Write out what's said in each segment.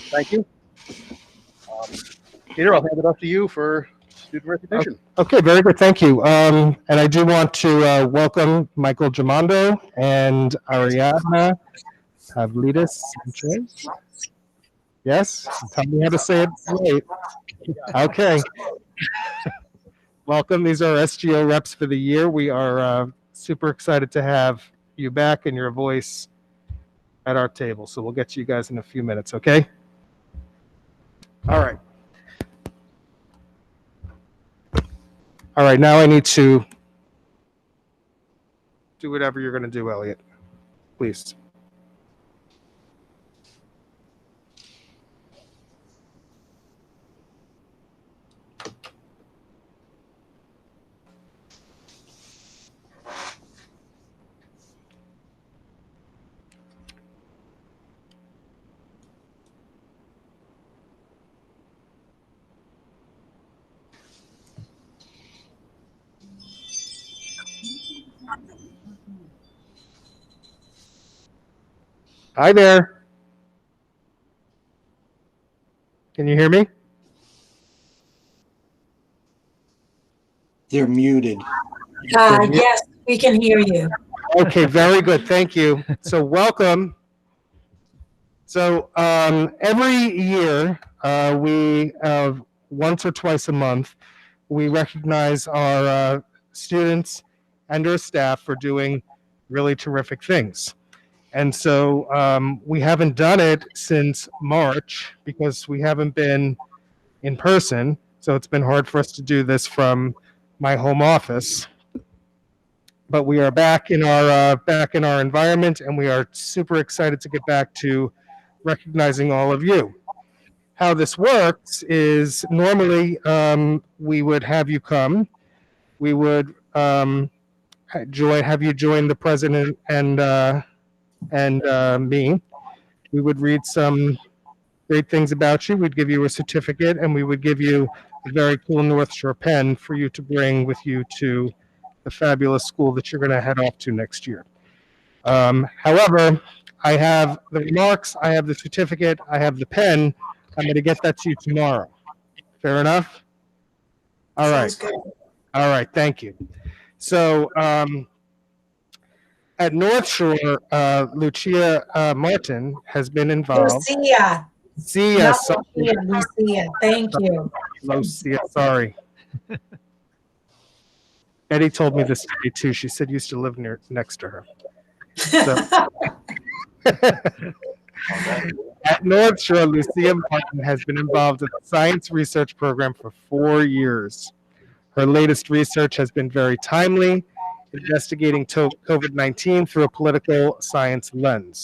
Thank you. Peter, I'll hand it off to you for student recognition. Okay, very good. Thank you. And I do want to welcome Michael Gimondo and Ariadna Pavlidis Sanchez. Yes? Tell me how to say it right. Okay. Welcome. These are SGO reps for the year. We are super excited to have you back and your voice at our table. So we'll get to you guys in a few minutes, okay? All right. All right, now I need to do whatever you're going to do, Elliot. Please. Hi there. Can you hear me? They're muted. Yes, we can hear you. Okay, very good. Thank you. So welcome. So every year, we once or twice a month, we recognize our students and our staff for doing really terrific things. And so we haven't done it since March because we haven't been in person. So it's been hard for us to do this from my home office. But we are back in our environment, and we are super excited to get back to recognizing all of you. How this works is normally we would have you come. We would have you join the president and me. We would read some great things about you. We'd give you a certificate, and we would give you a very cool North Shore pen for you to bring with you to the fabulous school that you're going to head off to next year. However, I have the remarks, I have the certificate, I have the pen. I'm going to get that to you tomorrow. Fair enough? All right. Sounds good. All right. Thank you. So at North Shore, Lucia Martin has been involved. Lucia. Lucia, Not sorry. Lucia. Thank you. Lucia, sorry. Eddie told me this today too. She said you used to live next to her. So, at North Shore, Lucia Martin has been involved in the science research program for 4 years. Her latest research has been very timely, investigating COVID-19 through a political science lens.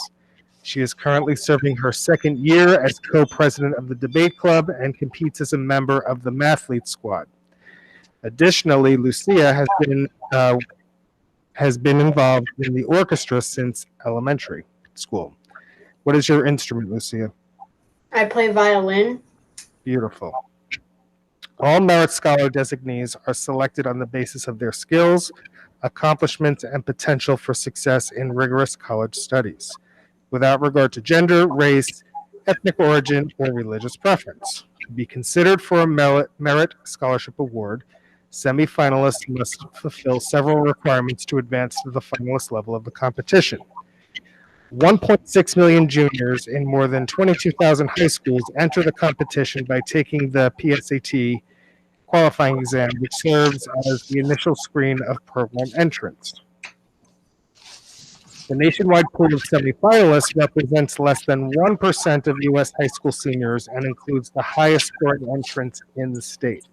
She is currently serving her second year as co-president of the debate club and competes as a member of the Mathlete squad. Additionally, Lucia has been involved in the orchestra since elementary school. What is your instrument, Lucia? I play violin. Beautiful. All Merit Scholar designees are selected on the basis of their skills, accomplishments, and potential for success in rigorous college studies, without regard to gender, race, ethnic origin, or religious preference. To be considered for a Merit Scholarship Award, semifinalists must fulfill several requirements to advance to the finalist level of the competition. 1.6 million juniors in more than 22,000 high schools enter the competition by taking the PSAT qualifying exam, which serves as the initial screen of program entrance. The nationwide pool of semifinalists represents less than 1% of U.S. high school seniors and includes the highest scoring entrants in the state.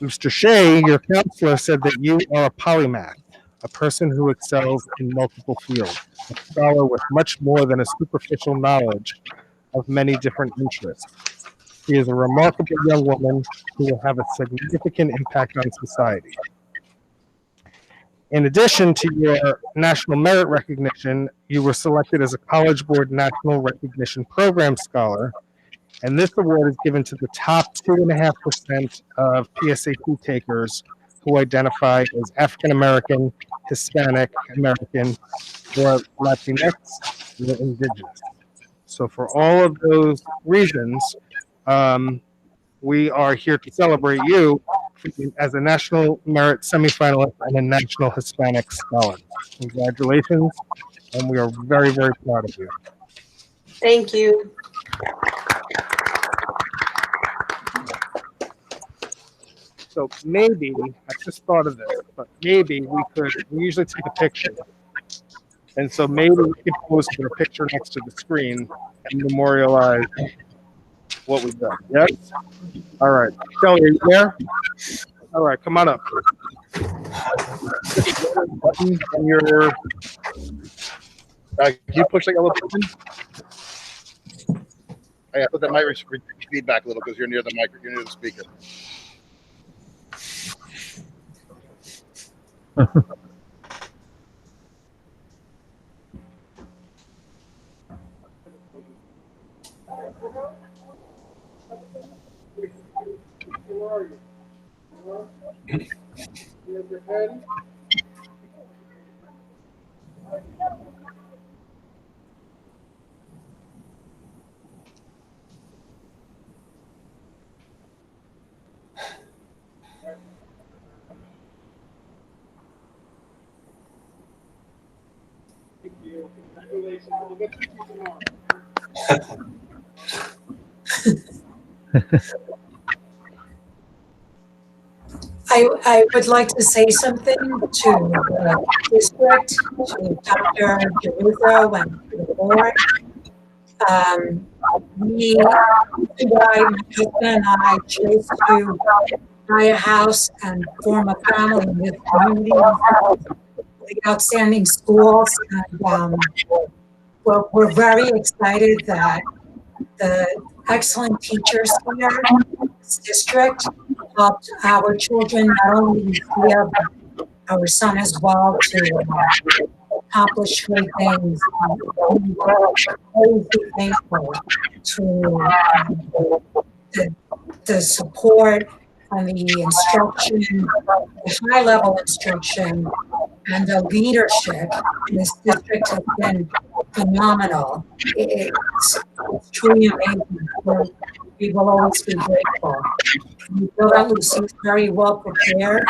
Mr. Shea, your counselor, said that you are a polymath, a person who excels in multiple fields, a scholar with much more than a superficial knowledge of many different interests. She is a remarkable young woman who will have a significant impact on society. In addition to your national merit recognition, you were selected as a College Board National Recognition Program Scholar, and this award is given to the top 2.5% of PSAT takers who identify as African American, Hispanic American, or Latinx, or Indigenous. So for all of those reasons, we are here to celebrate you as a National Merit semifinalist and a National Hispanic Scholar. Congratulations, and we are very, very proud of you. Thank you. So maybe, I just thought of this, but maybe we usually take a picture. And so maybe we could post a picture next to the screen and memorialize what we've done. Yes? All right. Kelly, are you there? All right, come on up. Button in your, Can you push that yellow button? I thought that might restrict feedback a little because you're near the mic, you're near the speaker. I would like to say something to the district, to Dr. Giarrusso and to the board. My husband and I chose to buy a house and form a family with communities, with outstanding schools, and we're very excited that the excellent teachers here in this district helped our children, not only here, but our son as well, to accomplish great things. We're always be thankful to the support and the instruction, the high-level instruction, and the leadership in this district has been phenomenal. It's truly amazing. We will always be grateful. We feel that Lucy's very well prepared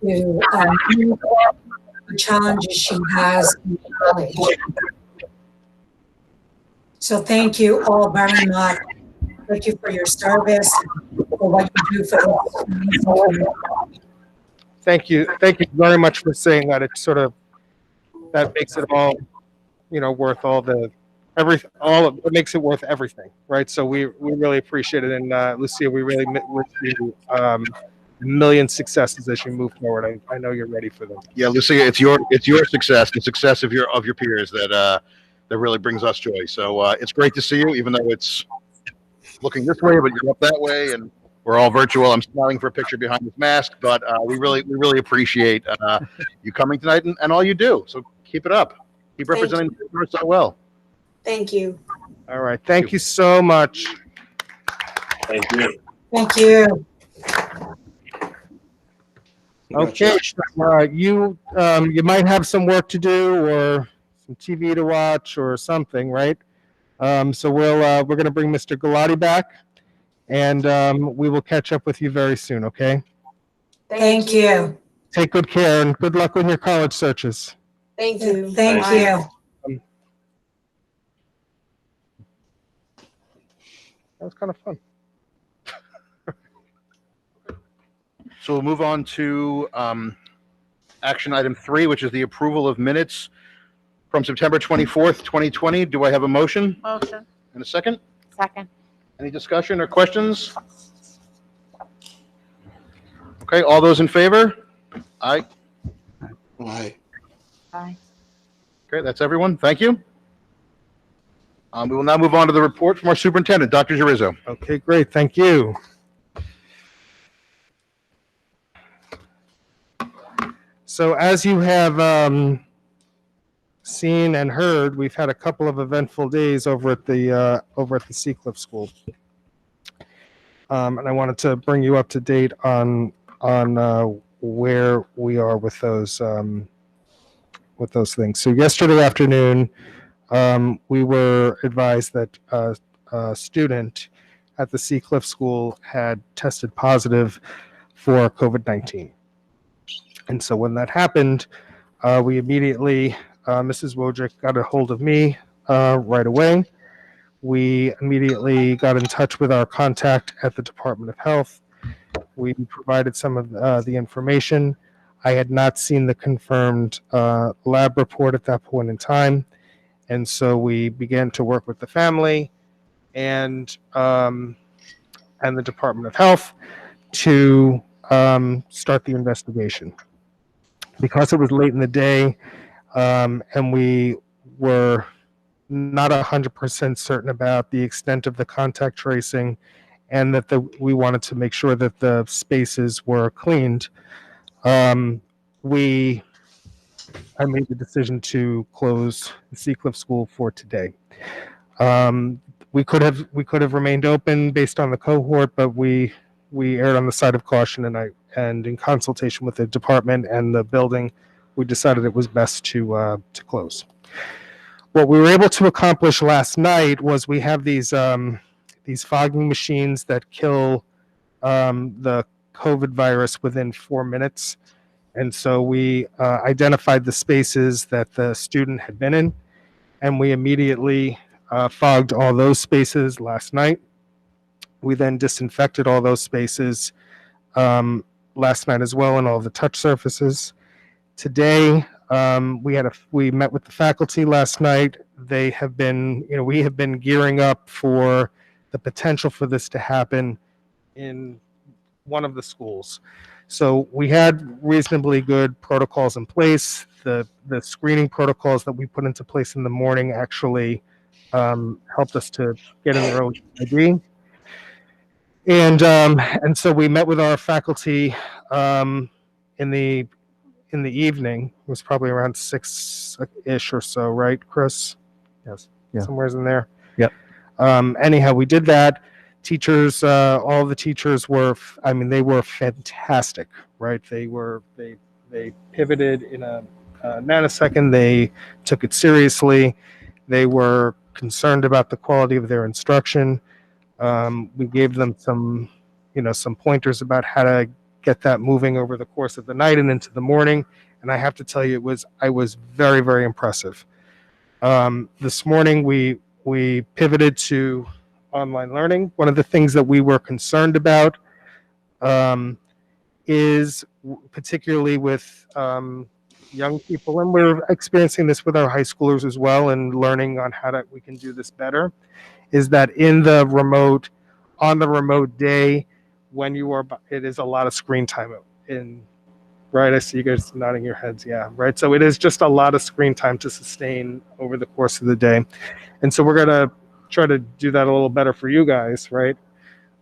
to meet the challenges she has in college. So thank you all very much. Thank you for your service, for what you do for us. thank you very much for saying that. It's sort of, that makes it all, worth all the, it makes it worth everything, right? So we really appreciate it. And Lucia, we really wish you a million successes as you move forward. I know you're ready for them. Yeah, Lucia, it's your success, the success of your peers that really brings us joy. So it's great to see you, even though it's looking this way, but you're up that way, and we're all virtual. I'm smiling for a picture behind this mask, but we really appreciate you coming tonight and all you do. So keep it up. Keep representing us so well. Thank you. All right. Thank you so much. Thank you. Thank you. Okay. You might have some work to do or some TV to watch or something, right? So we're going to bring Mr. Galati back, and we will catch up with you very soon. Okay. Thank you. Take good care and good luck with your college searches. Thank you. Thank Bye. you. That was kind of fun. So we'll move on to action item 3, which is the approval of minutes from September 24th, 2020. Do I have a motion? Motion. And a second? Second. Any discussion or questions? Okay, all those in favor? Aye. Aye. Aye. Okay, that's everyone. Thank you. We will now move on to the report from our superintendent, Dr. Giarrusso. Okay, great. Thank you. So as you have seen and heard, we've had a couple of eventful days over at the Seacliff School, and I wanted to bring you up to date on where we are with those things. So yesterday afternoon, we were advised that a student at the Seacliff School had tested positive for COVID-19. And so when that happened, we immediately, Mrs. Wojcik got a hold of me right away. We immediately got in touch with our contact at the Department of Health. We provided some of the information. I had not seen the confirmed lab report at that point in time. And so we began to work with the family and the Department of Health to start the investigation. Because it was late in the day and we were not 100% certain about the extent of the contact tracing and that we wanted to make sure that the spaces were cleaned, I made the decision to close the Seacliff School for today. We could have remained open based on the cohort, but we erred on the side of caution, and in consultation with the department and the building, we decided it was best to close. What we were able to accomplish last night was we have these fogging machines that kill the COVID virus within 4 minutes. And so we identified the spaces that the student had been in, and we immediately fogged all those spaces last night. We then disinfected all those spaces last night as well, and all the touch surfaces. Today, we met with the faculty last night. They have been, we have been gearing up for the potential for this to happen in one of the schools. So we had reasonably good protocols in place. The screening protocols that we put into place in the morning actually helped us to get an early ID. And so we met with our faculty in the evening. It was probably around 6-ish or so, right, Chris? Yes. Yeah. Somewhere's in there. Yep. Anyhow, we did that. Teachers, all the teachers were, they were fantastic, right? They pivoted in a nanosecond. They took it seriously. They were concerned about the quality of their instruction. We gave them some pointers about how to get that moving over the course of the night and into the morning. And I have to tell you, I was very, very impressive. This morning, we pivoted to online learning. One of the things that we were concerned about is particularly with young people, and we're experiencing this with our high schoolers as well, and learning on how we can do this better, is that on the remote day, when it is a lot of screen time right? I see you guys nodding your heads. Yeah, right. So it is just a lot of screen time to sustain over the course of the day. And so we're going to try to do that a little better for you guys, right?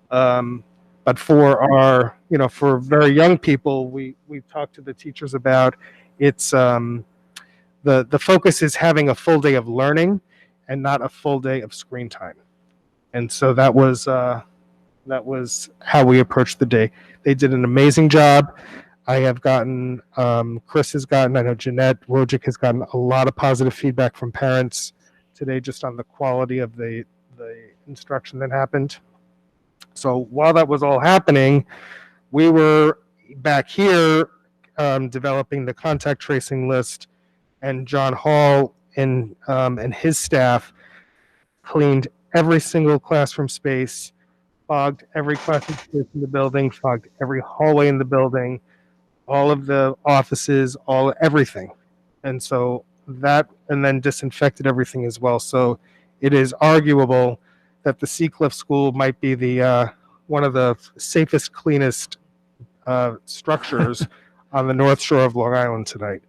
But for for very young people, we've talked to the teachers about it's the focus is having a full day of learning and not a full day of screen time. And so that was how we approached the day. They did an amazing job. I have gotten, Chris has gotten, I know Jeanette Wojcik has gotten a lot of positive feedback from parents today just on the quality of the instruction that happened. So while that was all happening, we were back here developing the contact tracing list, and John Hall and his staff cleaned every single classroom space, fogged every classroom space in the building, fogged every hallway in the building, all of the offices, everything. And so and then disinfected everything as well. So it is arguable that the Seacliff School might be the one of the safest, cleanest structures on the North Shore of Long Island tonight.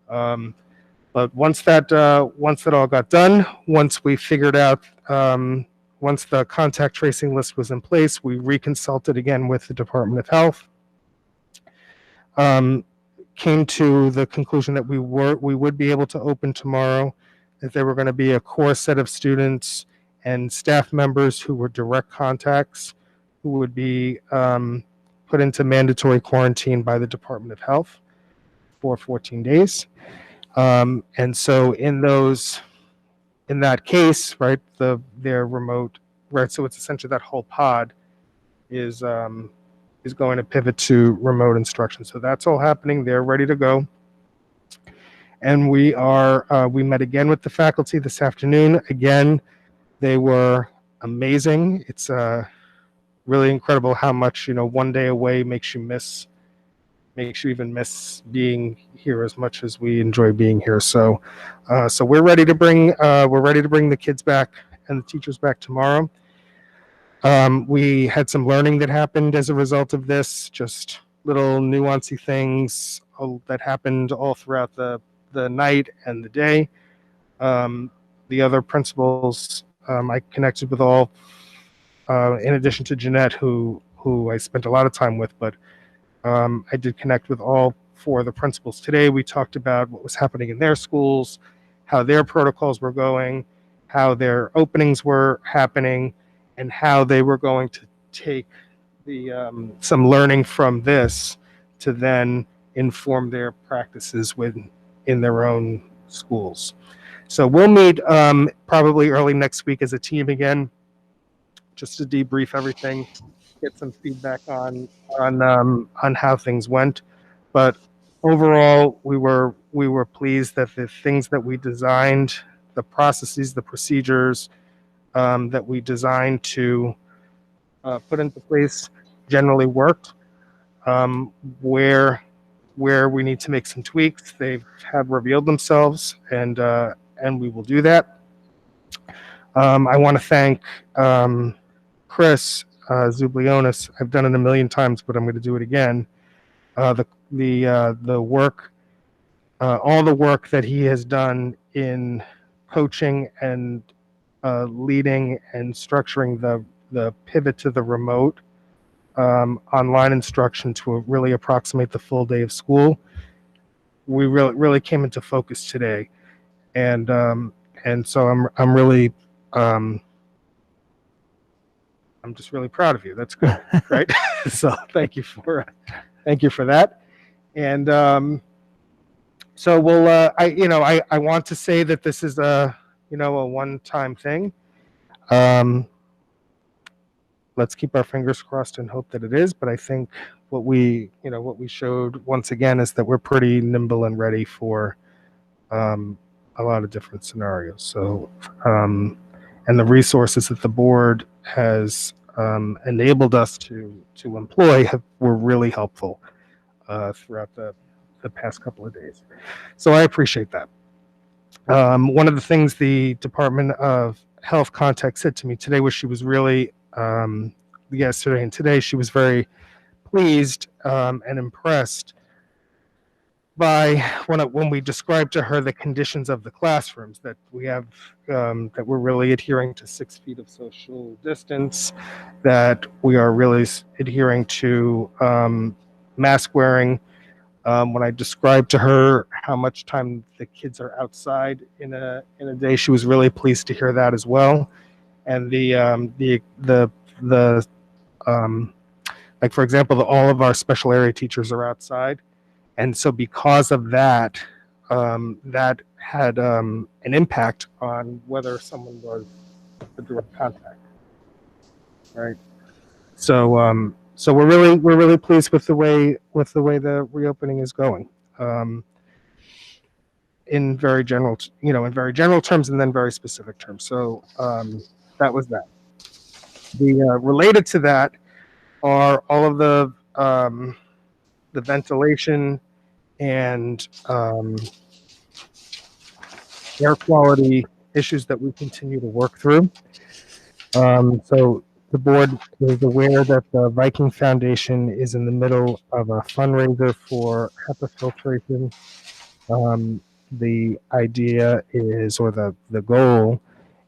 But once that all got done, once we figured out, once the contact tracing list was in place, we reconsulted again with the Department of Health. Came to the conclusion that we would be able to open tomorrow, that there were going to be a core set of students and staff members who were direct contacts who would be put into mandatory quarantine by the Department of Health for 14 days. And so in those in that case, right, their remote, right, so it's essentially that whole pod is going to pivot to remote instruction. So that's all happening. They're ready to go. And we met again with the faculty this afternoon. Again, they were amazing. It's really incredible how much, one day away makes you even miss being here as much as we enjoy being here. So we're ready to bring the kids back and the teachers back tomorrow. We had some learning that happened as a result of this, just little nuancy things that happened all throughout the night and the day. The other principals, I connected with all, in addition to Jeanette, who I spent a lot of time with, but I did connect with all 4 of the principals today. We talked about what was happening in their schools, how their protocols were going, how their openings were happening, and how they were going to take some learning from this to then inform their practices in their own schools. So we'll meet probably early next week as a team again, just to debrief everything, get some feedback on how things went. But overall, we were pleased that the things that we designed, the processes, the procedures that we designed to put into place generally worked. Where we need to make some tweaks, they have revealed themselves, and we will do that. I want to thank Chris Zublionis. I've done it a million times, but I'm going to do it again. The work, all the work that he has done in coaching and leading and structuring the pivot to the remote online instruction to really approximate the full day of school, we really came into focus today, and so I'm really I'm just really proud of you. That's good, right? So thank you for that, and so we'll I want to say that this is a one-time thing. Let's keep our fingers crossed and hope that it is. But I think what we showed once again is that we're pretty nimble and ready for a lot of different scenarios. So, and the resources that the board has enabled us to employ were really helpful throughout the past couple of days. So I appreciate that. One of the things the Department of Health contact said to me today was she was really yesterday and today she was very pleased and impressed by when we described to her the conditions of the classrooms, that we have that we're really adhering to 6 feet of social distance, that we are really adhering to mask wearing. When I described to her how much time the kids are outside in a day, she was really pleased to hear that as well. And like for example, all of our special area teachers are outside, and so because of that, that had an impact on whether someone was a direct contact, right? So so we're really pleased with the way the reopening is going. In very general terms, and then very specific terms. So that was that. Related to that are all of the ventilation and air quality issues that we continue to work through. So the board is aware that the Viking Foundation is in the middle of a fundraiser for HEPA filtration. The idea is, or the goal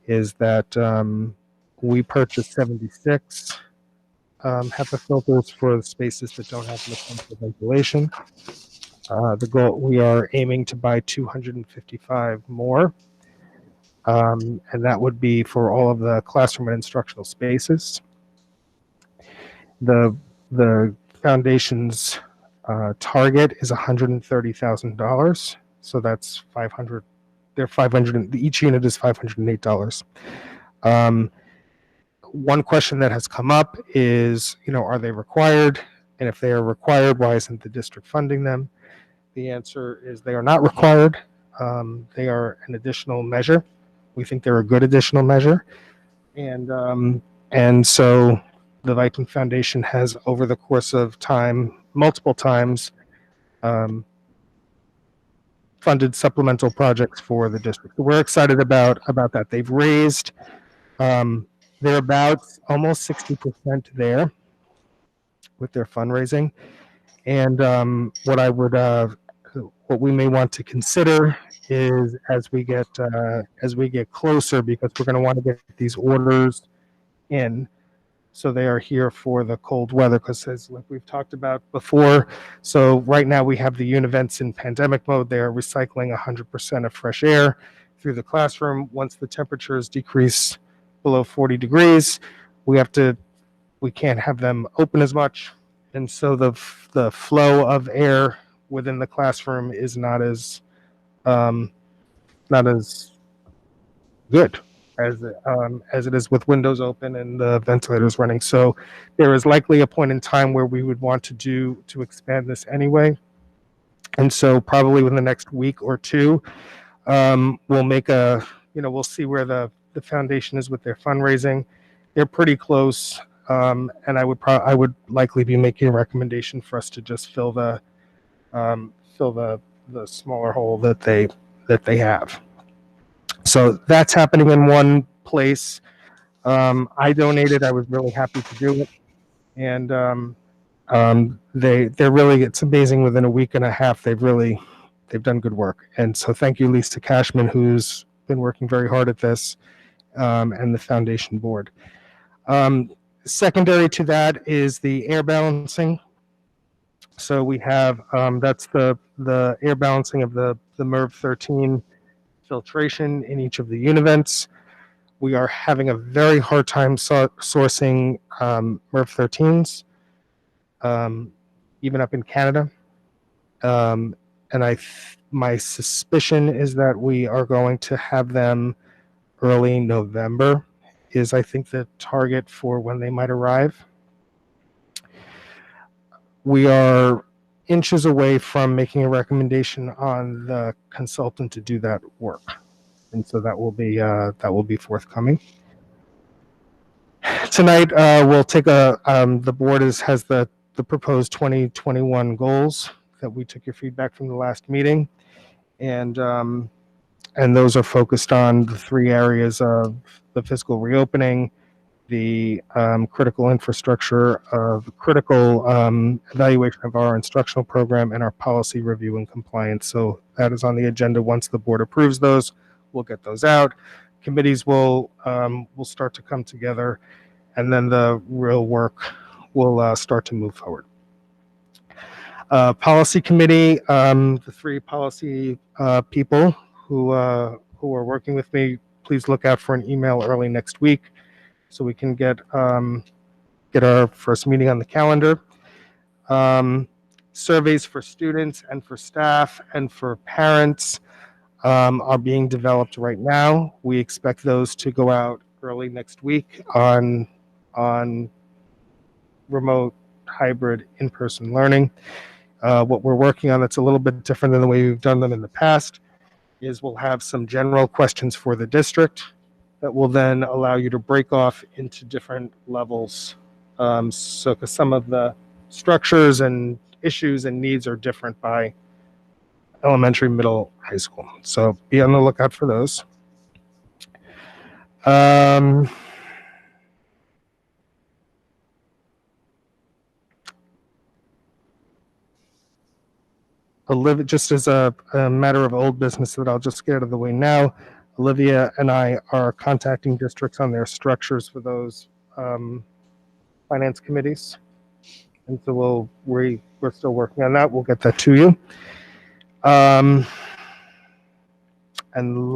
is that we purchase 76 HEPA filters for the spaces that don't have mechanical ventilation. The goal, we are aiming to buy 255 more, and that would be for all of the classroom and instructional spaces. The foundation's target is $130,000, so that's $500 they're 500. Each unit is $508. One question that has come up is, are they required? And if they are required, why isn't the district funding them? The answer is they are not required. They are an additional measure. We think they're a good additional measure. And so the Viking Foundation has, over the course of time, multiple times, funded supplemental projects for the district. So we're excited about that. They've raised, they're about almost 60% there with their fundraising. And what we may want to consider is as we get closer, because we're going to want to get these orders in, so they are here for the cold weather, because like we've talked about before, so right now we have the univents in pandemic mode. They are recycling 100% of fresh air through the classroom. Once the temperatures decrease below 40 degrees, we can't have them open as much, and so the flow of air within the classroom is not as good as it is with windows open and the ventilators running. So there is likely a point in time where we would want to expand this anyway. And so probably within the next week or two, we'll make we'll see where the foundation is with their fundraising. They're pretty close. And I would likely be making a recommendation for us to just fill the smaller hole that they have. So that's happening in one place. I donated. I was really happy to do it, and they're really, it's amazing. Within a week and a half, they've done good work. And so thank you, Lisa Cashman, who's been working very hard at this, and the foundation board. Secondary to that is the air balancing. So we have that's the air balancing of the MERV 13 filtration in each of the univents. We are having a very hard time sourcing MERV 13s, even up in Canada. And my suspicion is that we are going to have them early November, is I think the target for when they might arrive. We are inches away from making a recommendation on the consultant to do that work, and so that will be forthcoming. Tonight, we'll take the board has the proposed 2021 goals that we took your feedback from the last meeting, and those are focused on the three areas of the fiscal reopening, the critical infrastructure of critical evaluation of our instructional program, and our policy review and compliance. So that is on the agenda. Once the board approves those, we'll get those out. Committees will start to come together, and then the real work will start to move forward. Policy committee, the three policy people who are working with me, please look out for an email early next week, so we can get our first meeting on the calendar. Surveys for students and for staff and for parents are being developed right now. We expect those to go out early next week on remote, hybrid, in-person learning. What we're working on that's a little bit different than the way we've done them in the past is we'll have some general questions for the district that will then allow you to break off into different levels. So because some of the structures and issues and needs are different by elementary, middle, high school. So be on the lookout for those. Olivia, just as a matter of old business that I'll just get out of the way now, Olivia and I are contacting districts on their structures for those finance committees. And so we're still working on that. We'll get that to you. And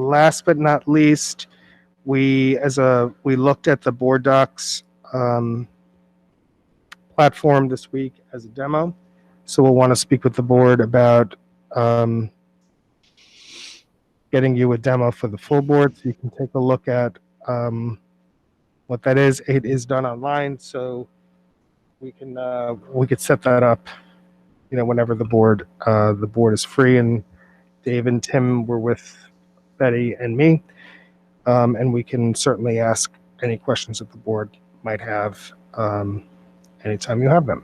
last but not least, we looked at the board docs platform this week as a demo. So we'll want to speak with the board about getting you a demo for the full board so you can take a look at what that is. It is done online, so we could set that up, whenever the board is free. And Dave and Tim were with Betty and me, and we can certainly ask any questions that the board might have anytime you have them.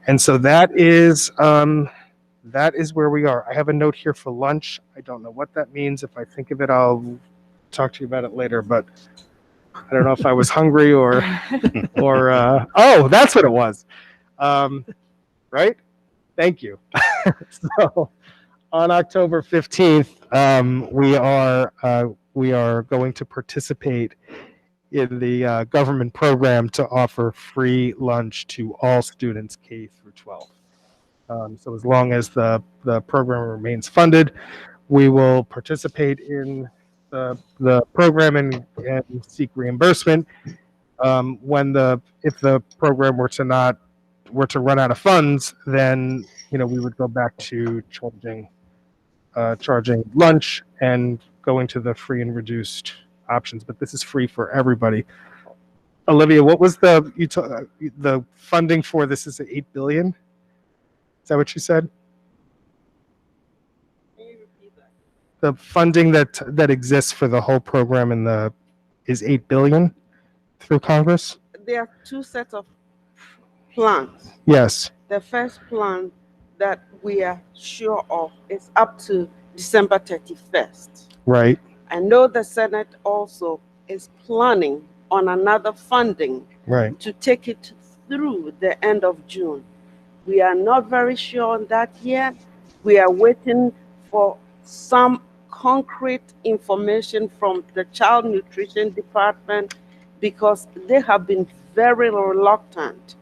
And so that is where we are. I have a note here for lunch. I don't know what that means. If I think of it, I'll talk to you about it later. But I don't know if I was hungry or oh, that's what it was. Right? Thank you. So on October 15th, we are going to participate in the government program to offer free lunch to all students K through 12. So as long as the program remains funded, we will participate in the program and seek reimbursement. If the program were to run out of funds, then we would go back to charging lunch and going to the free and reduced options. But this is free for everybody. Olivia, what was the funding for this? Is $8 billion? Is that what you said? Can you repeat that? The funding that exists for the whole program is $8 billion through Congress? There are two sets of plans. Yes. The first plan that we are sure of is up to December 31st. Right. I know the Senate also is planning on another funding Right. to take it through the end of June. We are not very sure on that yet. We are waiting for some concrete information from the Child Nutrition Department because they have been very reluctant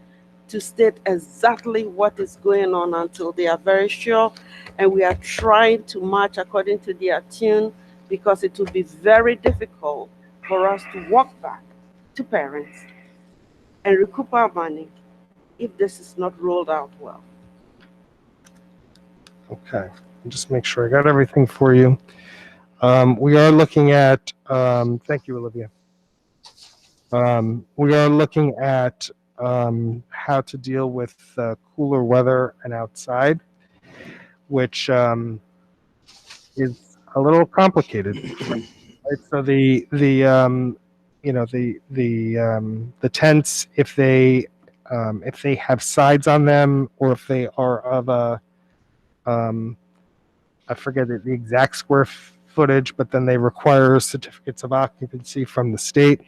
to state exactly what is going on until they are very sure. And we are trying to march according to their tune because it will be very difficult for us to walk back to parents and recoup our money if this is not rolled out well. Okay. Just make sure I got everything for you. We are looking at, thank you, Olivia. We are looking at how to deal with cooler weather and outside, which is a little complicated. Right? So the tents, if they have sides on them, or if they are of a I forget the exact square footage, but then they require certificates of occupancy from the state,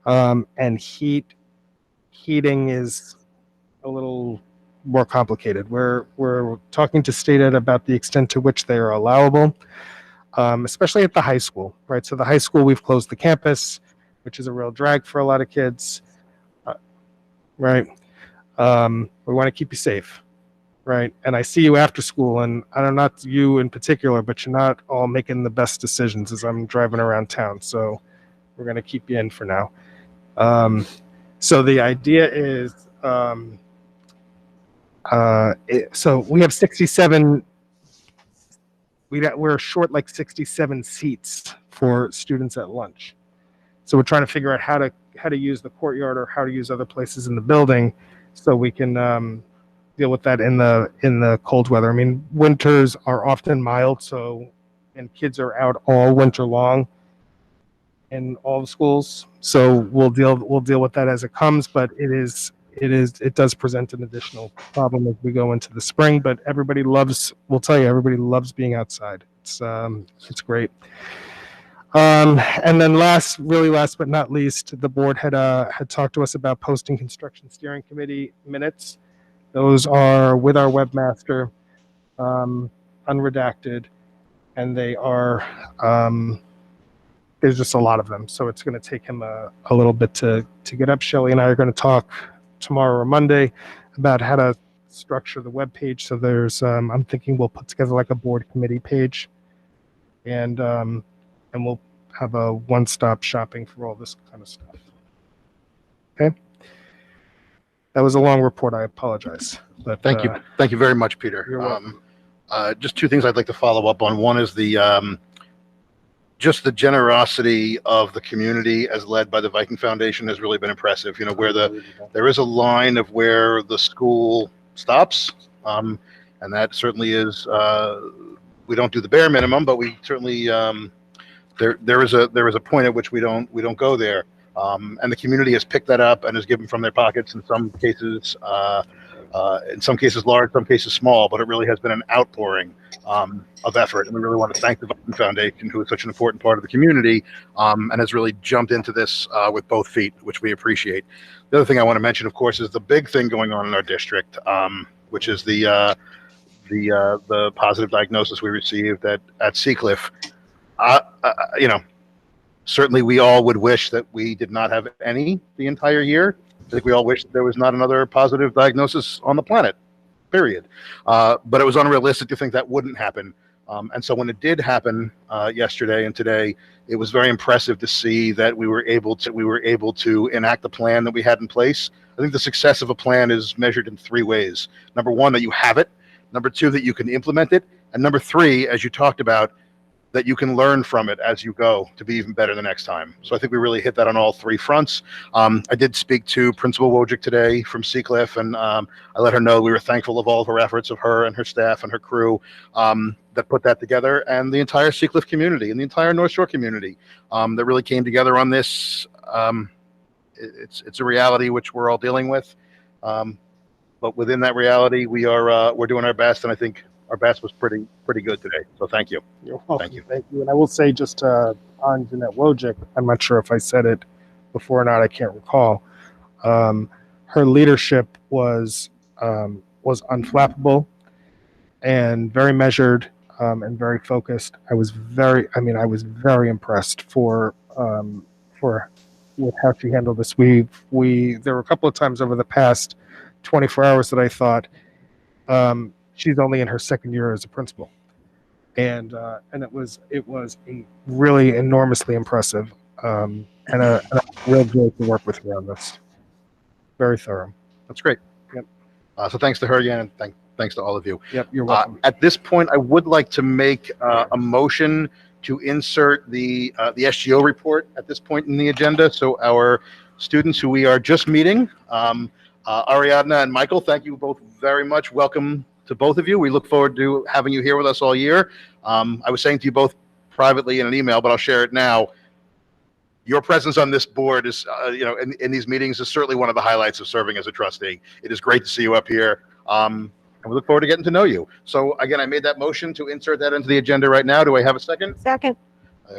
and heating is a little more complicated. We're talking to state ed about the extent to which they are allowable, especially at the high school, right? So the high school, we've closed the campus, which is a real drag for a lot of kids, right? We want to keep you safe, right? And I see you after school, and I'm not you in particular, but you're not all making the best decisions as I'm driving around town. So we're going to keep you in for now. So the idea is, so we have 67, we're short like 67 seats for students at lunch. So we're trying to figure out how to use the courtyard or how to use other places in the building so we can deal with that in the cold weather. I mean, winters are often mild, and kids are out all winter long in all the schools. So we'll deal with that as it comes, but it does present an additional problem as we go into the spring. But we'll tell you, everybody loves being outside. It's great. And then last but not least, the board had talked to us about posting construction steering committee minutes. Those are with our webmaster, unredacted, and they are, there's just a lot of them. So it's going to take him a little bit to get up. Shelley and I are going to talk tomorrow or Monday about how to structure the web page. So there's, I'm thinking we'll put together like a board committee page, and we'll have a one-stop shopping for all this kind of stuff. Okay. That was a long report. I apologize. But Thank you very much, Peter. You're welcome. Just two things I'd like to follow up on. One is the just the generosity of the community as led by the Viking Foundation has really been impressive. You know, where there is a line of where the school stops, and that certainly is. We don't do the bare minimum, but we certainly there is a point at which we don't go there. And the community has picked that up and has given from their pockets in some cases large, some cases small, but it really has been an outpouring of effort. And we really want to thank the Viking Foundation, who is such an important part of the community and has really jumped into this with both feet, which we appreciate. The other thing I want to mention, of course, is the big thing going on in our district, which is the positive diagnosis we received at Seacliff. You know, certainly we all would wish that we did not have any the entire year. I think we all wish there was not another positive diagnosis on the planet, period. But it was unrealistic to think that wouldn't happen. And so when it did happen yesterday and today, it was very impressive to see that we were able to enact the plan that we had in place. I think the success of a plan is measured in three ways. Number one, that you have it. Number two, that you can implement it. And number three, as you talked about, that you can learn from it as you go to be even better the next time. So I think we really hit that on all three fronts. I did speak to Principal Wojcik today from Seacliff, and I let her know we were thankful of all of her efforts, of her and her staff and her crew that put that together, and the entire Seacliff community and the entire North Shore community that really came together on this. It's a reality which we're all dealing with, but within that reality, we're doing our best, and I think our best was pretty good today. So thank you. You're welcome. Thank you. Thank you. And I will say just on Jeanette Wojcik, I'm not sure if I said it before or not. I can't recall. Her leadership was unflappable and very measured and very focused. I was very impressed with how she handled this. There were a couple of times over the past 24 hours that I thought, she's only in her second year as a principal, and it was a really enormously impressive and a real joy to work with her on this. Very thorough. That's great. Yep. So thanks to her again, and thanks to all of you. Yep, you're welcome. At this point, I would like to make a motion to insert the SGO report at this point in the agenda. So our students who we are just meeting, Ariadna and Michael, thank you both very much. Welcome to both of you. We look forward to having you here with us all year. I was saying to you both privately in an email, but I'll share it now. Your presence on this board is, in these meetings is certainly one of the highlights of serving as a trustee. It is great to see you up here. And we look forward to getting to know you. So again, I made that motion to insert that into the agenda right now. Do I have a second? Second.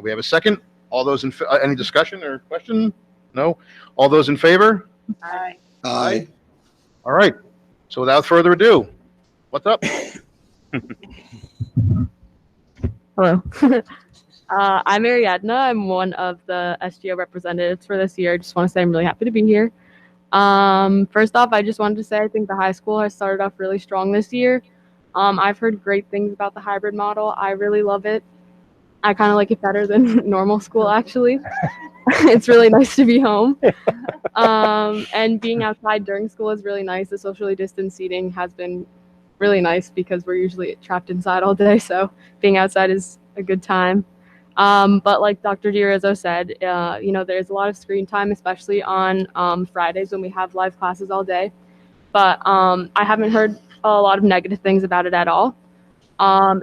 We have a second. All those in, any discussion or question? No? All those in favor? Aye. Aye. All right. So without further ado, what's up? Hello. I'm Ariadna. I'm one of the SGO representatives for this year. Just want to say I'm really happy to be here. First off, I just wanted to say I think the high school has started off really strong this year. I've heard great things about the hybrid model. I really love it. I kind of like it better than normal school, actually. It's really nice to be home. And being outside during school is really nice. The socially distanced seating has been really nice because we're usually trapped inside all day. So being outside is a good time. But like Dr. DiRizzo said, there's a lot of screen time, especially on Fridays when we have live classes all day. But I haven't heard a lot of negative things about it at all.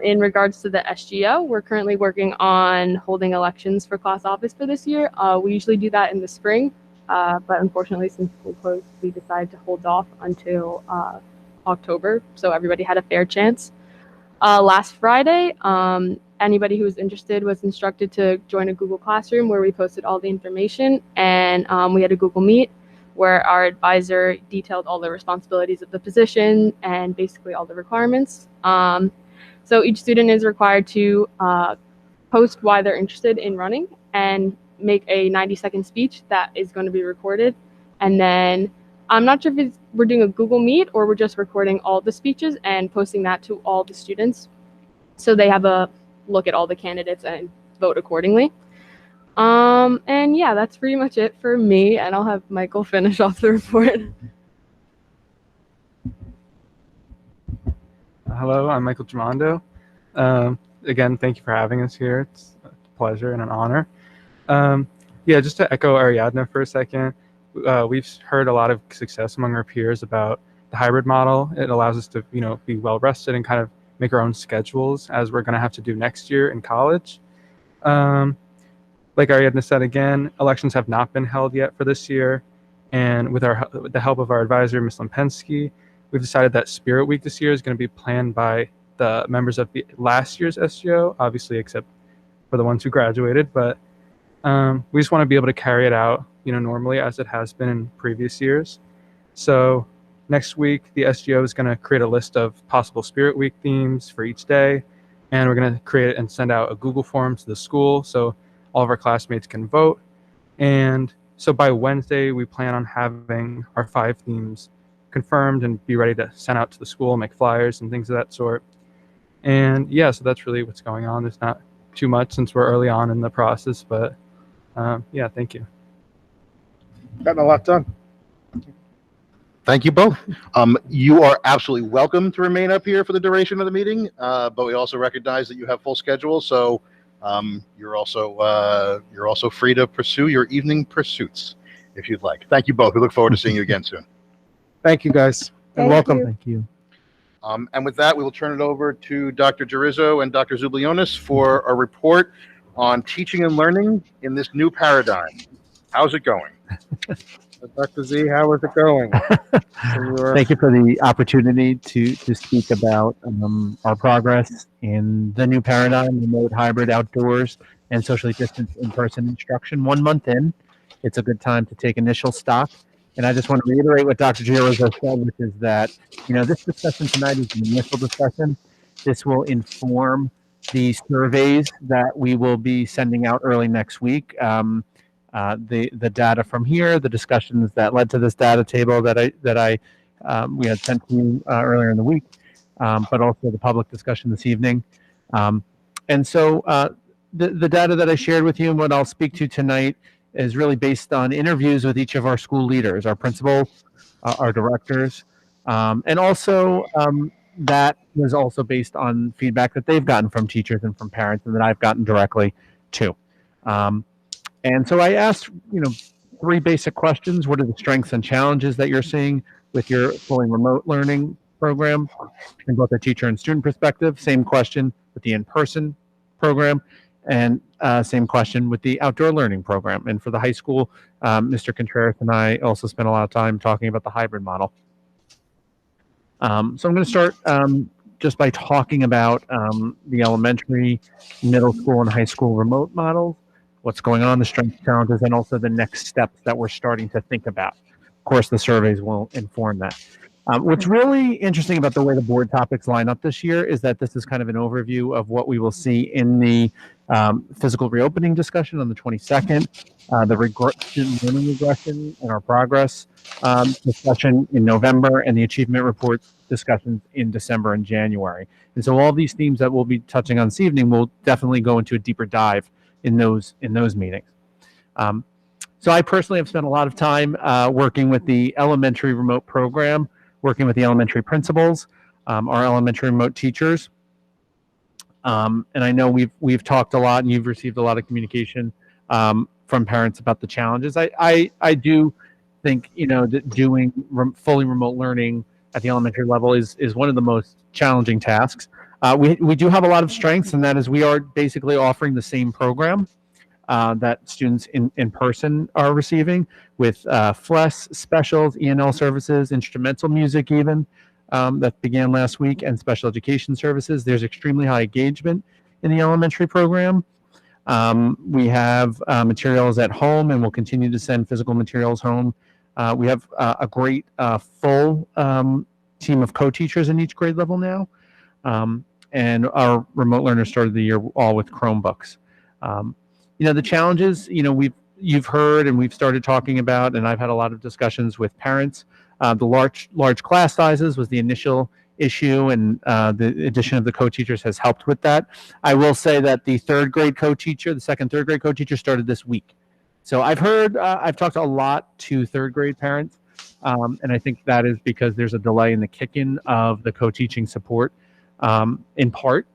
In regards to the SGO, we're currently working on holding elections for class office for this year. We usually do that in the spring, but unfortunately, since school closed, we decided to hold off until October, so everybody had a fair chance. Last Friday, anybody who was interested was instructed to join a Google Classroom where we posted all the information, and we had a Google Meet where our advisor detailed all the responsibilities of the position and basically all the requirements. So each student is required to post why they're interested in running and make a 90-second speech that is going to be recorded. And then I'm not sure if we're doing a Google Meet or we're just recording all the speeches and posting that to all the students so they have a look at all the candidates and vote accordingly. And yeah, that's pretty much it for me, and I'll have Michael finish off the report. Hello, I'm Michael Germondo. Again, thank you for having us here. It's a pleasure and an honor. Yeah, just to echo Ariadna for a second, we've heard a lot of success among our peers about the hybrid model. It allows us to, be well rested and kind of make our own schedules, as we're going to have to do next year in college. Like Ariadna said, again, elections have not been held yet for this year. And with the help of our advisor, Ms. Lempensky, we've decided that Spirit Week this year is going to be planned by the members of the last year's SGO, obviously, except for the ones who graduated. But we just want to be able to carry it out, normally as it has been in previous years. So next week, the SGO is going to create a list of possible Spirit Week themes for each day. And we're going to create and send out a Google form to the school so all of our classmates can vote. And so by Wednesday, we plan on having our 5 themes confirmed and be ready to send out to the school, make flyers and things of that sort. And yeah, so that's really what's going on. There's not too much since we're early on in the process, but yeah, thank you. Gotten a lot done. Thank you both. You are absolutely welcome to remain up here for the duration of the meeting, but we also recognize that you have full schedules, so you're also free to pursue your evening pursuits if you'd like. Thank you both. We look forward to seeing you again soon. Thank you, guys, and Thank welcome. you. Thank you. And with that, we will turn it over to Dr. Gerizzo and Dr. Zublionis for a report on teaching and learning in this new paradigm. How's it going? Dr. Z, how is it going? Thank you for the opportunity to speak about our progress in the new paradigm, remote, hybrid, outdoors, and socially distanced in-person instruction. 1 month in, it's a good time to take initial stock. And I just want to reiterate what Dr. Gerizzo said, which is that, this discussion tonight is an initial discussion. This will inform the surveys that we will be sending out early next week. The data from here, the discussions that led to this data table that we had sent to you earlier in the week, but also the public discussion this evening. And so the data that I shared with you and what I'll speak to tonight is really based on interviews with each of our school leaders, our principals, our directors, and also that was also based on feedback that they've gotten from teachers and from parents and that I've gotten directly too. And so I asked, 3 basic questions. What are the strengths and challenges that you're seeing with your fully remote learning program in both a teacher and student perspective? Same question with the in-person program, and same question with the outdoor learning program. And for the high school, Mr. Contreras and I also spent a lot of time talking about the hybrid model. So I'm going to start just by talking about the elementary, middle school, and high school remote models, what's going on, the strengths, challenges, and also the next steps that we're starting to think about. Of course, the surveys will inform that. What's really interesting about the way the board topics line up this year is that this is kind of an overview of what we will see in the physical reopening discussion on the 22nd, the student learning regression and our progress discussion in November, and the achievement report discussions in December and January. And so all these themes that we'll be touching on this evening will definitely go into a deeper dive in those meetings. So I personally have spent a lot of time working with the elementary remote program, working with the elementary principals, our elementary remote teachers. And I know we've talked a lot and you've received a lot of communication from parents about the challenges. I do think, that doing fully remote learning at the elementary level is one of the most challenging tasks. We do have a lot of strengths, and that is we are basically offering the same program that students in person are receiving with FLES specials, ENL services, instrumental music even, that began last week, and special education services. There's extremely high engagement in the elementary program. We have materials at home, and we'll continue to send physical materials home. We have a great full team of co-teachers in each grade level now. And our remote learners started the year all with Chromebooks. The challenges, you've heard and we've started talking about, and I've had a lot of discussions with parents. The large class sizes was the initial issue, and the addition of the co-teachers has helped with that. I will say that the third grade co-teacher, the second, third grade co-teacher started this week. So I've talked a lot to third grade parents, and I think that is because there's a delay in the kick-in of the co-teaching support, in part.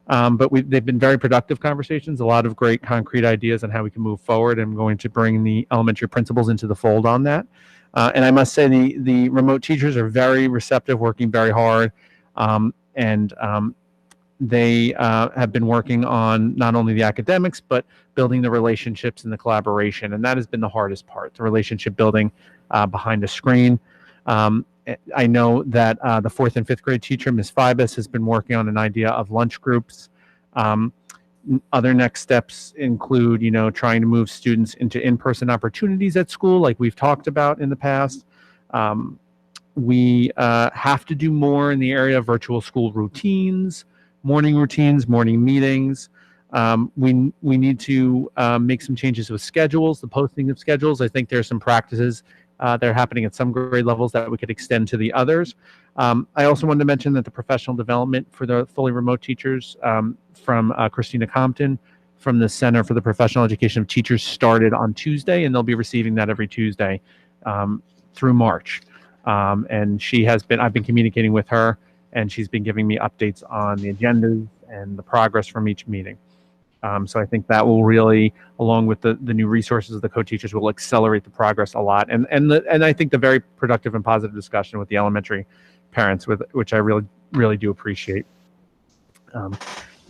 They've been very productive conversations, a lot of great concrete ideas on how we can move forward. I'm going to bring the elementary principals into the fold on that. And I must say the remote teachers are very receptive, working very hard. They have been working on not only the academics, but building the relationships and the collaboration. And that has been the hardest part, the relationship building behind a screen. I know that the 4th and 5th grade teacher, Ms. Fibus, has been working on an idea of lunch groups. Other next steps include, trying to move students into in-person opportunities at school, like we've talked about in the past. We have to do more in the area of virtual school routines, morning meetings. We need to make some changes with schedules, the posting of schedules. I think there's some practices that are happening at some grade levels that we could extend to the others. I also wanted to mention that the professional development for the fully remote teachers from Christina Compton from the Center for the Professional Education of Teachers started on Tuesday, and they'll be receiving that every Tuesday through March. And I've been communicating with her, and she's been giving me updates on the agendas and the progress from each meeting. So I think that will really, along with the new resources of the co-teachers, will accelerate the progress a lot. And I think the very productive and positive discussion with the elementary parents, which I really do appreciate.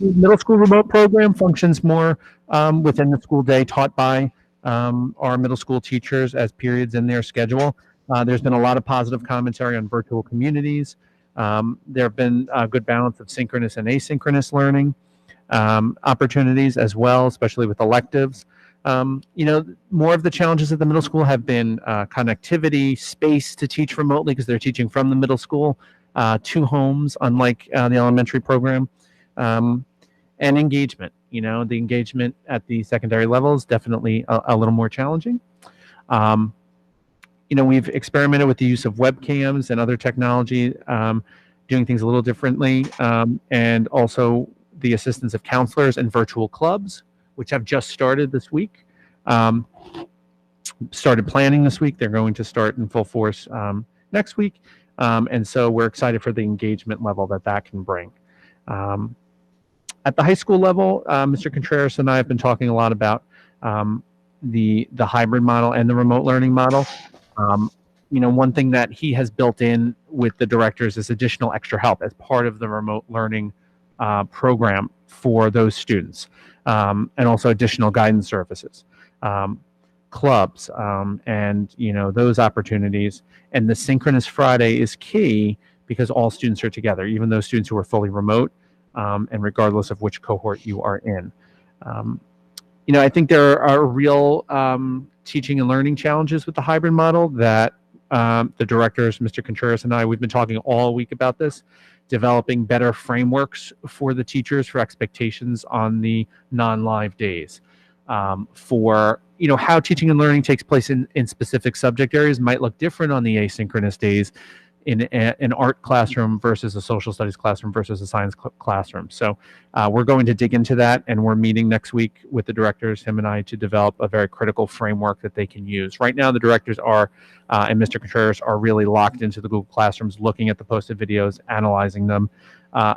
The middle school remote program functions more within the school day, taught by our middle school teachers as periods in their schedule. There's been a lot of positive commentary on virtual communities. There have been a good balance of synchronous and asynchronous learning opportunities as well, especially with electives. More of the challenges at the middle school have been connectivity, space to teach remotely because they're teaching from the middle school to homes, unlike the elementary program, and engagement. The engagement at the secondary level is definitely a little more challenging. We've experimented with the use of webcams and other technology, doing things a little differently, and also the assistance of counselors and virtual clubs, which have just started this week. Started planning this week. They're going to start in full force next week. And so we're excited for the engagement level that can bring. At the high school level, Mr. Contreras and I have been talking a lot about the hybrid model and the remote learning model. One thing that he has built in with the directors is additional extra help as part of the remote learning program for those students, and also additional guidance services, clubs, and those opportunities. And the Synchronous Friday is key because all students are together, even those students who are fully remote, and regardless of which cohort you are in. I think there are real teaching and learning challenges with the hybrid model that the directors, Mr. Contreras and I, we've been talking all week about this, developing better frameworks for the teachers for expectations on the non-live days, for how teaching and learning takes place in specific subject areas might look different on the asynchronous days in an art classroom versus a social studies classroom versus a science classroom. So we're going to dig into that, and we're meeting next week with the directors, him and I, to develop a very critical framework that they can use. Right now, the directors are, and Mr. Contreras are really locked into the Google Classrooms, looking at the posted videos, analyzing them,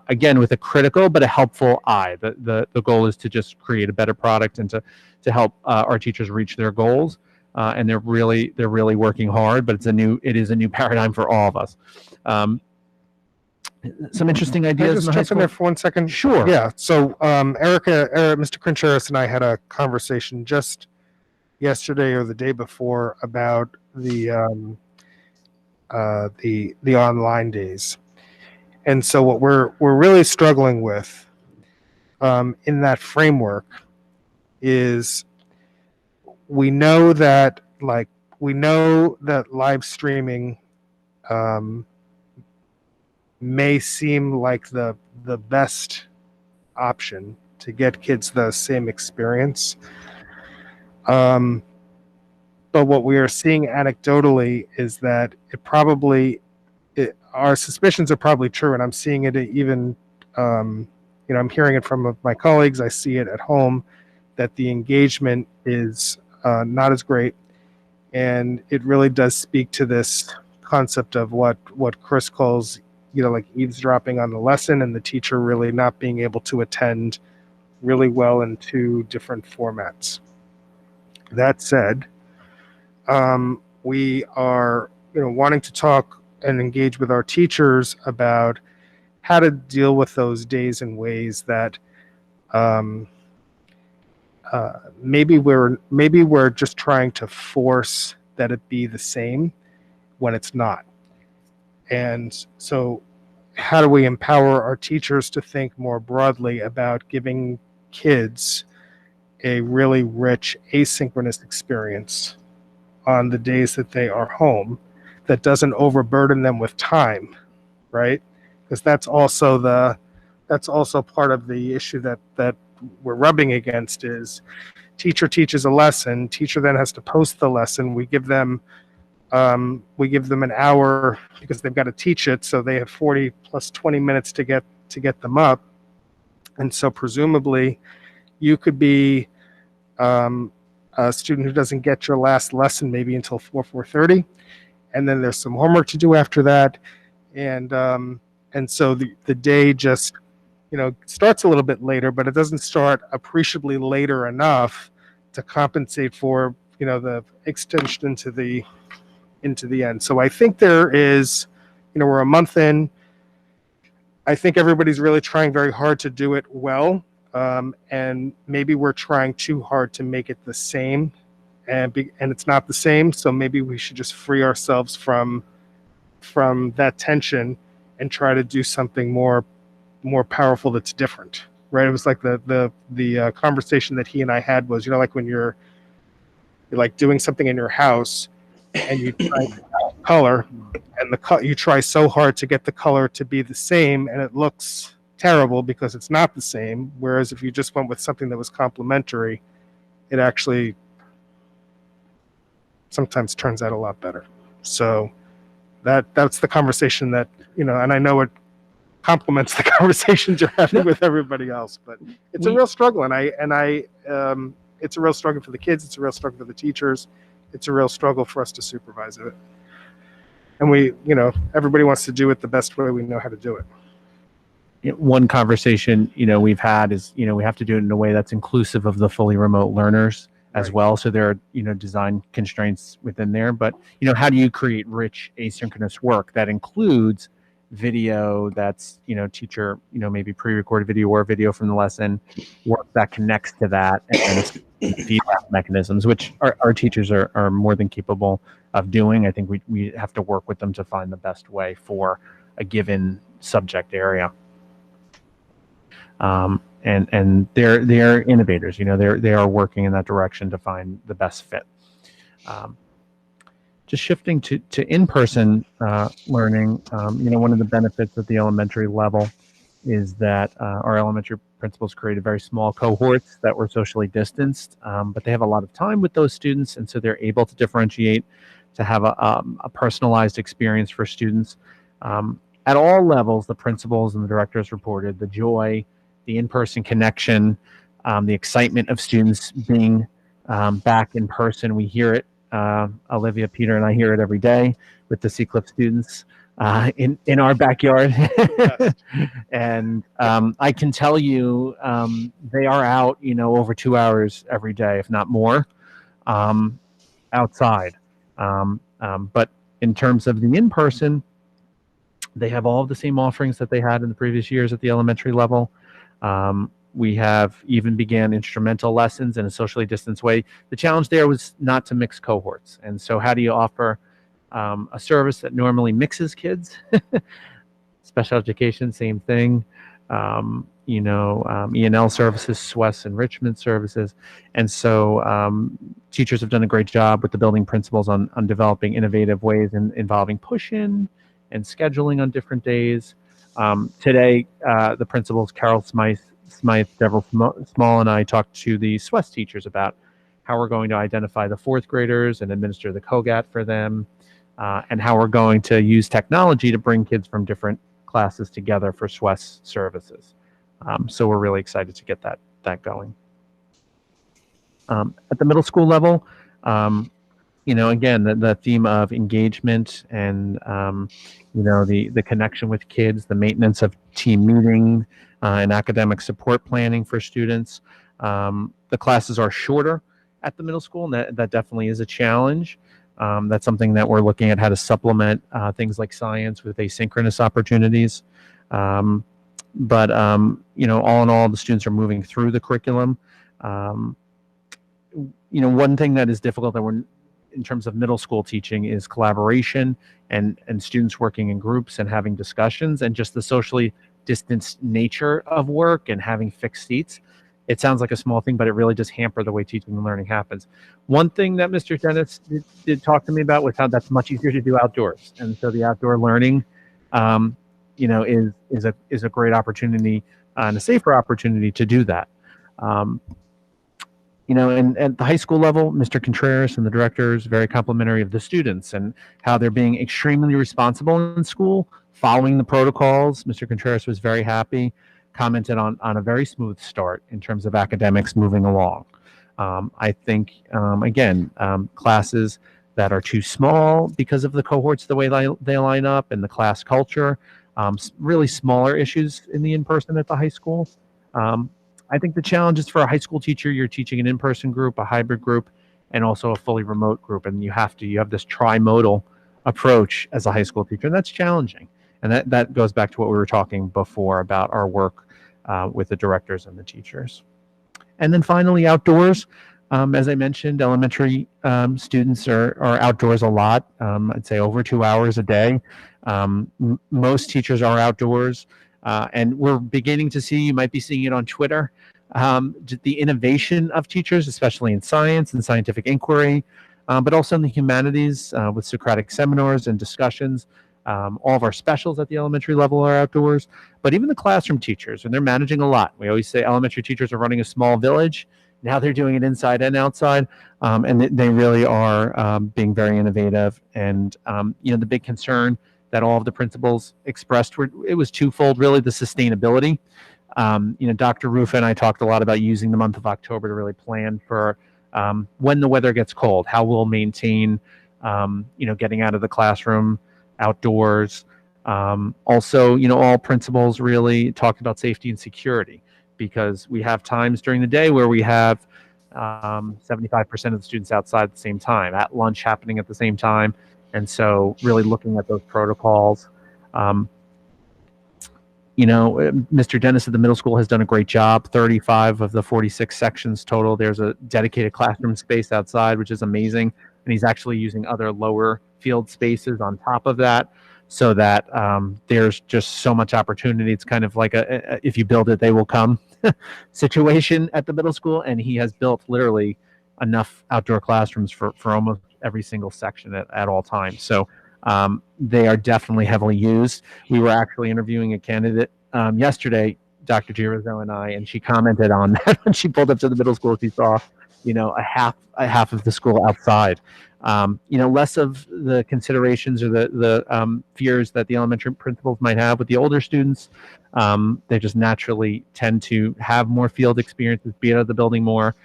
again, with a critical but a helpful eye. The goal is to just create a better product and to help our teachers reach their goals. And they're really working hard, but it is a new paradigm for all of us. Some interesting ideas. Can I just jump in there for 1 second? Sure. Yeah. So Mr. Contreras and I had a conversation just yesterday or the day before about the online days, and so what we're really struggling with in that framework is we know that live streaming may seem like the best option to get kids the same experience. But what we are seeing anecdotally is that our suspicions are probably true, and I'm seeing it even, I'm hearing it from my colleagues. I see it at home that the engagement is not as great, and it really does speak to this concept of what Chris calls like eavesdropping on the lesson and the teacher really not being able to attend really well in two different formats. That said, we are, wanting to talk and engage with our teachers about how to deal with those days in ways that maybe we're just trying to force that it be the same when it's not. And so how do we empower our teachers to think more broadly about giving kids a really rich asynchronous experience on the days that they are home that doesn't overburden them with time, right? Because that's also part of the issue that we're rubbing against is teacher teaches a lesson, teacher then has to post the lesson. We give them an hour because they've got to teach it, so they have 40 plus 20 minutes to get them up. And so presumably you could be a student who doesn't get your last lesson maybe until 4:30, and then there's some homework to do after that, and so the day just starts a little bit later, but it doesn't start appreciably later enough to compensate for the extension into the end. So I think there is, we're a month in. I think everybody's really trying very hard to do it well. And maybe we're trying too hard to make it the same, and it's not the same. So maybe we should just free ourselves from that tension and try to do something more powerful that's different, right? It was like the conversation that he and I had was, like when you're like doing something in your house and you try color, and you try so hard to get the color to be the same, and it looks terrible because it's not the same. Whereas if you just went with something that was complementary, it actually sometimes turns out a lot better. So that's the conversation that, and I know it complements the conversations you're having with everybody else, but it's a real struggle. And it's a real struggle for the kids. It's a real struggle for the teachers. It's a real struggle for us to supervise it. And everybody wants to do it the best way we know how to do it. One conversation we've had is we have to do it in a way that's inclusive of the fully remote learners as well. So there are design constraints within there, but how do you create rich asynchronous work that includes video that's teacher maybe pre-recorded video or video from the lesson, work that connects to that, and feedback mechanisms, which our teachers are more than capable of doing. I think we have to work with them to find the best way for a given subject area. And they're innovators. They are working in that direction to find the best fit. Just shifting to in-person learning, one of the benefits at the elementary level is that our elementary principals created very small cohorts that were socially distanced, but they have a lot of time with those students, and so they're able to differentiate, to have a personalized experience for students. At all levels, the principals and the directors reported the joy, the in-person connection, the excitement of students being back in person. We hear it. Olivia, Peter, and I hear it every day with the Seacliff students in our backyard. And I can tell you they are out, over 2 hours every day, if not more, outside. But in terms of the in-person, they have all of the same offerings that they had in the previous years at the elementary level. We have even began instrumental lessons in a socially distanced way. The challenge there was not to mix cohorts. And so how do you offer a service that normally mixes kids? Special education, same thing. E&L services, SWES enrichment services. And so teachers have done a great job with the building principals on developing innovative ways involving push-in and scheduling on different days. Today, the principals, Carol Smythe, Deborah Small, and I talked to the SWES teachers about how we're going to identify the fourth graders and administer the COGAT for them, and how we're going to use technology to bring kids from different classes together for SWES services. So we're really excited to get that going. At the middle school level, again, the theme of engagement and, the connection with kids, the maintenance of team meeting and academic support planning for students. The classes are shorter at the middle school, and that definitely is a challenge. That's something that we're looking at, how to supplement things like science with asynchronous opportunities. But all in all, the students are moving through the curriculum. One thing that is difficult that we're in terms of middle school teaching is collaboration and students working in groups and having discussions, and just the socially distanced nature of work and having fixed seats. It sounds like a small thing, but it really does hamper the way teaching and learning happens. One thing that Mr. Dennis did talk to me about was how that's much easier to do outdoors. And so the outdoor learning, is a great opportunity and a safer opportunity to do that. And at the high school level, Mr. Contreras and the directors very complimentary of the students and how they're being extremely responsible in school, following the protocols. Mr. Contreras was very happy, commented on a very smooth start in terms of academics moving along. I think, classes that are too small because of the cohorts, the way they line up, and the class culture, really smaller issues in the in-person at the high school. I think the challenge is for a high school teacher, you're teaching an in-person group, a hybrid group, and also a fully remote group. And you have this trimodal approach as a high school teacher, and that's challenging. And that goes back to what we were talking before about our work with the directors and the teachers. And then finally, outdoors. As I mentioned, elementary students are outdoors a lot. I'd say over 2 hours a day. Most teachers are outdoors. And we're beginning to see, you might be seeing it on Twitter, the innovation of teachers, especially in science and scientific inquiry, but also in the humanities with Socratic seminars and discussions. All of our specials at the elementary level are outdoors, but even the classroom teachers, and they're managing a lot. We always say elementary teachers are running a small village. Now they're doing it inside and outside, and they really are being very innovative. And, the big concern that all of the principals expressed it was twofold, really. The sustainability. Dr. Rufa and I talked a lot about using the month of October to really plan for when the weather gets cold, how we'll maintain, getting out of the classroom, outdoors. Also, all principals really talked about safety and security, because we have times during the day where we have 75% of the students outside at the same time, at lunch happening at the same time. And so really looking at those protocols. Mr. Dennis at the middle school has done a great job. 35 of the 46 sections total. There's a dedicated classroom space outside, which is amazing. And he's actually using other lower field spaces on top of that, so that there's just so much opportunity. It's kind of like a if you build it, they will come situation at the middle school. And he has built literally enough outdoor classrooms for almost every single section at all times. So they are definitely heavily used. We were actually interviewing a candidate yesterday, Dr. Girozo and I, and she commented on that when she pulled up to the middle school. She saw, a half of the school outside. Less of the considerations or the fears that the elementary principals might have with the older students. They just naturally tend to have more field experiences, be out of the building more,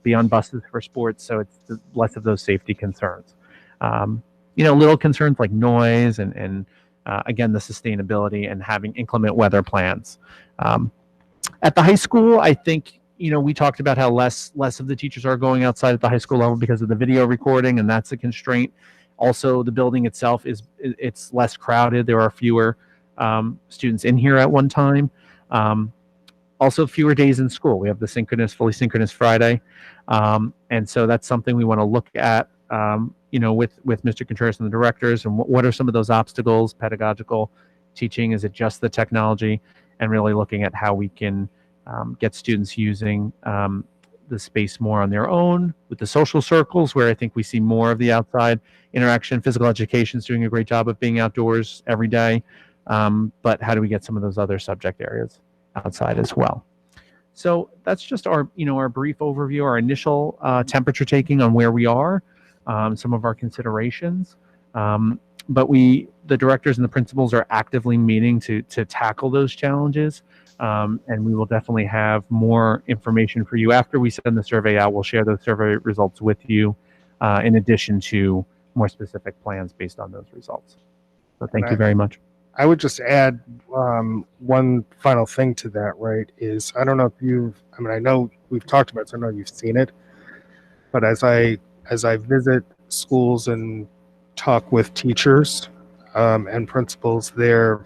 be on buses for sports. So it's less of those safety concerns. Little concerns like noise and again, the sustainability and having inclement weather plans. At the high school, I think, we talked about how less of the teachers are going outside at the high school level because of the video recording, and that's a constraint. Also, the building itself it's less crowded. There are fewer students in here at one time. Also, fewer days in school. We have the fully synchronous Friday. And so that's something we want to look at, with Mr. Contreras and the directors, and what are some of those obstacles, pedagogical teaching? Is it just the technology? And really looking at how we can get students using the space more on their own with the social circles, where I think we see more of the outside interaction. Physical education is doing a great job of being outdoors every day. But how do we get some of those other subject areas outside as well? So that's just our brief overview, our initial temperature taking on where we are, some of our considerations. But the directors and the principals are actively meeting to tackle those challenges. And we will definitely have more information for you after we send the survey out. We'll share those survey results with you in addition to more specific plans based on those results. So thank you Right. very much. I would just add one final thing to that, right? Is I don't know if I know we've talked about it, so I know you've seen it, but as I visit schools and talk with teachers and principals, their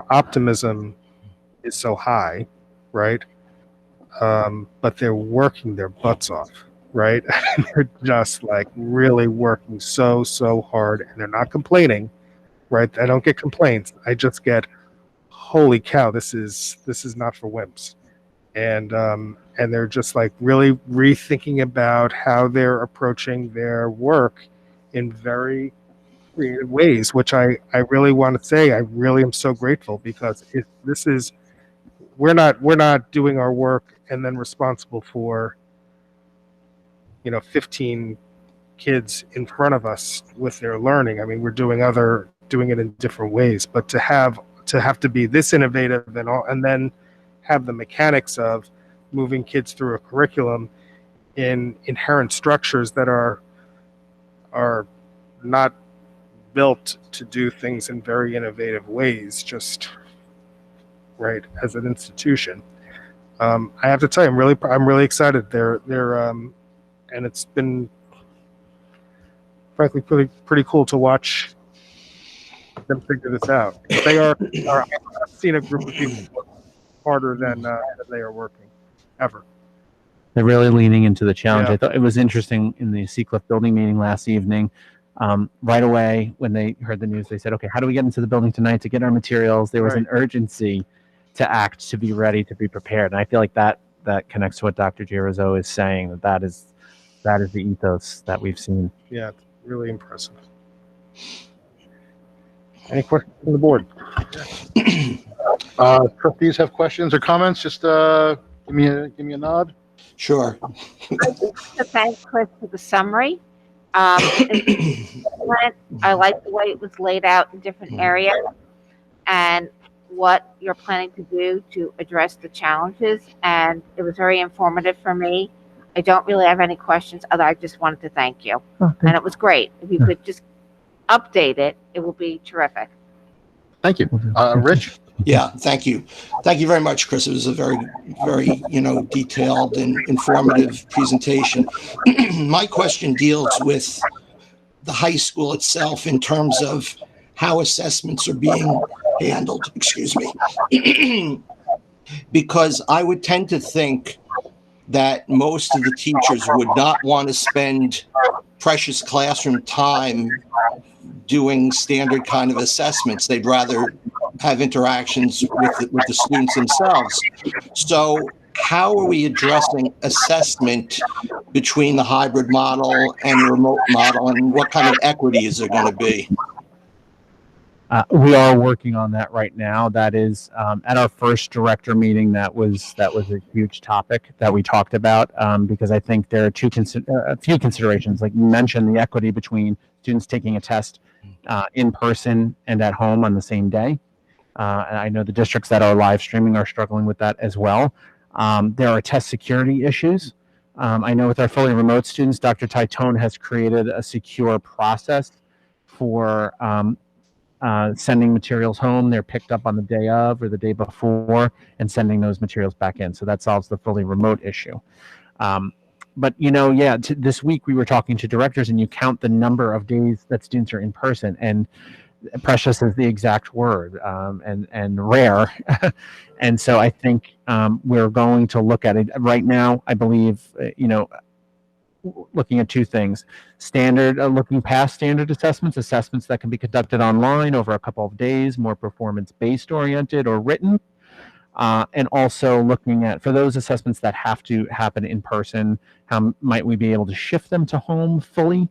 optimism is so high, right? But they're working their butts off, right? They're just like really working so hard, and they're not complaining, right? I don't get complaints. I just get, holy cow, this is not for wimps. And they're just like really rethinking about how they're approaching their work in very creative ways, which I really want to say I really am so grateful, because we're not doing our work and then responsible for 15 kids in front of us with their learning. I mean, we're doing it in different ways, but to have to be this innovative and then have the mechanics of moving kids through a curriculum in inherent structures that are not built to do things in very innovative ways, just right as an institution. I have to tell you, I'm really excited. They're and it's been frankly pretty cool to watch them figure this out. I've seen a group of people work harder than they are working ever. They're really leaning into the challenge. Yeah. I thought it was interesting in the Seacliff building meeting last evening. Right away, when they heard the news, they said, okay, how do we get into the building tonight to get our materials? There was an urgency to act, to be ready, to be prepared. And I feel like that connects to what Dr. Giarrazzo is saying, that is the ethos that we've seen. Yeah, it's really impressive. Any questions from the board? Trustees have questions or comments? Just give me a nod. Sure. To thank Chris for the summary. I like the way it was laid out in different areas and what you're planning to do to address the challenges. And it was very informative for me. I don't really have any questions, other I just wanted to thank you. And it was great. If you could just update it, it will be terrific. Thank you. Rich? Yeah, thank you. Thank you very much, Chris. It was a very, very, detailed and informative presentation. My question deals with the high school itself in terms of how assessments are being handled, excuse me. Because I would tend to think that most of the teachers would not want to spend precious classroom time doing standard kind of assessments. They'd rather have interactions with the students themselves. So how are we addressing assessment between the hybrid model and the remote model, and what kind of equity is there going to be? We are working on that right now. That is at our first director meeting. That was a huge topic that we talked about, because I think there are a few considerations. Like you mentioned, the equity between students taking a test in person and at home on the same day. And I know the districts that are live streaming are struggling with that as well. There are test security issues. I know with our fully remote students, Dr. Titone has created a secure process for sending materials home. They're picked up on the day of or the day before and sending those materials back in. So that solves the fully remote issue. But, this week we were talking to directors, and you count the number of days that students are in person, and precious is the exact word, and rare. And so I think we're going to look at it right now. I believe, looking at two things: looking past standard assessments that can be conducted online over a couple of days, more performance-based oriented or written, and also looking at, for those assessments that have to happen in person, how might we be able to shift them to home fully,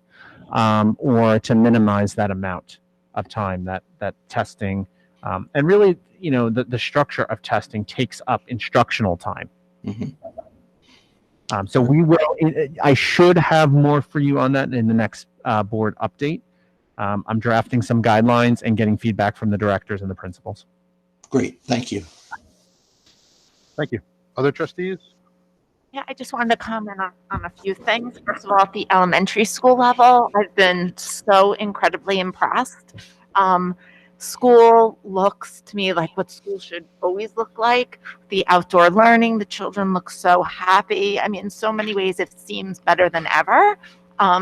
or to minimize that amount of time that testing, and really, the structure of testing takes up instructional time. Mm-hmm. So we will. I should have more for you on that in the next board update. I'm drafting some guidelines and getting feedback from the directors and the principals. Great, thank you. Thank you. Other trustees? Yeah, I just wanted to comment on a few things. First of all, at the elementary school level, I've been so incredibly impressed. Um, School looks to me like what school should always look like. The outdoor learning, the children look so happy. I mean, in so many ways, it seems better than ever.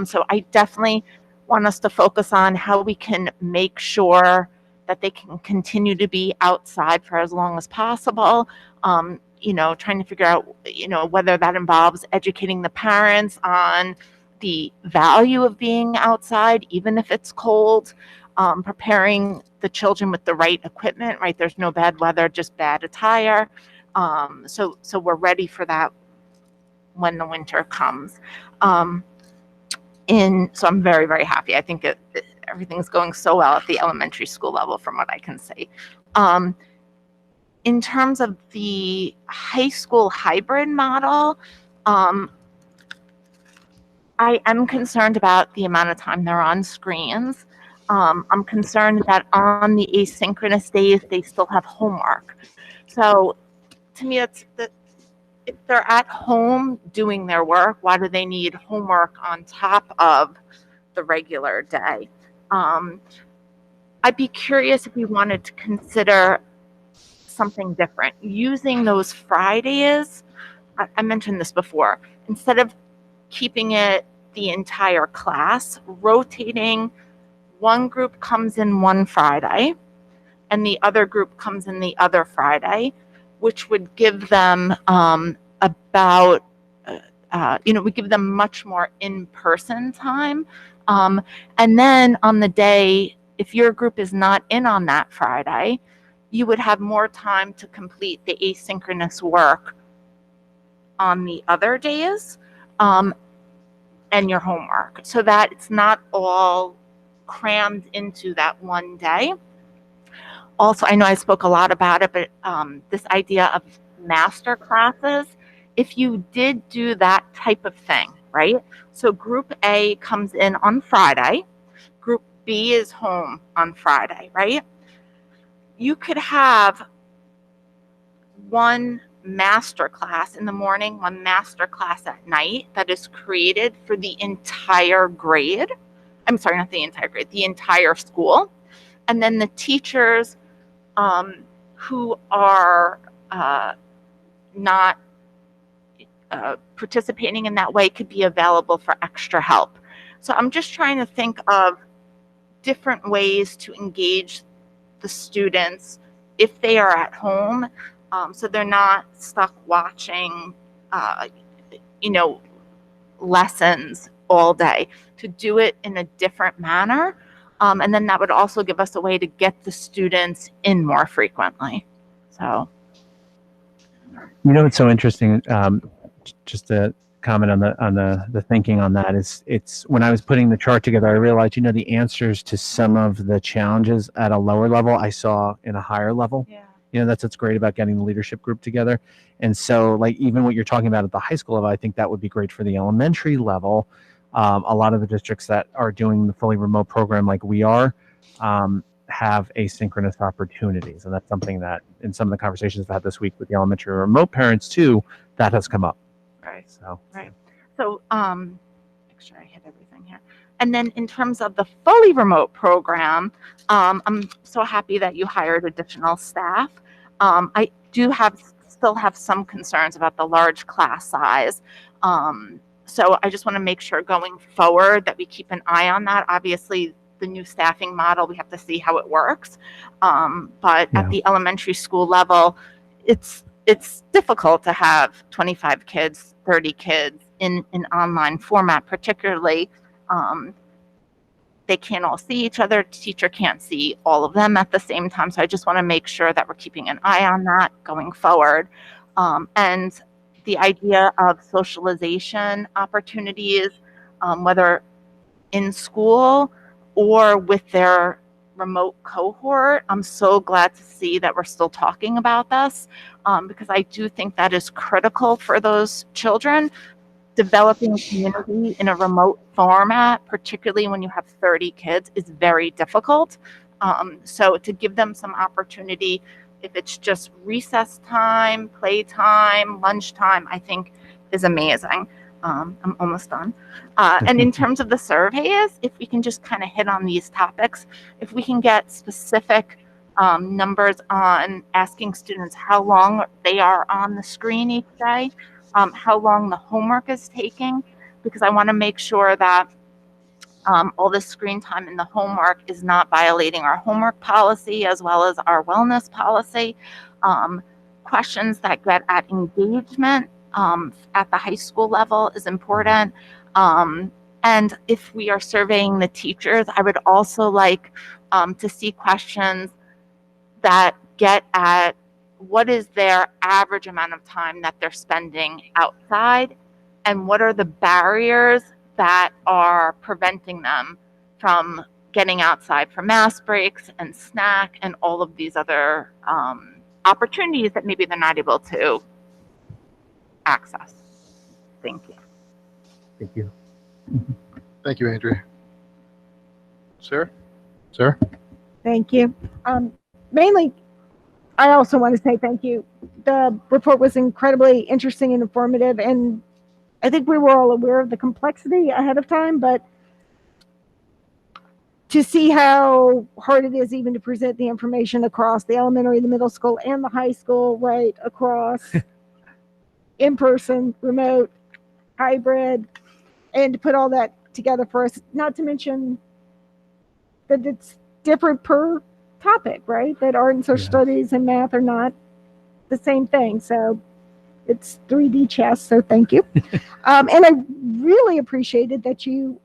So I definitely want us to focus on how we can make sure that they can continue to be outside for as long as possible. Trying to figure out, whether that involves educating the parents on the value of being outside, even if it's cold, preparing the children with the right equipment, right? There's no bad weather, just bad attire. So we're ready for that when the winter comes. So I'm very, very happy. I think everything's going so well at the elementary school level from what I can see. In terms of the high school hybrid model, I am concerned about the amount of time they're on screens. I'm concerned that on the asynchronous days, they still have homework. So to me, if they're at home doing their work, why do they need homework on top of the regular day? I'd be curious if we wanted to consider something different. Using those Fridays, I mentioned this before, instead of keeping it the entire class, rotating, one group comes in one Friday and the other group comes in the other Friday, which would give them we give them much more in-person time. And then on the day, if your group is not in on that Friday, you would have more time to complete the asynchronous work on the other days, and your homework, so that it's not all crammed into that one day. Also, I know I spoke a lot about it, but this idea of master classes, if you did do that type of thing, right? So group A comes in on Friday, group B is home on Friday, right? You could have one master class in the morning, one master class at night that is created for the entire grade. I'm sorry, not the entire grade, the entire school. And then the teachers who are not participating in that way could be available for extra help. So I'm just trying to think of different ways to engage the students if they are at home, so they're not stuck watching lessons all day, to do it in a different manner, and then that would also give us a way to get the students in more frequently. So It's so interesting, just to comment on the thinking on that, is it's when I was putting the chart together, I realized the answers to some of the challenges at a lower level I saw in a higher level. That's what's great about getting the leadership group together. And so, like, even what you're talking about at the high school level, I think that would be great for the elementary level. A lot of the districts that are doing the fully remote program like we are have asynchronous opportunities, and that's something that in some of the conversations I've had this week with the elementary remote parents too, that has come up. Right. So make sure I hit everything here. And then in terms of the fully remote program, I'm so happy that you hired additional staff. I do still have some concerns about the large class size. So I just want to make sure going forward that we keep an eye on that. Obviously, the new staffing model, we have to see how it works. But at the elementary school level, it's difficult to have 25 kids, 30 kids in an online format, particularly they can't all see each other. Teacher can't see all of them at the same time. So I just want to make sure that we're keeping an eye on that going forward. And the idea of socialization opportunities, whether in school or with their remote cohort, I'm so glad to see that we're still talking about this, because I do think that is critical for those children. Developing a community in a remote format, particularly when you have 30 kids, is very difficult. So to give them some opportunity, if it's just recess time, playtime, lunchtime, I think is amazing. I'm almost done. And in terms of the surveys, if we can just kind of hit on these topics, if we can get specific numbers on asking students how long they are on the screen each day, how long the homework is taking, because I want to make sure that all the screen time in the homework is not violating our homework policy as well as our wellness policy. Questions that get at engagement at the high school level is important. And if we are surveying the teachers, I would also like to see questions that get at what is their average amount of time that they're spending outside, and what are the barriers that are preventing them from getting outside for mass breaks and snack and all of these other opportunities that maybe they're not able to access. Thank you. Thank you. Thank you, Andrea. Sarah? Sarah? Thank you. Mainly, I also want to say thank you. The report was incredibly interesting and informative, and I think we were all aware of the complexity ahead of time, but to see how hard it is even to present the information across the elementary, the middle school, and the high school, right, across in-person, remote, hybrid, and to put all that together for us, not to mention that it's different per topic, right? That art and social studies and math are not the same thing. So it's 3D chess. So thank you. And I really appreciated that you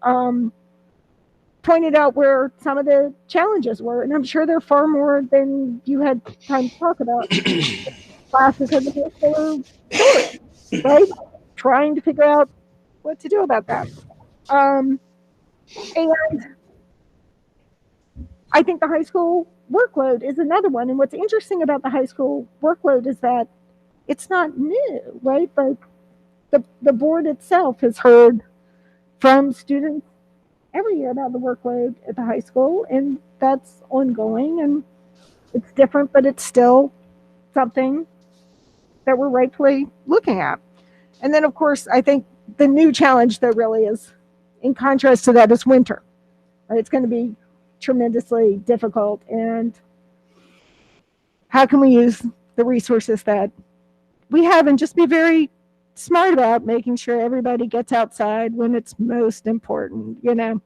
pointed out where some of the challenges were. And I'm sure there are far more than you had time to talk about. Classes have been short, right? Trying to figure out what to do about that. And I think the high school workload is another one. And what's interesting about the high school workload is that it's not new, right? Like the board itself has heard from students every year about the workload at the high school, and that's ongoing, and it's different, but it's still something that we're rightfully looking at. And then, of course, I think the new challenge that really is, in contrast to that, is winter. It's going to be tremendously difficult, and how can we use the resources that we have and just be very smart about making sure everybody gets outside when it's most important. You know,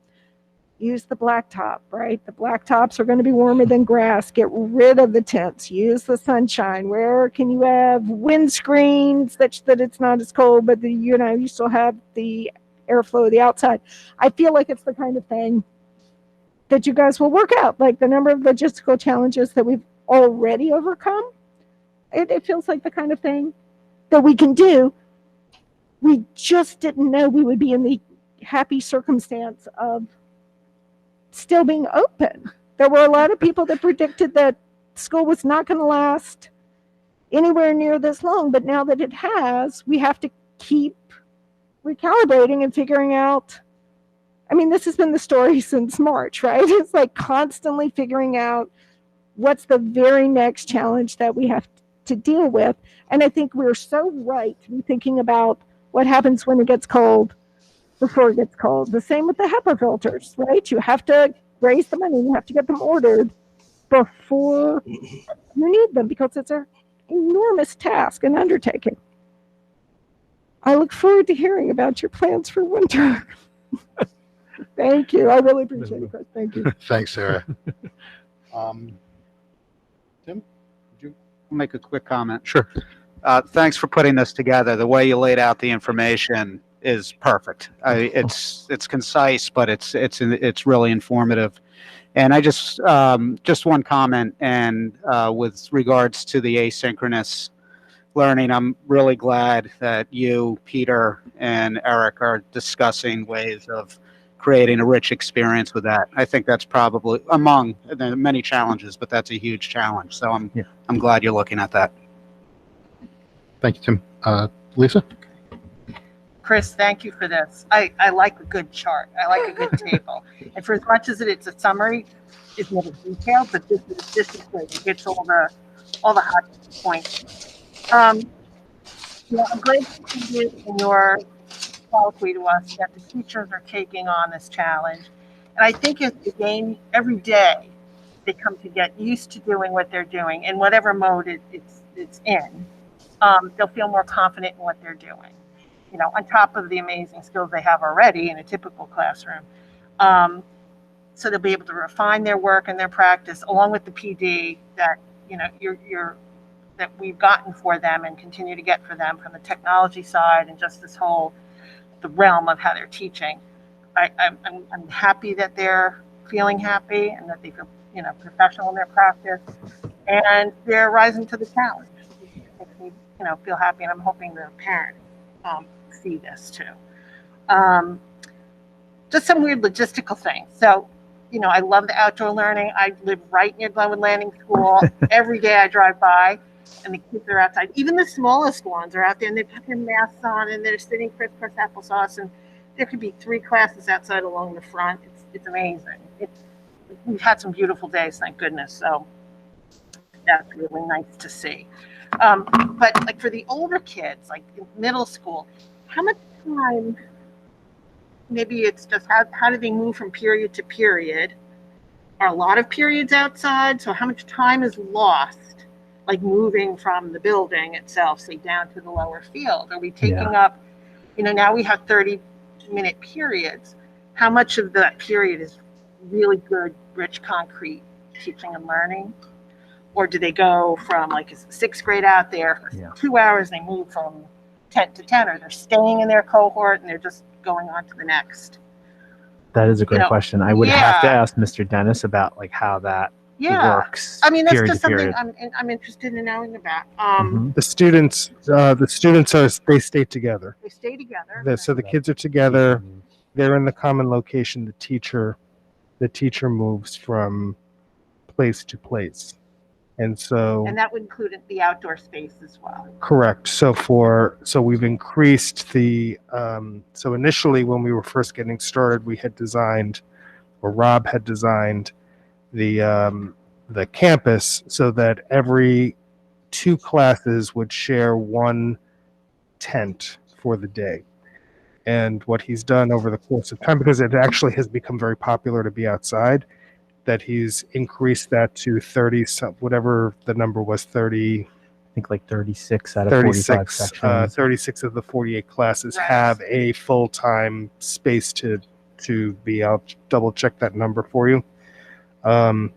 use the blacktop, right? The blacktops are going to be warmer than grass. Get rid of the tents. Use the sunshine. Where can you have windscreens such that it's not as cold, but you still have the airflow of the outside. I feel like it's the kind of thing that you guys will work out, like the number of logistical challenges that we've already overcome. It feels like the kind of thing that we can do. We just didn't know we would be in the happy circumstance of still being open. There were a lot of people that predicted that school was not going to last anywhere near this long, but now that it has, we have to keep recalibrating and figuring out. I mean, this has been the story since March, right? It's like constantly figuring out what's the very next challenge that we have to deal with. And I think we're so right to be thinking about what happens when it gets cold before it gets cold. The same with the HEPA filters, right? You have to raise the money. You have to get them ordered before you need them, because it's an enormous task and undertaking. I look forward to hearing about your plans for winter. Thank you. I really appreciate it, Chris. Thank you. Thanks, Sarah. Tim, would you? I'll make a quick comment. Sure. Thanks for putting this together. The way you laid out the information is perfect. It's concise, but it's really informative. And I just one comment, and with regards to the asynchronous learning, I'm really glad that you, Peter, and Eric are discussing ways of creating a rich experience with that. I think that's probably among the many challenges, but that's a huge challenge. So I'm glad you're looking at that. Thank you, Tim. Lisa? Chris, thank you for this. I like a good chart. I like a good table. And for as much as it's a summary, it's never detailed, but this is great. It gets all the hot points. I'm glad to see it in your colloquy to us that the teachers are taking on this challenge. And I think as they gain every day, they come to get used to doing what they're doing in whatever mode it's in. They'll feel more confident in what they're doing, you know, on top of the amazing skills they have already in a typical classroom. So they'll be able to refine their work and their practice along with the PD that, you know, that we've gotten for them and continue to get for them from the technology side and just this whole, the realm of how they're teaching. I'm happy that they're feeling happy and that they feel, you know, professional in their practice and they're rising to the challenge. It makes me, you know, feel happy, and I'm hoping the parents see this too. Just some weird logistical things. So, you know, I love the outdoor learning. I live right near Glenwood Landing School. Every day I drive by and the kids are outside. Even the smallest ones are out there and they've got their masks on and they're sitting crisscross applesauce, and there could be 3 classes outside along the front. It's amazing. We've had some beautiful days, thank goodness. So that's really nice to see. But like for the older kids, like in middle school, how much time, maybe it's just how do they move from period to period? Are a lot of periods outside? So how much time is lost, like moving from the building itself, say down to the lower field? Are we taking up, you know, now we have 30-minute periods. How much of that period is really good, rich, concrete teaching and learning? Or do they go from like a 6th grade out there for 2 hours, they move from 10 to 10, or they're staying in their cohort and they're just going on to the next? That is a great question. I would have to ask Mr. Dennis about like how that works. I mean, that's period just to something period. I'm interested in knowing about. The students they stay together. They stay together. So the kids are together. They're in the common location. The teacher moves from place to place. And so, And that would include the outdoor space as well. correct. So we've increased the, so initially when we were first getting started, we had designed, or Rob had designed the campus so that every 2 classes would share 1 tent for the day. And what he's done over the course of time, because it actually has become very popular to be outside, that he's increased that to 30, whatever the number was, 30. I think like 36 out of 45 sections. 36 of the 48 classes have a full-time space to be. I'll double check that number for you. So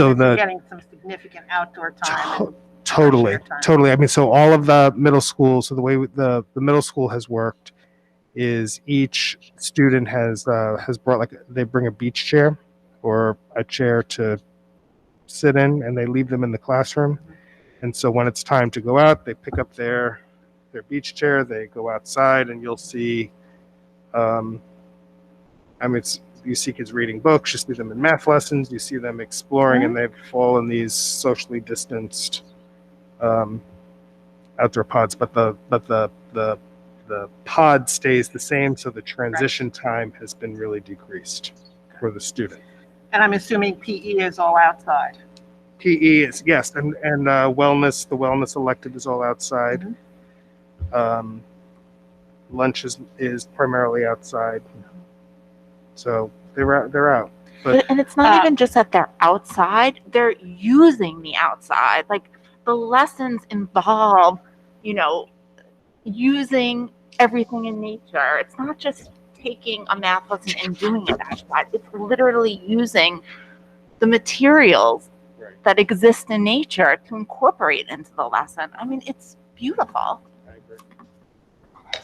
You're getting some significant outdoor time. Totally. I mean, so all of the middle school, so the way the middle school has worked is each student has brought, like, they bring a beach chair or a chair to sit in, and they leave them in the classroom. And so when it's time to go out, they pick up their beach chair, they go outside, and you'll see, I mean, you see kids reading books, you see them in math lessons, you see them exploring, and they fall in these socially distanced outdoor pods, but the pod stays the same, so the transition time has been really decreased for the student. And I'm assuming PE is all outside. PE is, yes, and wellness, the wellness elective is all outside. Lunch is primarily outside. So they're out. But And it's not even just that they're outside, they're using the outside. Like the lessons involve, you know, using everything in nature. It's not just taking a math lesson and doing it outside. It's literally using the materials that exist in nature to incorporate into the lesson. I mean, it's beautiful.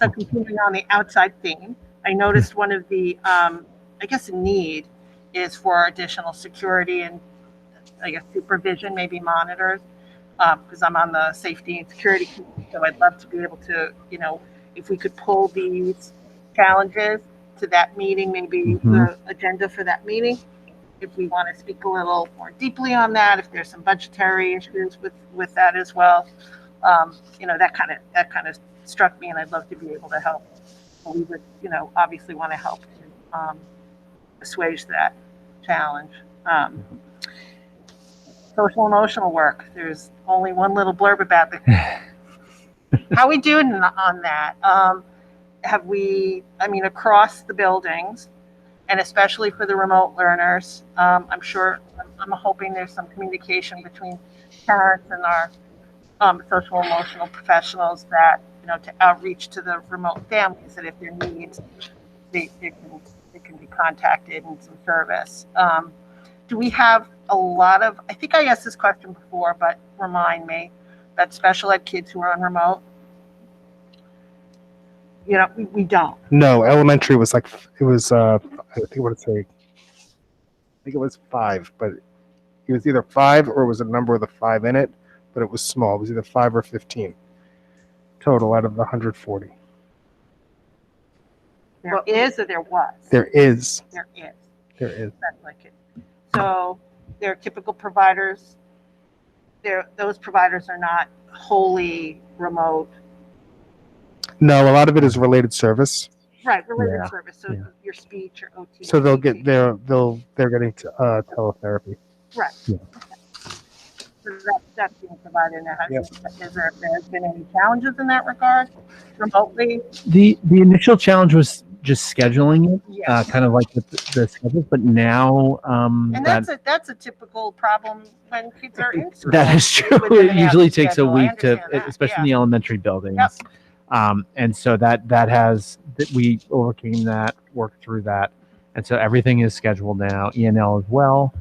So continuing on the outside theme, I noticed one of the, I guess, a need is for additional security and, I guess, supervision, maybe monitors, because I'm on the safety and security committee. So I'd love to be able to, you know, if we could pull these challenges to that meeting, maybe the agenda for that meeting, if we want to speak a little more deeply on that, if there's some budgetary issues with that as well, you know, that kind of struck me, and I'd love to be able to help. We would, you know, obviously want to help assuage that challenge. Social emotional work. There's only one little blurb about How are we doing on that? Have we, I mean, across the buildings, and especially for the remote learners, I'm sure, I'm hoping there's some communication between parents and our social emotional professionals that, to outreach to the remote families, that if there needs, they can be contacted and some service. Do we have a lot of, I think I asked this question before, but remind me, that special ed kids who are on remote? We don't. No, elementary was like, it was, I think what did it say? I think it was 5, but it was either 5 or it was a number with a 5 in it, but it was small. It was either 5 or 15 total out of the 140. There is or there was? There is. There is. There is. That's like it. So they're typical providers. Those providers are not wholly remote. No, a lot of it is related service. Right, related Yeah, service. So yeah. your speech or OT. So they're getting teletherapy. Right. Yeah. So that's being provided now. Yep. Has there been any challenges in that regard remotely? The initial challenge was just scheduling it, Yeah. kind of like the schedules, but now And that that's a typical problem when kids are in school. that is true. When they It have usually to takes a schedule. I week to, understand that, especially in yeah. the elementary buildings. Yep. And so we overcame that, worked through that, and so everything is scheduled now. ENL as well.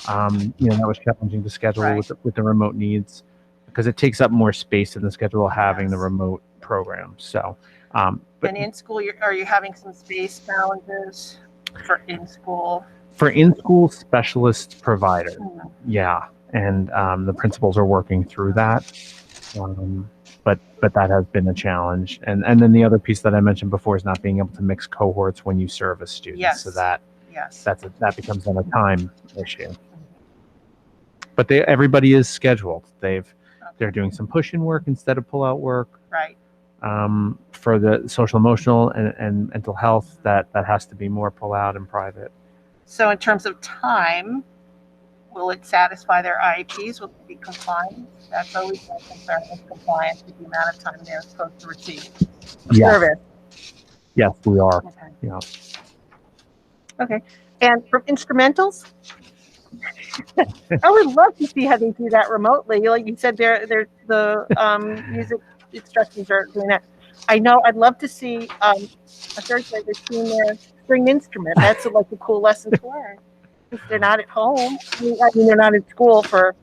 That was challenging to schedule Right. with the remote needs because it takes up more space in the schedule having the Yes. remote program. So, but And in school, are you having some space challenges for in school? for in-school specialist provider, Hmm. yeah, and the principals are working through that. But that has been a challenge. And then the other piece that I mentioned before is not being able to mix cohorts when you service students. Yes. So that Yes. that becomes then a time issue. But everybody is scheduled. They're doing some push-in work instead of pull-out work. Right. For the social emotional and mental health, that has to be more pull-out and private. So in terms of time, will it satisfy their IEPs? Will it be compliant? That's always my concern, is compliance with the amount of time they're supposed to receive Yes. service. Yes, we are. Okay. Yeah. Okay. And for instrumentals? I would love to see how they do that remotely. Like you said, the music instructors are doing that. I know I'd love to see a third grader doing their string instrument. That's like a cool lesson to learn. If they're not at home, I mean they're not at school for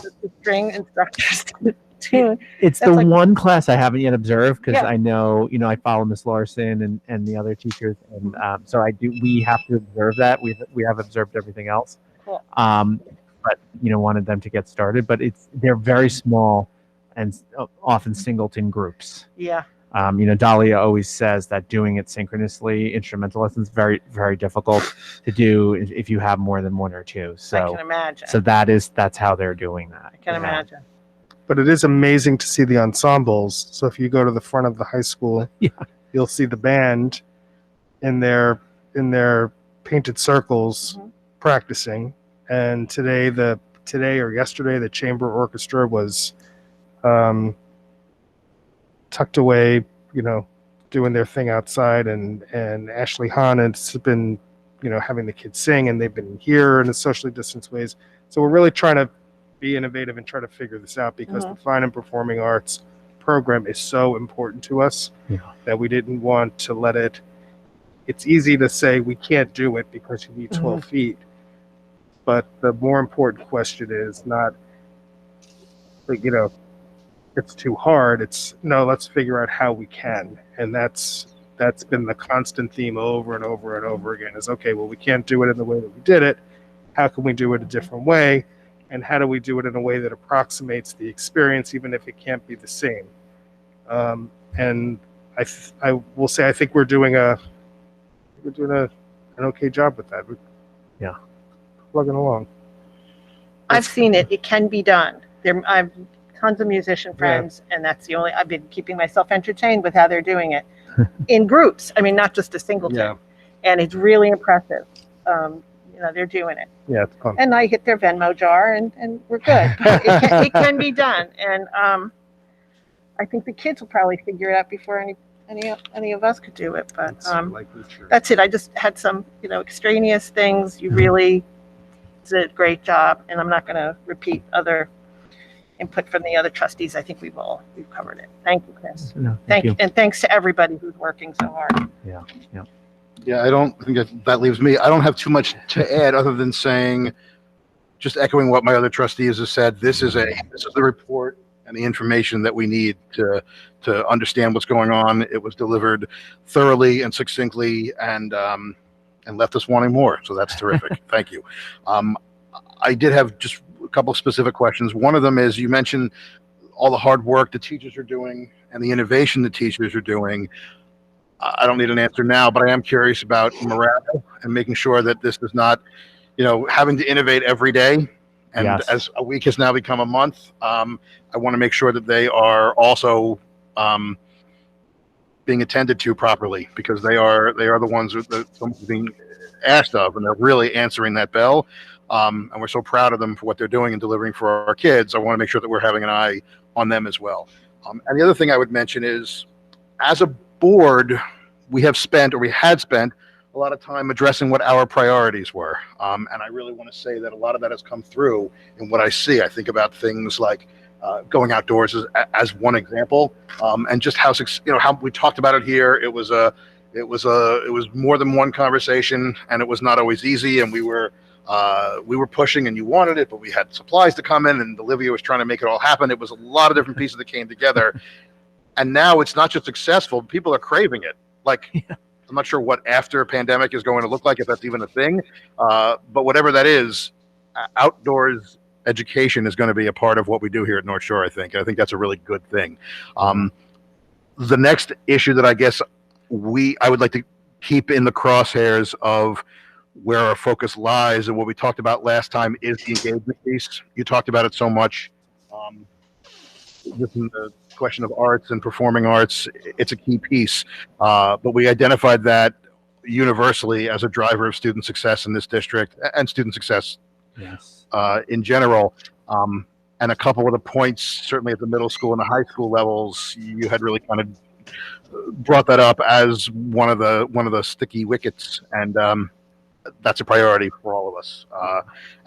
the string instructors to tune. It's That's the like- one class I haven't yet observed because Yeah. I know, I follow Miss Larson and the other teachers, and so I do. We have to observe that. We have observed everything else, Cool. but wanted them to get started. But they're very small and often singleton groups. Yeah. Dahlia always says that doing it synchronously, instrumental lessons, very very difficult to do if you have more than one or two. So I can imagine. So that's how they're doing that. I can imagine. But it is amazing to see the ensembles. So if you go to the front of the high school, you'll see the band in their painted circles practicing. And today or yesterday, the chamber orchestra was tucked away, doing their thing outside, and Ashley Hahn has been, having the kids sing, and they've been here in a socially distanced ways. So we're really trying to be innovative and try to figure this out because the fine and performing arts program is so important to us that we didn't want to let it. It's easy to say we can't do it because you need 12 feet. But the more important question is not, it's too hard. It's no, let's figure out how we can. And that's been the constant theme over and over and over again is, okay, well, we can't do it in the way that we did it. How can we do it a different way? And how do we do it in a way that approximates the experience, even if it can't be the same? And I will say, I think we're doing an okay job with that. Yeah. Plugging along. I've seen it. It can be done. I've tons of musician friends, and that's the only. I've been keeping myself entertained with how they're doing it in groups. I mean, not just a singleton. Yeah. And it's really impressive. They're doing it. Yeah, it's fun. And I hit their Venmo jar, and we're good. It can be done. And I think the kids will probably figure it out before any of us could do it. But that's it. I just had some, extraneous things. You really did a great job, and I'm not going to repeat other input from the other trustees. I think we've covered it. Thank you, Chris. No, Thank you, and thanks to everybody who's working so hard. Yeah, I don't think that leaves me. I don't have too much to add other than saying, just echoing what my other trustees have said. This is the report and the information that we need to understand what's going on. It was delivered thoroughly and succinctly, and left us wanting more. So that's terrific. Thank you. I did have just a couple of specific questions. One of them is, you mentioned all the hard work the teachers are doing and the innovation the teachers are doing. I don't need an answer now, but I am curious about morale and making sure that this is not, having to innovate every day. And Yes. as a week has now become a month, I want to make sure that they are also being attended to properly, because they are the ones that someone's being asked of, and they're really answering that bell. And we're so proud of them for what they're doing and delivering for our kids. I want to make sure that we're having an eye on them as well. And the other thing I would mention is, as a board, we had spent a lot of time addressing what our priorities were. And I really want to say that a lot of that has come through in what I see. I think about things like going outdoors as one example, and just how we talked about it here. It was more than one conversation, and it was not always easy. And we were pushing, and you wanted it, but we had supplies to come in, and Olivia was trying to make it all happen. It was a lot of different pieces that came together. And now it's not just successful, people are craving it. I'm not sure what after pandemic is going to look like, if that's even a thing. But whatever that is, outdoors education is going to be a part of what we do here at North Shore, I think. And I think that's a really good thing. The next issue that I guess I would like to keep in the crosshairs of where our focus lies, and what we talked about last time, is the engagement piece. You talked about it so much. Just in the question of arts and performing arts, it's a key piece. But we identified that universally as a driver of student success in this district, and student success in general. And a couple of the points, certainly at the middle school and the high school levels, you had really kind of brought that up as one of the sticky wickets, and that's a priority for all of us,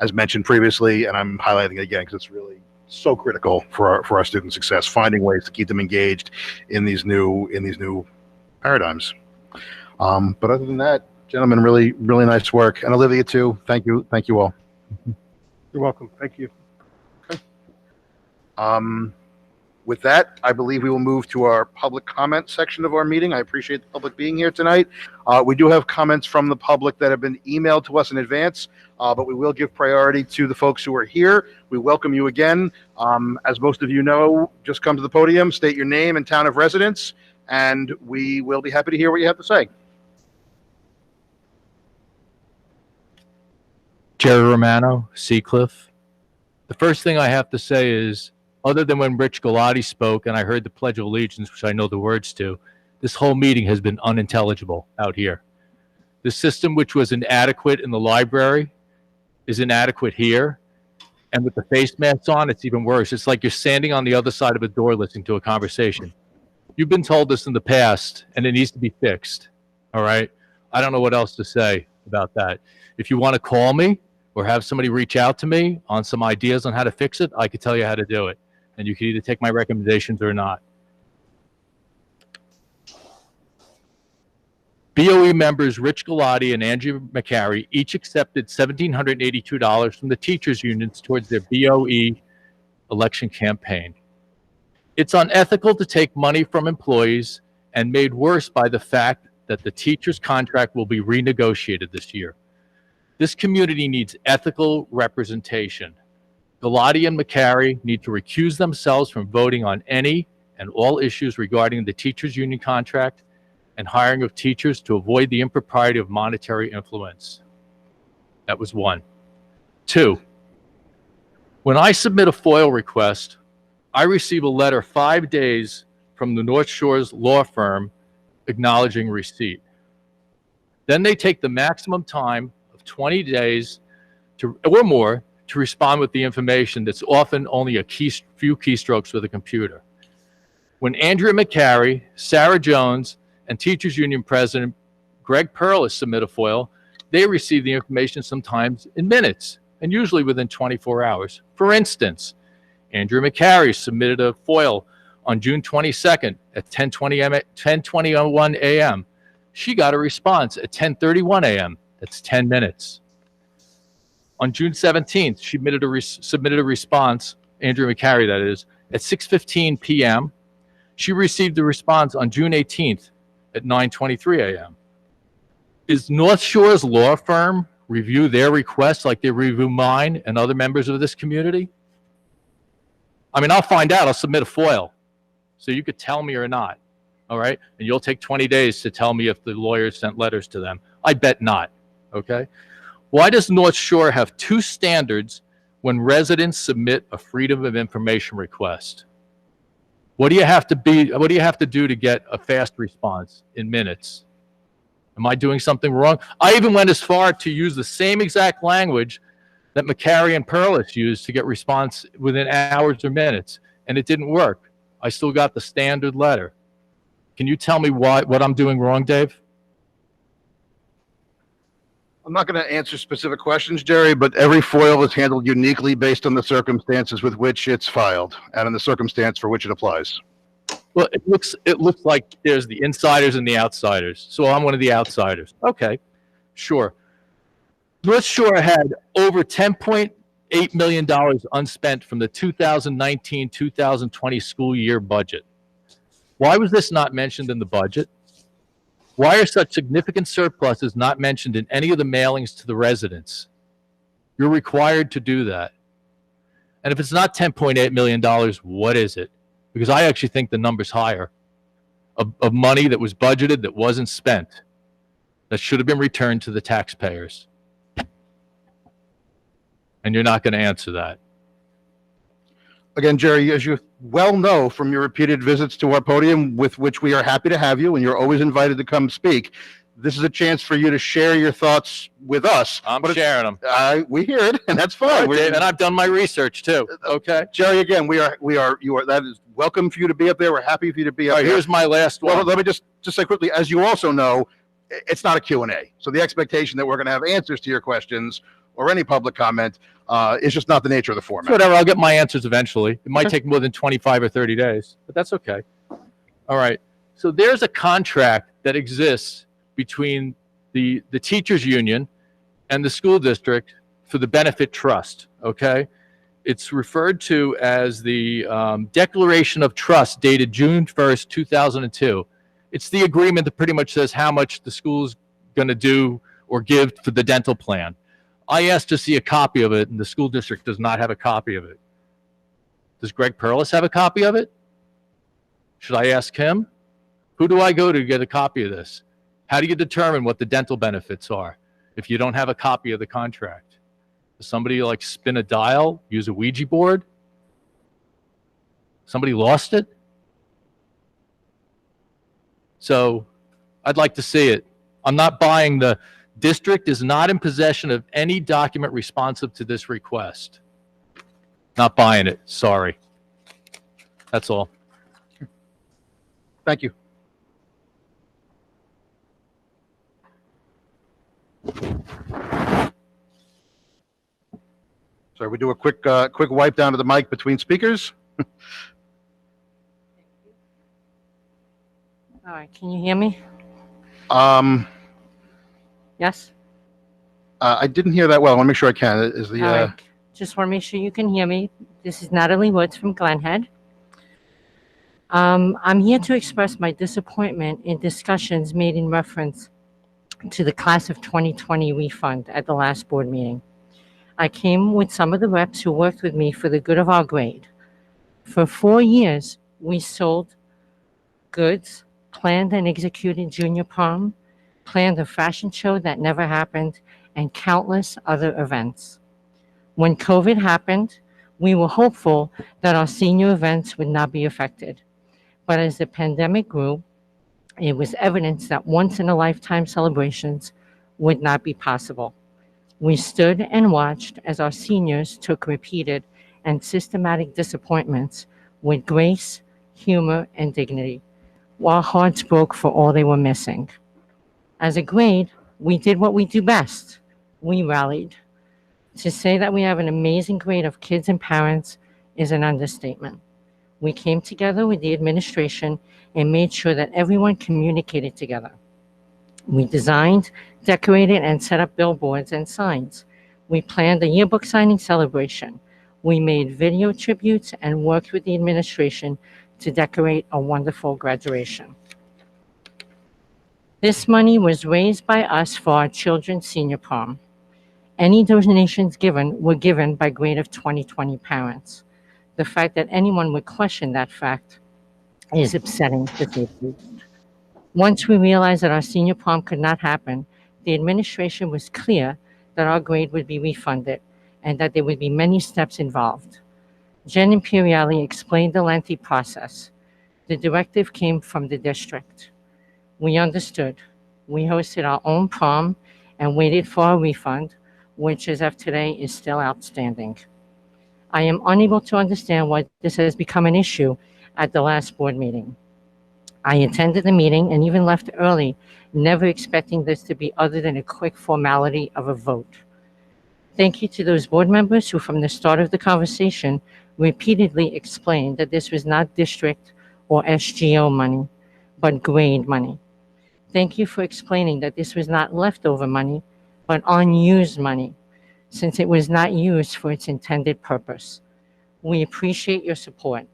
as mentioned previously. And I'm highlighting it again because it's really so critical for our student success, finding ways to keep them engaged in these new paradigms. But other than that, gentlemen, really, really nice work. And Olivia too. Thank you all. You're welcome. Thank you. With that, I believe we will move to our public comment section of our meeting. I appreciate the public being here tonight. We do have comments from the public that have been emailed to us in advance, but we will give priority to the folks who are here. We welcome you again. As most of you know, just come to the podium, state your name and town of residence, and we will be happy to hear what you have to say. Jerry Romano, Seacliff. The first thing I have to say is, other than when Rich Galati spoke and I heard the Pledge of Allegiance, which I know the words to, this whole meeting has been unintelligible out here. The system which was inadequate in the library is inadequate here. And with the face masks on, it's even worse. It's like you're standing on the other side of a door listening to a conversation. You've been told this in the past, and it needs to be fixed. All right? I don't know what else to say about that. If you want to call me or have somebody reach out to me on some ideas on how to fix it, I could tell you how to do it. And you can either take my recommendations or not. BOE members Rich Galati and Andrew McCary each accepted $1,782 from the teachers' unions towards their BOE election campaign. It's unethical to take money from employees, and made worse by the fact that the teacher's contract will be renegotiated this year. This community needs ethical representation. Galati and McCary need to recuse themselves from voting on any and all issues regarding the teachers' union contract and hiring of teachers to avoid the impropriety of monetary influence. That was one. Two, when I submit a FOIL request, I receive a letter 5 days from the North Shores law firm acknowledging receipt. Then they take the maximum time of 20 days or more to respond with the information that's often only a few keystrokes with a computer. When Andrea McCary, Sarah Jones, and Teachers Union President Greg Perlis submit a FOIL, they receive the information sometimes in minutes and usually within 24 hours. For instance, Andrea McCary submitted a FOIL on June 22nd at 10:21 a.m. She got a response at 10:31 a.m. That's 10 minutes. On June 17th, she submitted a response, Andrea McCary that is, at 6:15 p.m. She received a response on June 18th at 9:23 a.m. Is North Shore's law firm review their requests like they review mine and other members of this community? I mean, I'll find out. I'll submit a FOIL. So you could tell me or not, all right? And you'll take 20 days to tell me if the lawyers sent letters to them. I bet not, okay? Why does North Shore have two standards when residents submit a Freedom of Information request? What do you have to do to get a fast response in minutes? Am I doing something wrong? I even went as far to use the same exact language that McCary and Perlis used to get response within hours or minutes, and it didn't work. I still got the standard letter. Can you tell me what I'm doing wrong, Dave? I'm not going to answer specific questions, Jerry, but every FOIL is handled uniquely based on the circumstances with which it's filed and on the circumstance for which it applies. Well, it looks like there's the insiders and the outsiders. So I'm one of the outsiders. Okay, sure. North Shore had over $10.8 million unspent from the 2019-2020 school year budget. Why was this not mentioned in the budget? Why are such significant surpluses not mentioned in any of the mailings to the residents? You're required to do that. And if it's not $10.8 million, what is it? Because I actually think the number's higher of money that was budgeted that wasn't spent, that should have been returned to the taxpayers. And you're not going to answer that. Again, Jerry, as you well know from your repeated visits to our podium, with which we are happy to have you, and you're always invited to come speak, this is a chance for you to share your thoughts with us. I'm sharing them. We hear it, and that's fine. Dave, and I've done my research too. Okay, Jerry. Again, you are. That is welcome for you to be up there. We're happy for you to be up there. Here's my last one. Well, let me just say quickly, as you also know, it's not a Q&A. So the expectation that we're going to have answers to your questions or any public comment is just not the nature of the format. Whatever, I'll get my answers eventually. It might take more than 25 or 30 days, but that's okay. All right. So there's a contract that exists between the teachers union and the school district for the benefit trust, okay? It's referred to as the Declaration of Trust dated June 1st, 2002. It's the agreement that pretty much says how much the school's going to do or give for the dental plan. I asked to see a copy of it, and the school district does not have a copy of it. Does Greg Perlis have a copy of it? Should I ask him? Who do I go to get a copy of this? How do you determine what the dental benefits are if you don't have a copy of the contract? Does somebody like spin a dial, use a Ouija board? Somebody lost it? So I'd like to see it. I'm not buying the district is not in possession of any document responsive to this request. Not buying it. Sorry. That's all. Thank you. So we do a quick wipe down to the mic between speakers. All right, can you hear me? Yes? I didn't hear that well. I want to make sure I can. Is the All right. Just want to make sure you can hear me. This is Natalie Woods from Glenhead. I'm here to express my disappointment in discussions made in reference to the class of 2020 refund at the last board meeting. I came with some of the reps who worked with me for the good of our grade. For 4 years, we sold goods, planned and executed junior prom, planned a fashion show that never happened, and countless other events. When COVID happened, we were hopeful that our senior events would not be affected. But as the pandemic grew, it was evidence that once-in-a-lifetime celebrations would not be possible. We stood and watched as our seniors took repeated and systematic disappointments with grace, humor, and dignity. Our hearts broke for all they were missing. As a grade, we did what we do best. We rallied. To say that we have an amazing grade of kids and parents is an understatement. We came together with the administration and made sure that everyone communicated together. We designed, decorated, and set up billboards and signs. We planned a yearbook signing celebration. We made video tributes and worked with the administration to decorate a wonderful graduation. This money was raised by us for our children's senior prom. Any donations given were given by grade of 2020 parents. The fact that anyone would question that fact is upsetting to say the least. Once we realized that our senior prom could not happen, the administration was clear that our grade would be refunded and that there would be many steps involved. Jen Imperiali explained the lengthy process. The directive came from the district. We understood. We hosted our own prom and waited for our refund, which as of today is still outstanding. I am unable to understand why this has become an issue at the last board meeting. I attended the meeting and even left early, never expecting this to be other than a quick formality of a vote. Thank you to those board members who from the start of the conversation repeatedly explained that this was not district or SGO money, but grade money. Thank you for explaining that this was not leftover money, but unused money, since it was not used for its intended purpose. We appreciate your support.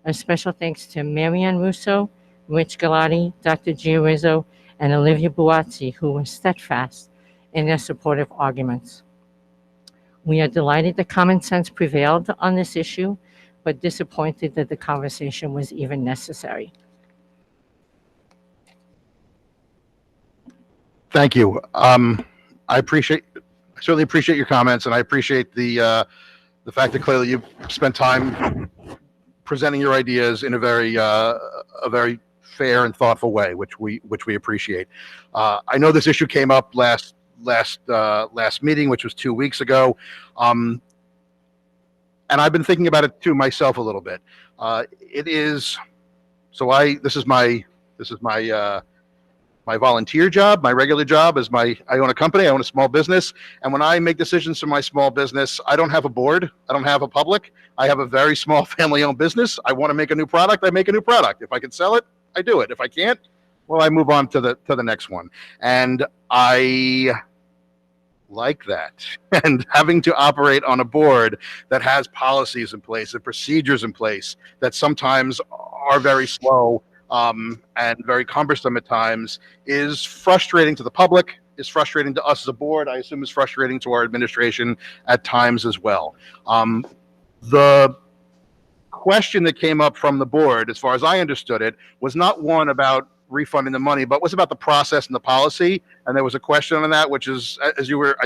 A special thanks to Marianne Russo, Rich Galati, Dr. Giorizzo, and Olivia Buazzi, who were steadfast in their supportive arguments. We are delighted that common sense prevailed on this issue, but disappointed that the conversation was even necessary. Thank you. I certainly appreciate your comments, and I appreciate the fact that clearly you've spent time presenting your ideas in a very fair and thoughtful way, which we appreciate. I know this issue came up last meeting, which was 2 weeks ago, and I've been thinking about it too myself a little bit. This is my volunteer job. My regular job is I own a company, I own a small business. And when I make decisions for my small business, I don't have a board. I don't have a public. I have a very small family owned business. I want to make a new product. I make a new product. If I can sell it, I do it. If I can't, well, I move on to the next one. And I like that. And having to operate on a board that has policies in place and procedures in place that sometimes are very slow and very cumbersome at times is frustrating to the public, is frustrating to us as a board. I assume is frustrating to our administration at times as well. The question that came up from the board, as far as I understood it, was not one about refunding the money, but was about the process and the policy. And there was a question on that, which is, as you were,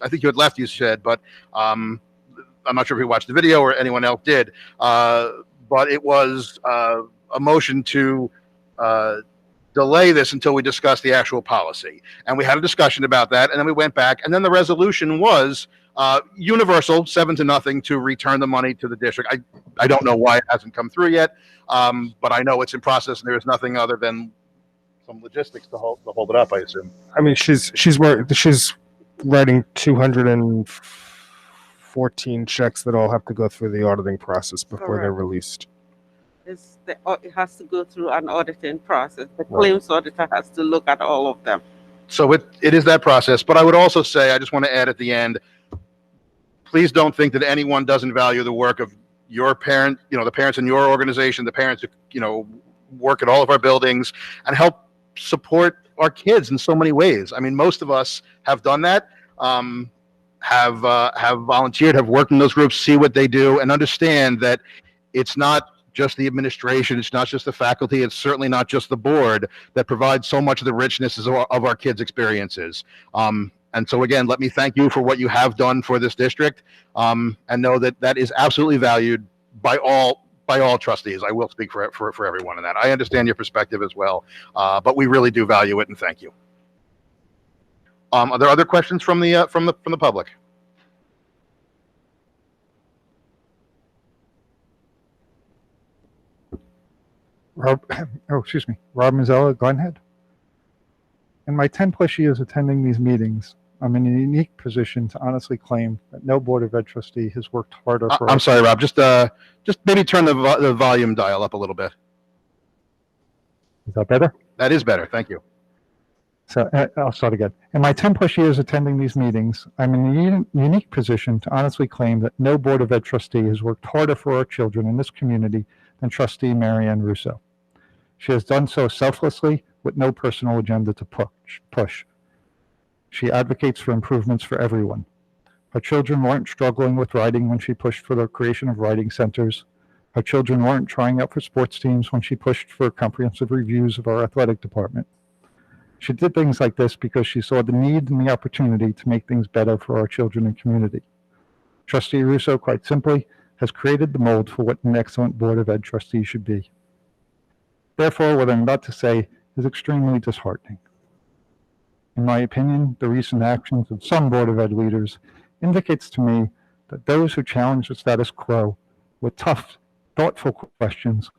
I think you had left, you said, but I'm not sure if you watched the video or anyone else did, but it was a motion to delay this until we discuss the actual policy. And we had a discussion about that, and then we went back, and then the resolution was universal, 7-0, to return the money to the district. I don't know why it hasn't come through yet, but I know it's in process, and there is nothing other than some logistics to hold it up, I assume. I mean, she's writing 214 checks that all have to go through the auditing process before they're released. It has to go through an auditing process. The claims auditor has to look at all of them. So it is that process. But I would also say, I just want to add at the end, please don't think that anyone doesn't value the work of your parent, the parents in your organization, the parents who, work at all of our buildings and help support our kids in so many ways. I mean, most of us have done that, have volunteered, have worked in those groups, see what they do, and understand that it's not just the administration, it's not just the faculty, it's certainly not just the board that provides so much of the richness of our kids' experiences. And so again, let me thank you for what you have done for this district, and know that that is absolutely valued by all trustees. I will speak for everyone in that. I understand your perspective as well, but we really do value it, and thank you. Are there other questions from the public? Rob Mazzella, Glenhead. In my 10 plus years attending these meetings, I'm in a unique position to honestly claim that no Board of Ed trustee has worked harder for I'm sorry, Rob. Just maybe turn the volume dial up a little bit. Is that better? That is better. Thank you. So I'll start again. In my 10 plus years attending these meetings, I'm in a unique position to honestly claim that no Board of Ed trustee has worked harder for our children in this community than Trustee Marianne Russo. She has done so selflessly with no personal agenda to push. She advocates for improvements for everyone. Her children weren't struggling with writing when she pushed for the creation of writing centers. Her children weren't trying out for sports teams when she pushed for comprehensive reviews of our athletic department. She did things like this because she saw the need and the opportunity to make things better for our children and community. Trustee Russo, quite simply, has created the mold for what an excellent Board of Ed trustee should be. Therefore, what I'm about to say is extremely disheartening. In my opinion, the recent actions of some Board of Ed leaders indicates to me that those who challenge the status quo with tough, thoughtful questions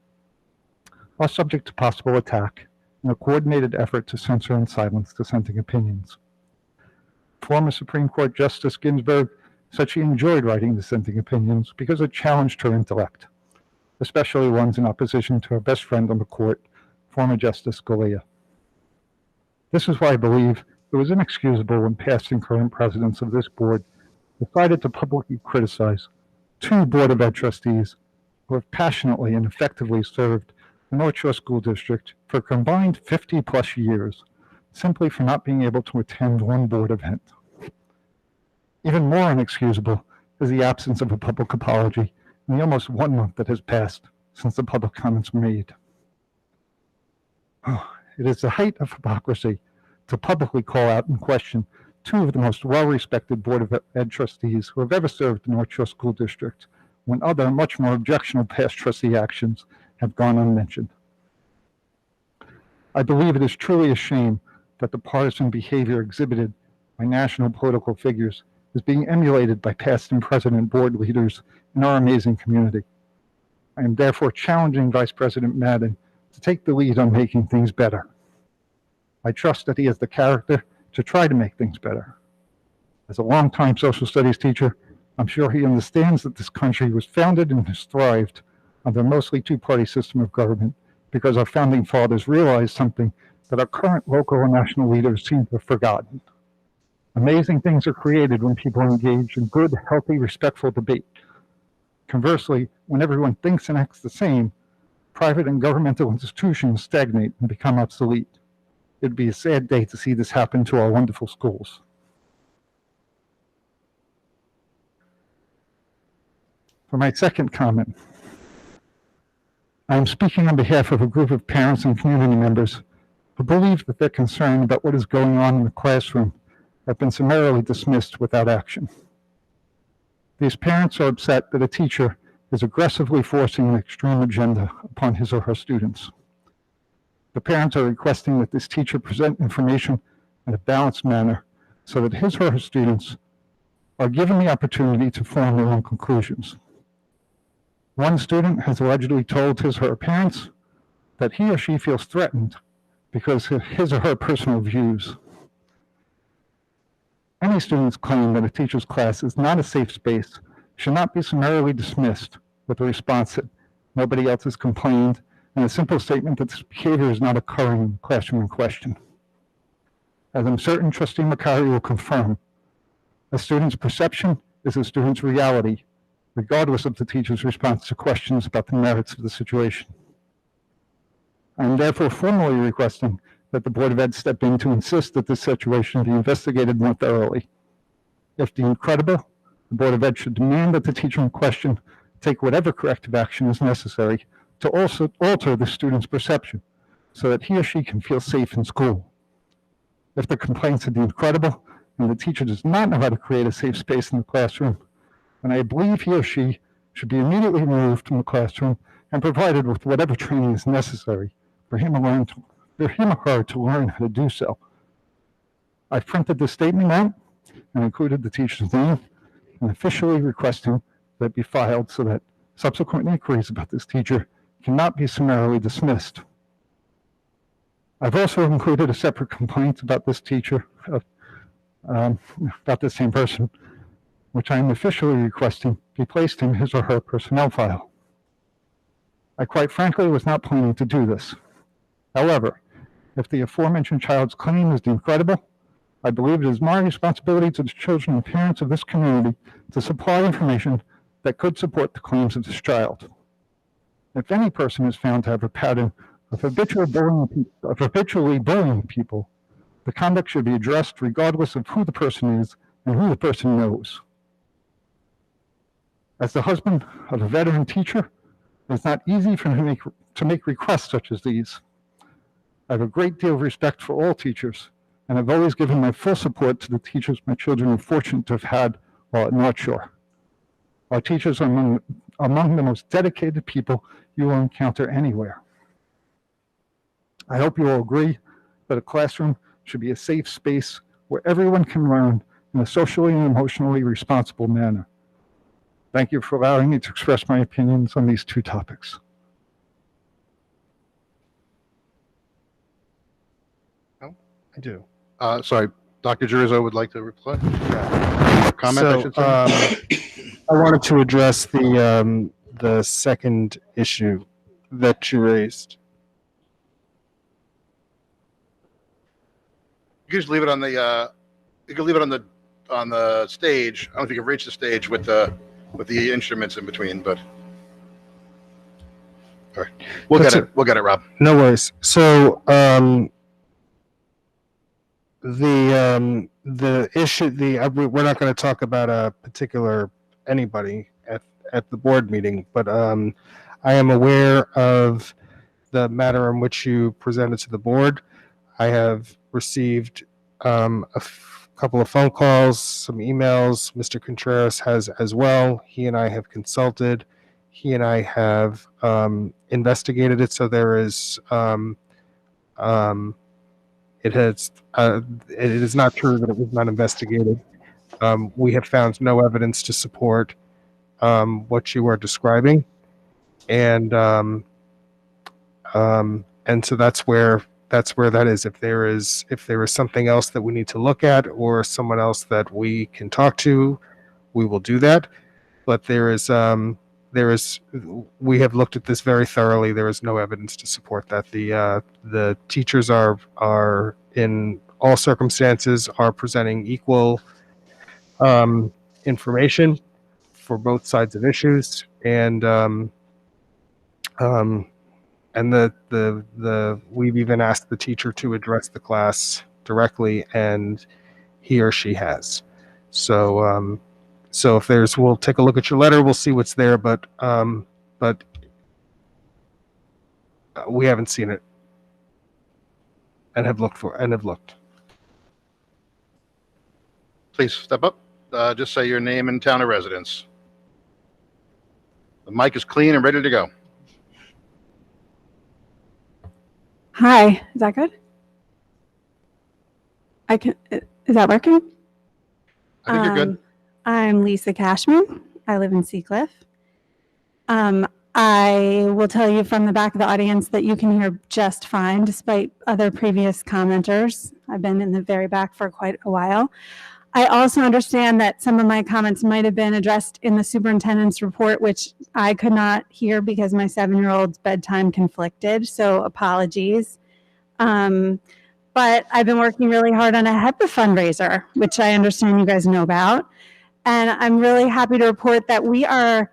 are subject to possible attack in a coordinated effort to censor and silence dissenting opinions. Former Supreme Court Justice Ginsburg said she enjoyed writing dissenting opinions because it challenged her intellect, especially ones in opposition to her best friend on the court, former Justice Scalia. This is why I believe it was inexcusable when past and current presidents of this board decided to publicly criticize two Board of Ed trustees who have passionately and effectively served the North Shore School District for a combined 50 plus years, simply for not being able to attend one board event. Even more inexcusable is the absence of a public apology in the almost 1 month that has passed since the public comments were made. It is the height of hypocrisy to publicly call out and question two of the most well-respected Board of Ed trustees who have ever served the North Shore School District, when other, much more objectionable past trustee actions have gone unmentioned. I believe it is truly a shame that the partisan behavior exhibited by national political figures is being emulated by past and present board leaders in our amazing community. I am therefore challenging Vice President Madden to take the lead on making things better. I trust that he has the character to try to make things better. As a longtime social studies teacher, I'm sure he understands that this country was founded and has thrived under a mostly two-party system of government because our founding fathers realized something that our current local and national leaders seem to have forgotten. Amazing things are created when people engage in good, healthy, respectful debate. Conversely, when everyone thinks and acts the same, private and governmental institutions stagnate and become obsolete. It would be a sad day to see this happen to our wonderful schools. For my second comment, I am speaking on behalf of a group of parents and community members who believe that their concern about what is going on in the classroom have been summarily dismissed without action. These parents are upset that a teacher is aggressively forcing an extreme agenda upon his or her students. The parents are requesting that this teacher present information in a balanced manner so that his or her students are given the opportunity to form their own conclusions. One student has allegedly told his or her parents that he or she feels threatened because of his or her personal views. Any student's claim that a teacher's class is not a safe space should not be summarily dismissed with a response that nobody else has complained and a simple statement that this behavior is not occurring in the classroom in question. As I'm certain Trustee Macari will confirm, a student's perception is a student's reality, regardless of the teacher's response to questions about the merits of the situation. I am therefore formally requesting that the Board of Ed step in to insist that this situation be investigated more thoroughly. If deemed credible, the Board of Ed should demand that the teacher in question take whatever corrective action is necessary to also alter the student's perception so that he or she can feel safe in school. If the complaints are deemed credible and the teacher does not know how to create a safe space in the classroom, then I believe he or she should be immediately removed from the classroom and provided with whatever training is necessary for him or her to learn how to do so. I've printed this statement out and included the teacher's name and officially requesting that it be filed so that subsequent inquiries about this teacher cannot be summarily dismissed. I've also included a separate complaint about this teacher, about this same person, which I am officially requesting be placed in his or her personnel file. I quite frankly was not planning to do this. However, if the aforementioned child's claim is deemed credible, I believe it is my responsibility to the children and parents of this community to supply information that could support the claims of this child. If any person is found to have a pattern of habitually bullying people, the conduct should be addressed regardless of who the person is and who the person knows. As the husband of a veteran teacher, it's not easy for me to make requests such as these. I have a great deal of respect for all teachers, and I've always given my full support to the teachers my children are fortunate to have had while at North Shore. Our teachers are among the most dedicated people you will encounter anywhere. I hope you all agree that a classroom should be a safe space where everyone can learn in a socially and emotionally responsible manner. Thank you for allowing me to express my opinions on these two topics. I do. Sorry, Dr. Girizzo would like to reply. Comment, I should say. I wanted to address the second issue that you raised. You can just leave it on the. You can leave it on the stage. I don't know if you can reach the stage with the instruments in between, but. All right, we'll get it. We'll get it, Rob. No worries. So the issue, we're not going to talk about a particular anybody at the board meeting, but I am aware of the matter in which you presented to the board. I have received couple of phone calls, some emails. Mr. Contreras has as well. He and I have consulted. He and I have investigated it. So there is it is not true that it was not investigated. We have found no evidence to support what you are describing, and so that's where that is. If there is something else that we need to look at or someone else that we can talk to, we will do that. But we have looked at this very thoroughly. There is no evidence to support that. The teachers are in all circumstances are presenting equal information for both sides of issues, and we've even asked the teacher to address the class directly, and he or she has. So if we'll take a look at your letter, we'll see what's there, but we haven't seen it and have looked. Please step up. Just say your name and town of residence. The mic is clean and ready to go. Hi, is that good? Is that working? I think you're good. I'm Lisa Cashman. I live in Seacliff. I will tell you from the back of the audience that you can hear just fine despite other previous commenters. I've been in the very back for quite a while. I also understand that some of my comments might have been addressed in the superintendent's report, which I could not hear because my 7-year-old's bedtime conflicted, so apologies. But I've been working really hard on a HEPA fundraiser, which I understand you guys know about. And I'm really happy to report that we are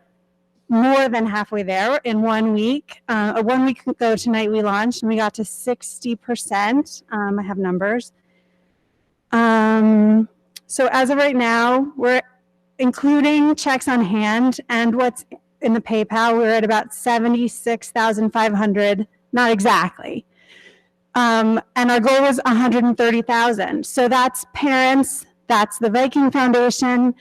more than halfway there in 1 week. 1 week ago tonight we launched and we got to 60%. I have numbers. So as of right now, we're including checks on hand and what's in the PayPal, we're at about 76,500, not exactly. And our goal was 130,000. So that's parents, that's the Viking Foundation,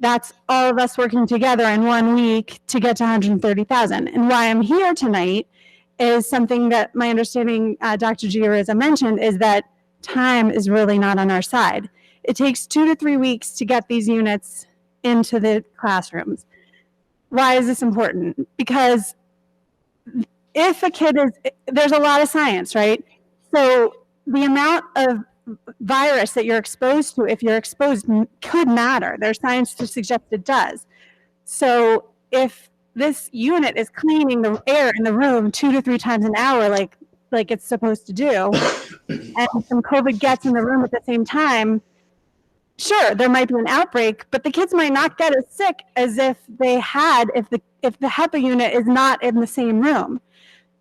that's all of us working together in 1 week to get to 130,000. And why I'm here tonight is something that my understanding, Dr. Girizzo mentioned, is that time is really not on our side. It takes 2 to 3 weeks to get these units into the classrooms. Why is this important? Because if a kid is, there's a lot of science, right? So the amount of virus that you're exposed to, if you're exposed, could matter. There's science to suggest it does. So if this unit is cleaning the air in the room 2 to 3 times an hour, like it's supposed to do, and some COVID gets in the room at the same time, sure, there might be an outbreak, but the kids might not get as sick as if they had, if the HEPA unit is not in the same room.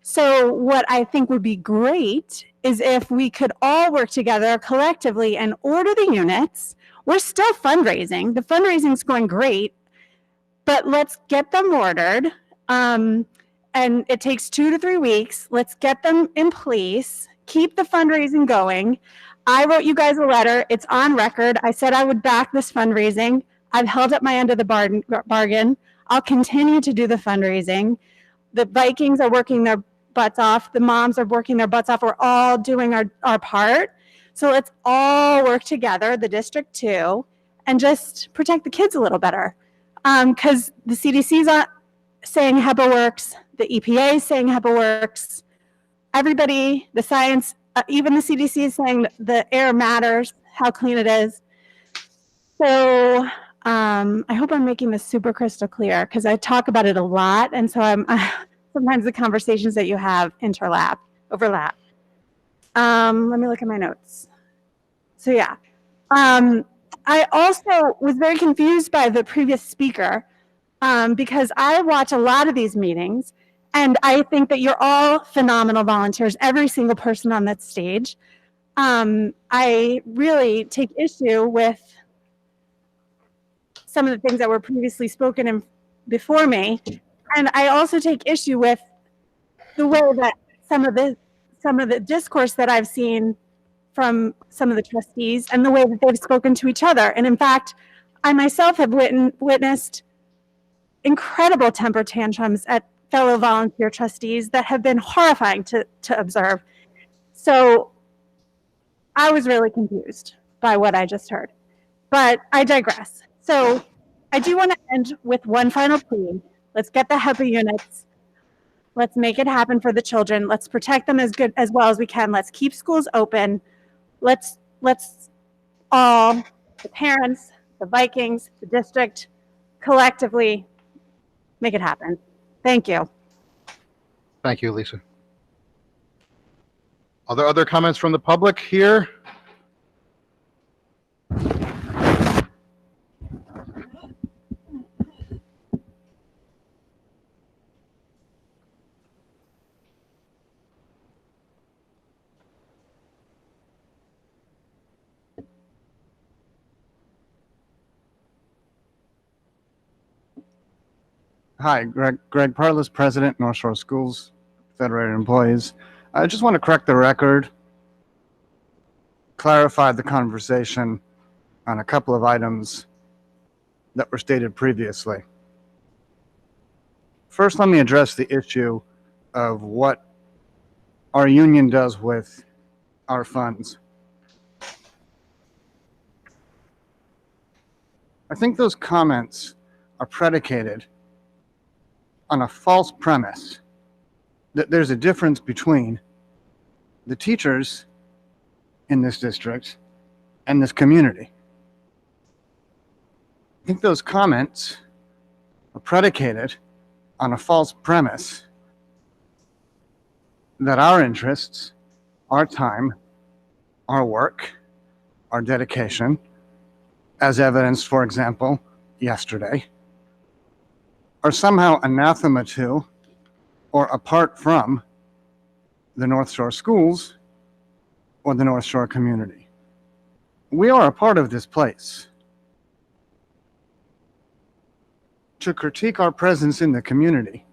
So what I think would be great is if we could all work together collectively and order the units. We're still fundraising. The fundraising is going great, but let's get them ordered. And it takes 2 to 3 weeks. Let's get them in place, keep the fundraising going. I wrote you guys a letter. It's on record. I said I would back this fundraising. I've held up my end of the bargain. I'll continue to do the fundraising. The Vikings are working their butts off. The moms are working their butts off. We're all doing our part. So let's all work together, the district too, and just protect the kids a little better. Because the CDC's saying HEPA works. The EPA is saying HEPA works. Everybody, the science, even the CDC is saying the air matters, how clean it is. So I hope I'm making this super crystal clear because I talk about it a lot. And so sometimes the conversations that you have overlap. Let me look at my notes. So yeah. I also was very confused by the previous speaker because I watch a lot of these meetings and I think that you're all phenomenal volunteers, every single person on that stage. I really take issue with some of the things that were previously spoken before me. And I also take issue with the way that some of the discourse that I've seen from some of the trustees and the way that they've spoken to each other. And in fact, I myself have witnessed incredible temper tantrums at fellow volunteer trustees that have been horrifying to observe. So I was really confused by what I just heard, but I digress. So I do want to end with one final plea. Let's get the HEPA units. Let's make it happen for the children. Let's protect them as well as we can. Let's keep schools open. Let's all, the parents, the Vikings, the district, collectively make it happen. Thank you. Thank you, Lisa. Are there other comments from the public here? Hi, Greg Parlis, President, North Shore Schools, Federated Employees. I just want to correct the record, clarify the conversation on a couple of items that were stated previously. First, let me address the issue of what our union does with our funds. I think those comments are predicated on a false premise that there's a difference between the teachers in this district and this community. I think those comments are predicated on a false premise that our interests, our time, our work, our dedication, as evidenced, for example, yesterday, are somehow anathema to or apart from the North Shore schools or the North Shore community. We are a part of this place. To critique our presence in the community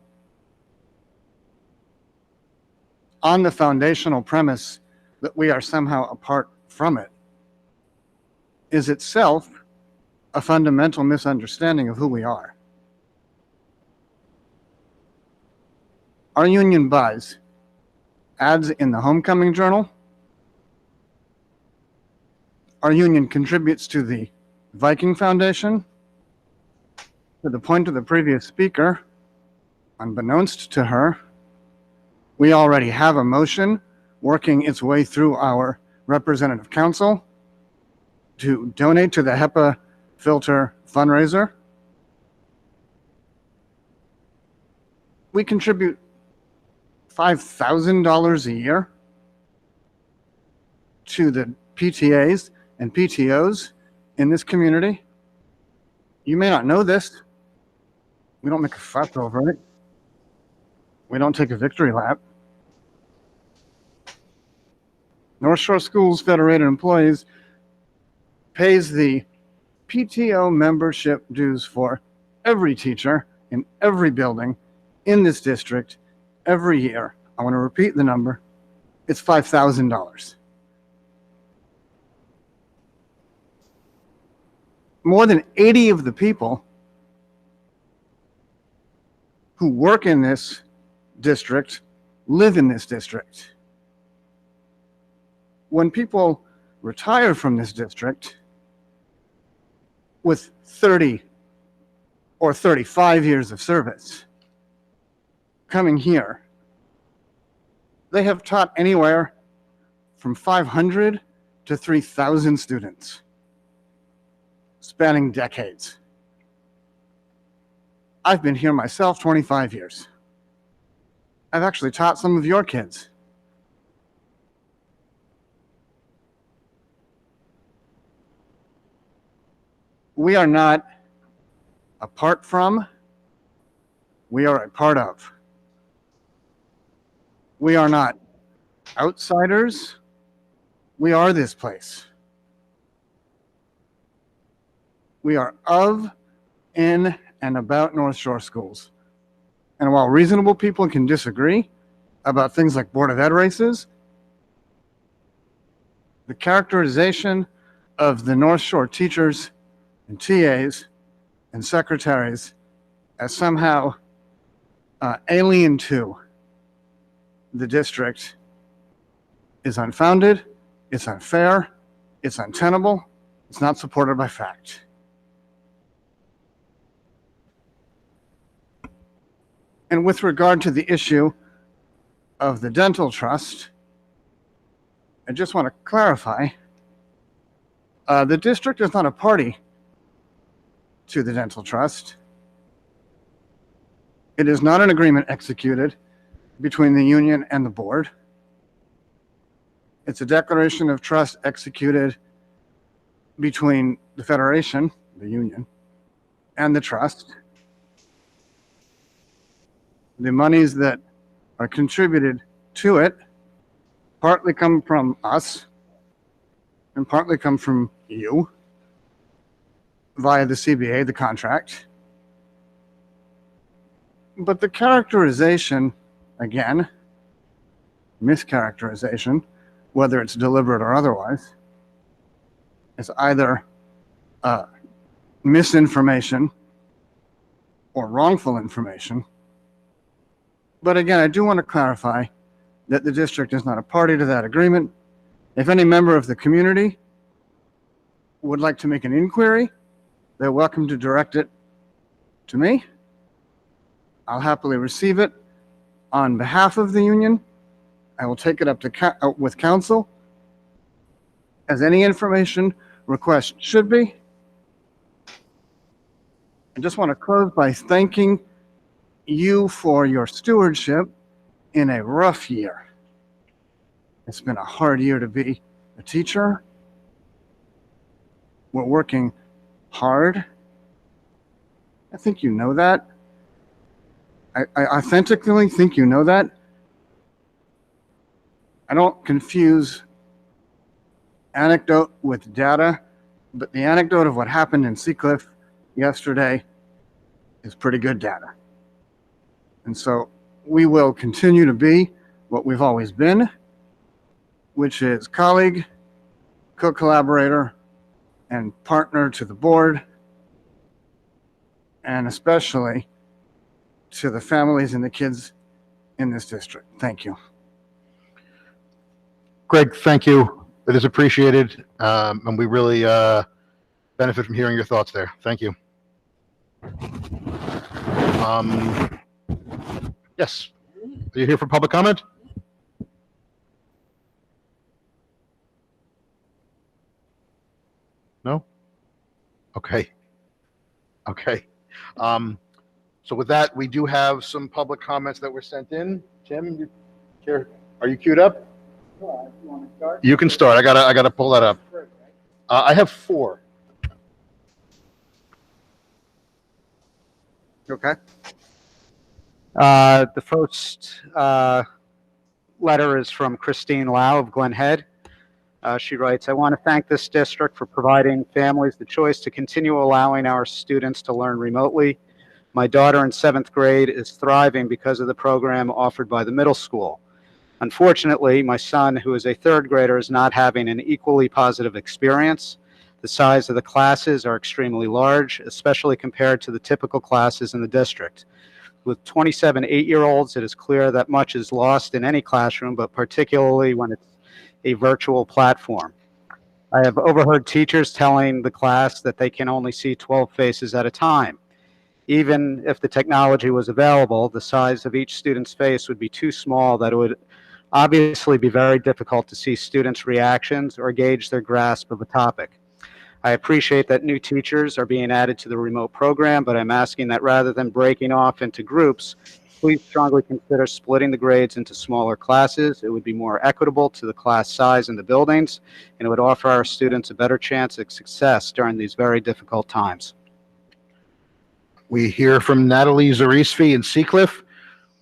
on the foundational premise that we are somehow apart from it is itself a fundamental misunderstanding of who we are. Our union buys ads in the Homecoming Journal. Our union contributes to the Viking Foundation. To the point of the previous speaker, unbeknownst to her, We already have a motion working its way through our representative council to donate to the HEPA filter fundraiser. We contribute $5,000 a year to the PTAs and PTOs in this community. You may not know this. We don't make a fuss over it. We don't take a victory lap. North Shore Schools Federated Employees pays the PTO membership dues for every teacher in every building in this district every year. I want to repeat the number. It's $5,000. More than 80 of the people who work in this district live in this district. When people retire from this district with 30 or 35 years of service, coming here, they have taught anywhere from 500 to 3,000 students, spanning decades. I've been here myself 25 years. I've actually taught some of your kids. We are not apart from, we are a part of. We are not outsiders. We are this place. We are of, in, and about North Shore Schools. And while reasonable people can disagree about things like Board of Ed races, the characterization of the North Shore teachers and TAs and secretaries as somehow alien to the district is unfounded, it's unfair, it's untenable, it's not supported by fact. And with regard to the issue of the dental trust, I just want to clarify, the district is not a party to the dental trust. It is not an agreement executed between the union and the board. It's a declaration of trust executed between the federation, the union, and the trust. The monies that are contributed to it partly come from us and partly come from you via the CBA, the contract. But the characterization, again, mischaracterization, whether it's deliberate or otherwise, is either misinformation or wrongful information. But again, I do want to clarify that the district is not a party to that agreement. If any member of the community would like to make an inquiry, they're welcome to direct it to me. I'll happily receive it on behalf of the union. I will take it up to with council, as any information request should be. I just want to close by thanking you for your stewardship in a rough year. It's been a hard year to be a teacher. We're working hard. I think you know that. I authentically think you know that. I don't confuse anecdote with data, but the anecdote of what happened in Seacliff yesterday is pretty good data. And so we will continue to be what we've always been, which is colleague, co-collaborator, and partner to the board, and especially to the families and the kids in this district. Thank you. Greg, thank you. It is appreciated, and we really benefit from hearing your thoughts there. Thank you. Yes. Are you here for public comment? No? Okay. Okay. So with that, we do have some public comments that were sent in. Tim, are you queued up? You can start. I gotta pull that up. I have 4. Okay. The first letter is from Christine Lau of Glen Head. She writes, I want to thank this district for providing families the choice to continue allowing our students to learn remotely. My daughter in 7th grade is thriving because of the program offered by the middle school. Unfortunately, my son, who is a 3rd grader, is not having an equally positive experience. The size of the classes are extremely large, especially compared to the typical classes in the district. With 27 8-year-olds, it is clear that much is lost in any classroom, but particularly when it's a virtual platform. I have overheard teachers telling the class that they can only see 12 faces at a time. Even if the technology was available, the size of each student's face would be too small that it would obviously be very difficult to see students' reactions or gauge their grasp of a topic. I appreciate that new teachers are being added to the remote program, but I'm asking that rather than breaking off into groups, please strongly consider splitting the grades into smaller classes. It would be more equitable to the class size in the buildings, and it would offer our students a better chance of success during these very difficult times. We hear from Natalie Zarisfi in Seacliff.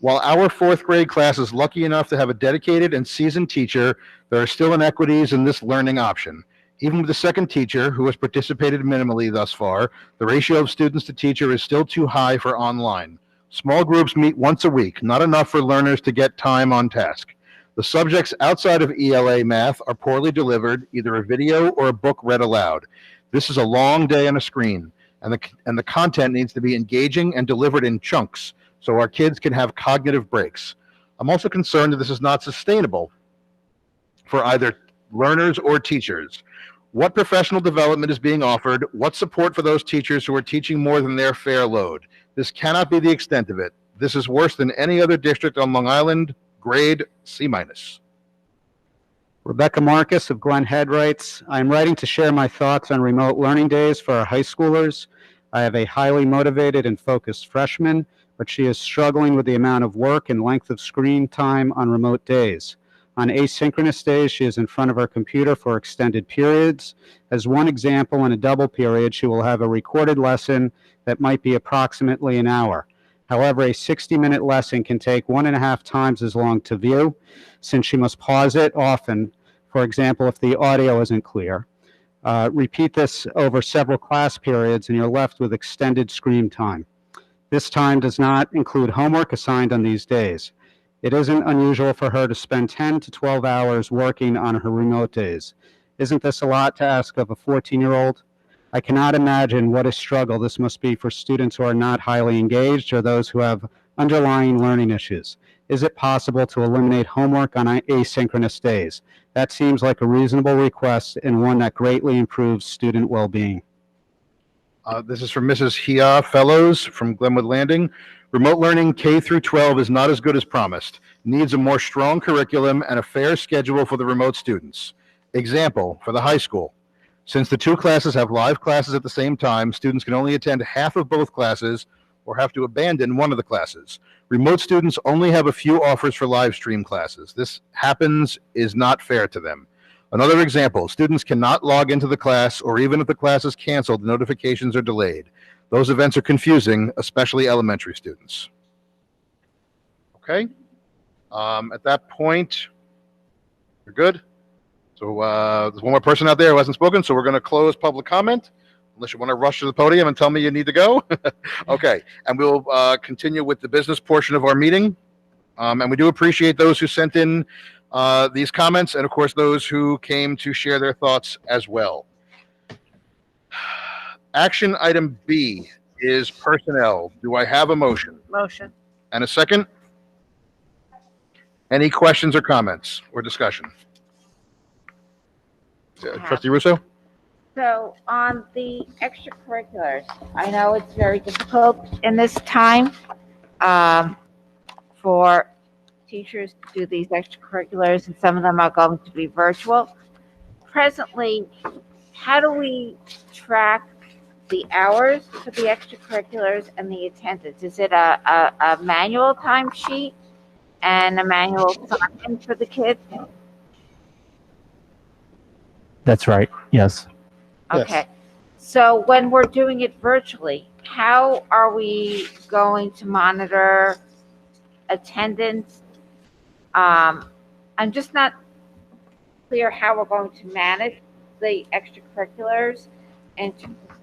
While our 4th grade class is lucky enough to have a dedicated and seasoned teacher, there are still inequities in this learning option. Even with the 2nd teacher, who has participated minimally thus far, the ratio of students to teacher is still too high for online. Small groups meet once a week, not enough for learners to get time on task. The subjects outside of ELA math are poorly delivered, either a video or a book read aloud. This is a long day on a screen, and the content needs to be engaging and delivered in chunks so our kids can have cognitive breaks. I'm also concerned that this is not sustainable for either learners or teachers. What professional development is being offered? What support for those teachers who are teaching more than their fair load? This cannot be the extent of it. This is worse than any other district on Long Island. Grade C-. Rebecca Marcus of Glen Head writes, I'm writing to share my thoughts on remote learning days for our high schoolers. I have a highly motivated and focused freshman, but she is struggling with the amount of work and length of screen time on remote days. On asynchronous days, she is in front of her computer for extended periods. As one example, in a double period, she will have a recorded lesson that might be approximately an hour. However, a 60-minute lesson can take 1.5 times as long to view, since she must pause it often, for example, if the audio isn't clear. Repeat this over several class periods, and you're left with extended screen time. This time does not include homework assigned on these days. It isn't unusual for her to spend 10 to 12 hours working on her remote days. Isn't this a lot to ask of a 14-year-old? I cannot imagine what a struggle this must be for students who are not highly engaged or those who have underlying learning issues. Is it possible to eliminate homework on asynchronous days? That seems like a reasonable request and one that greatly improves student well-being. This is from Mrs. Hia Fellows from Glenwood Landing. Remote learning K through 12 is not as good as promised. Needs a more strong curriculum and a fair schedule for the remote students. Example, for the high school. Since the 2 classes have live classes at the same time, students can only attend half of both classes or have to abandon one of the classes. Remote students only have a few offers for live stream classes. This is not fair to them. Another example, students cannot log into the class, or even if the class is canceled, notifications are delayed. Those events are confusing, especially elementary students. Okay. At that point, you're good. So there's one more person out there who hasn't spoken, so we're going to close public comment, unless you want to rush to the podium and tell me you need to go. Okay, and we'll continue with the business portion of our meeting. And we do appreciate those who sent in these comments, and of course those who came to share their thoughts as well. Action item B is personnel. Do I have a motion? Motion. And a second? Any questions or comments or discussion? Trustee Russo? So on the extracurriculars, I know it's very difficult in this time for teachers to do these extracurriculars, and some of them are going to be virtual. Presently, how do we track the hours for the extracurriculars and the attendance? Is it a manual timesheet and a manual sign-in for the kids? That's right. Yes. Okay. So when we're doing it virtually, how are we going to monitor attendance? I'm just not clear how we're going to manage the extracurriculars, and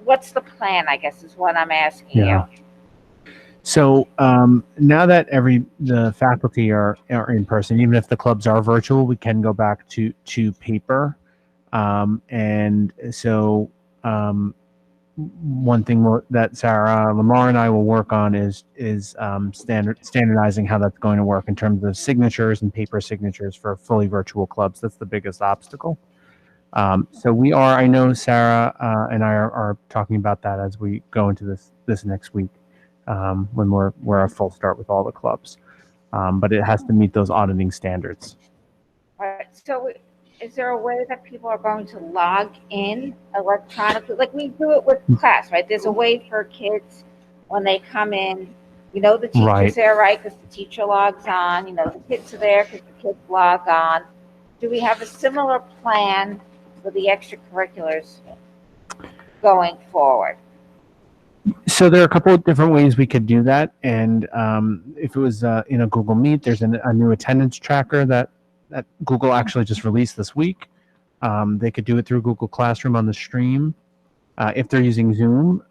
what's the plan, I guess, is what I'm asking you. So now that the faculty are in person, even if the clubs are virtual, we can go back to paper. And so one thing that Sarah Lamar and I will work on is standardizing how that's going to work in terms of signatures and paper signatures for fully virtual clubs. That's the biggest obstacle. So I know Sarah and I are talking about that as we go into this next week when we're a full start with all the clubs. But it has to meet those auditing standards. All right. So is there a way that people are going to log in electronically? Like we do it with class, right? There's a way for kids when they come in, the teacher's Right. there, right? Because the teacher logs on, the kids are there because the kids log on. Do we have a similar plan for the extracurriculars going forward? So there are a couple of different ways we could do that. And if it was in a Google Meet, there's a new attendance tracker that Google actually just released this week. They could do it through Google Classroom on the stream. If they're using Zoom,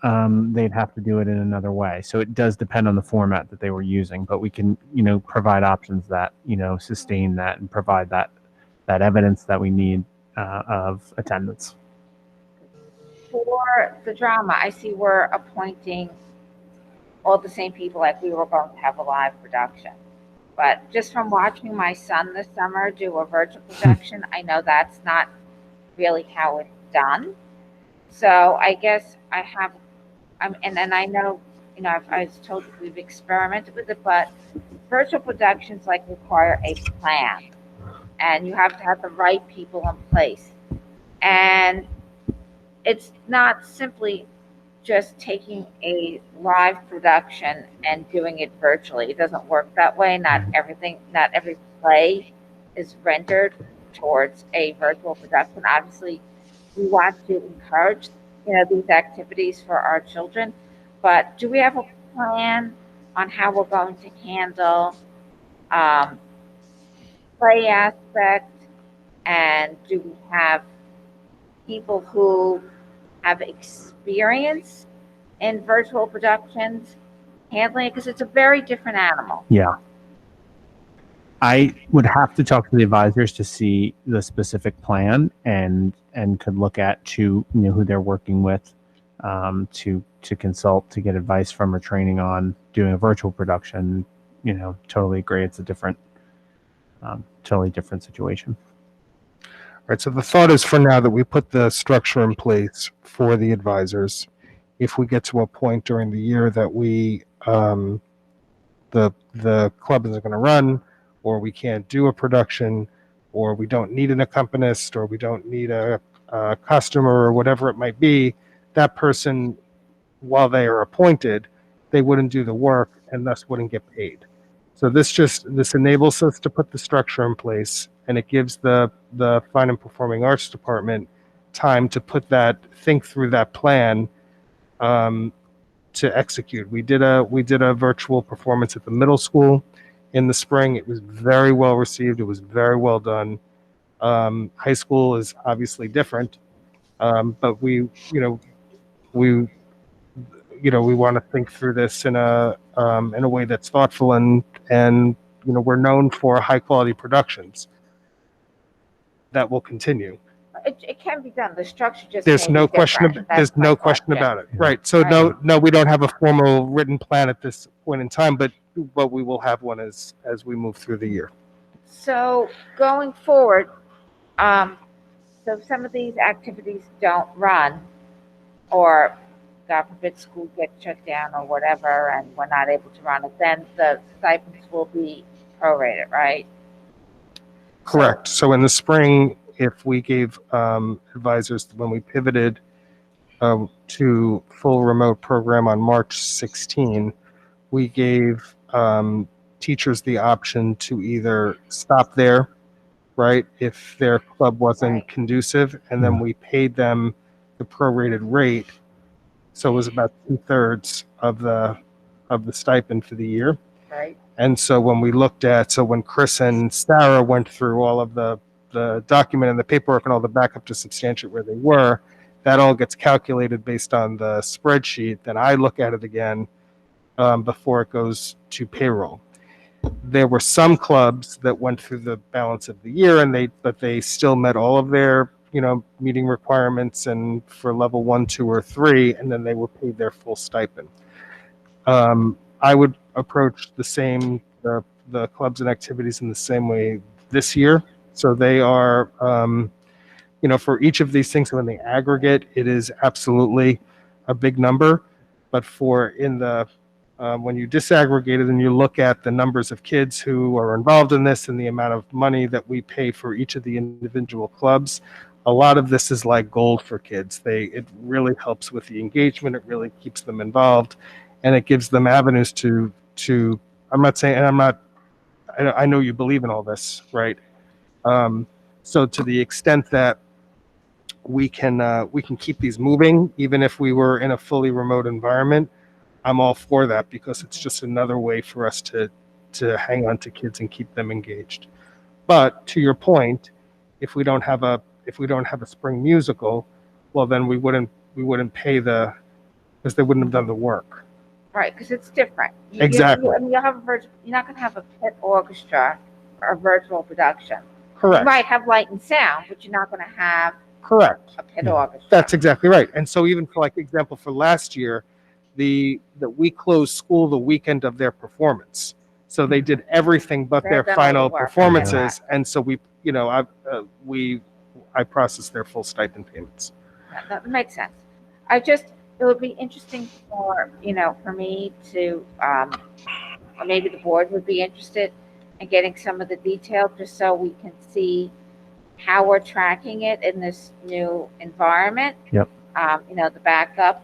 they'd have to do it in another way. So it does depend on the format that they were using, but we can, provide options that, sustain that and provide that evidence that we need of attendance. For the drama, I see we're appointing all the same people like we were going to have a live production. But just from watching my son this summer do a virtual production, I know that's not really how it's done. So I guess and then I know, I was told we've experimented with it, but virtual productions require a plan, and you have to have the right people in place. And it's not simply just taking a live production and doing it virtually. It doesn't work that way. Not every play is rendered towards a virtual production. Obviously, we want to encourage, these activities for our children, but do we have a plan on how we're going to handle play aspect? And do we have people who have experience in virtual productions handling it? Because it's a very different animal. Yeah. I would have to talk to the advisors to see the specific plan and could look at who they're working with to consult, to get advice from or training on doing a virtual production. Totally agree. It's a totally different situation. Right, so the thought is for now that we put the structure in place for the advisors. If we get to a point during the year that we the club isn't going to run, or we can't do a production, or we don't need an accompanist, or we don't need a customer, or whatever it might be, that person, while they are appointed, they wouldn't do the work and thus wouldn't get paid. So this enables us to put the structure in place, and it gives the Fine and Performing Arts Department time to think through that plan to execute. We did a virtual performance at the middle school in the spring. It was very well received. It was very well done. High school is obviously different, but we want to think through this in a way that's thoughtful and we're known for high quality productions. That will continue. It can be done. The structure just There's no question about it. Right. So no, we don't have a formal written plan at this point in time, but we will have one as we move through the year. So going forward, so if some of these activities don't run, or God forbid school gets shut down or whatever, and we're not able to run it, then the stipends will be prorated, right? Correct. So in the spring, if we gave advisors, when we pivoted to full remote program on March 16, we gave teachers the option to either stop there, right, if their club wasn't conducive, and then we paid them the prorated rate. So it was about 2/3 of the stipend for the year. Right. And so when we looked at, so when Chris and Sarah went through all of the document and the paperwork and all the backup to substantiate where they were, that all gets calculated based on the spreadsheet. Then I look at it again before it goes to payroll. There were some clubs that went through the balance of the year, but they still met all of their meeting requirements and for level 1, 2, or 3, and then they were paid their full stipend. I would approach the clubs and activities in the same way this year. So they are, for each of these things, when they aggregate, it is absolutely a big number. But when you disaggregate it and you look at the numbers of kids who are involved in this and the amount of money that we pay for each of the individual clubs, a lot of this is like gold for kids. It really helps with the engagement. It really keeps them involved, and it gives them avenues to. I'm not saying, and I know you believe in all this, right? So to the extent that we can keep these moving, even if we were in a fully remote environment, I'm all for that, because it's just another way for us to hang on to kids and keep them engaged. But to your point, if we don't have a spring musical, well, then we wouldn't pay because they wouldn't have done the work. Right, because it's different. Exactly. You'll have you're not going to have a pit orchestra or a virtual production. Correct. You might have light and sound, but you're not going to have Correct. a pit orchestra. That's exactly right. And so even for example for last year, we closed school the weekend of their performance. So they did everything but their final performances. And so I processed their full stipend payments. That makes sense. It would be interesting for me to, or maybe the board would be interested in getting some of the detail, just so we can see how we're tracking it in this new environment. Yep. The backup.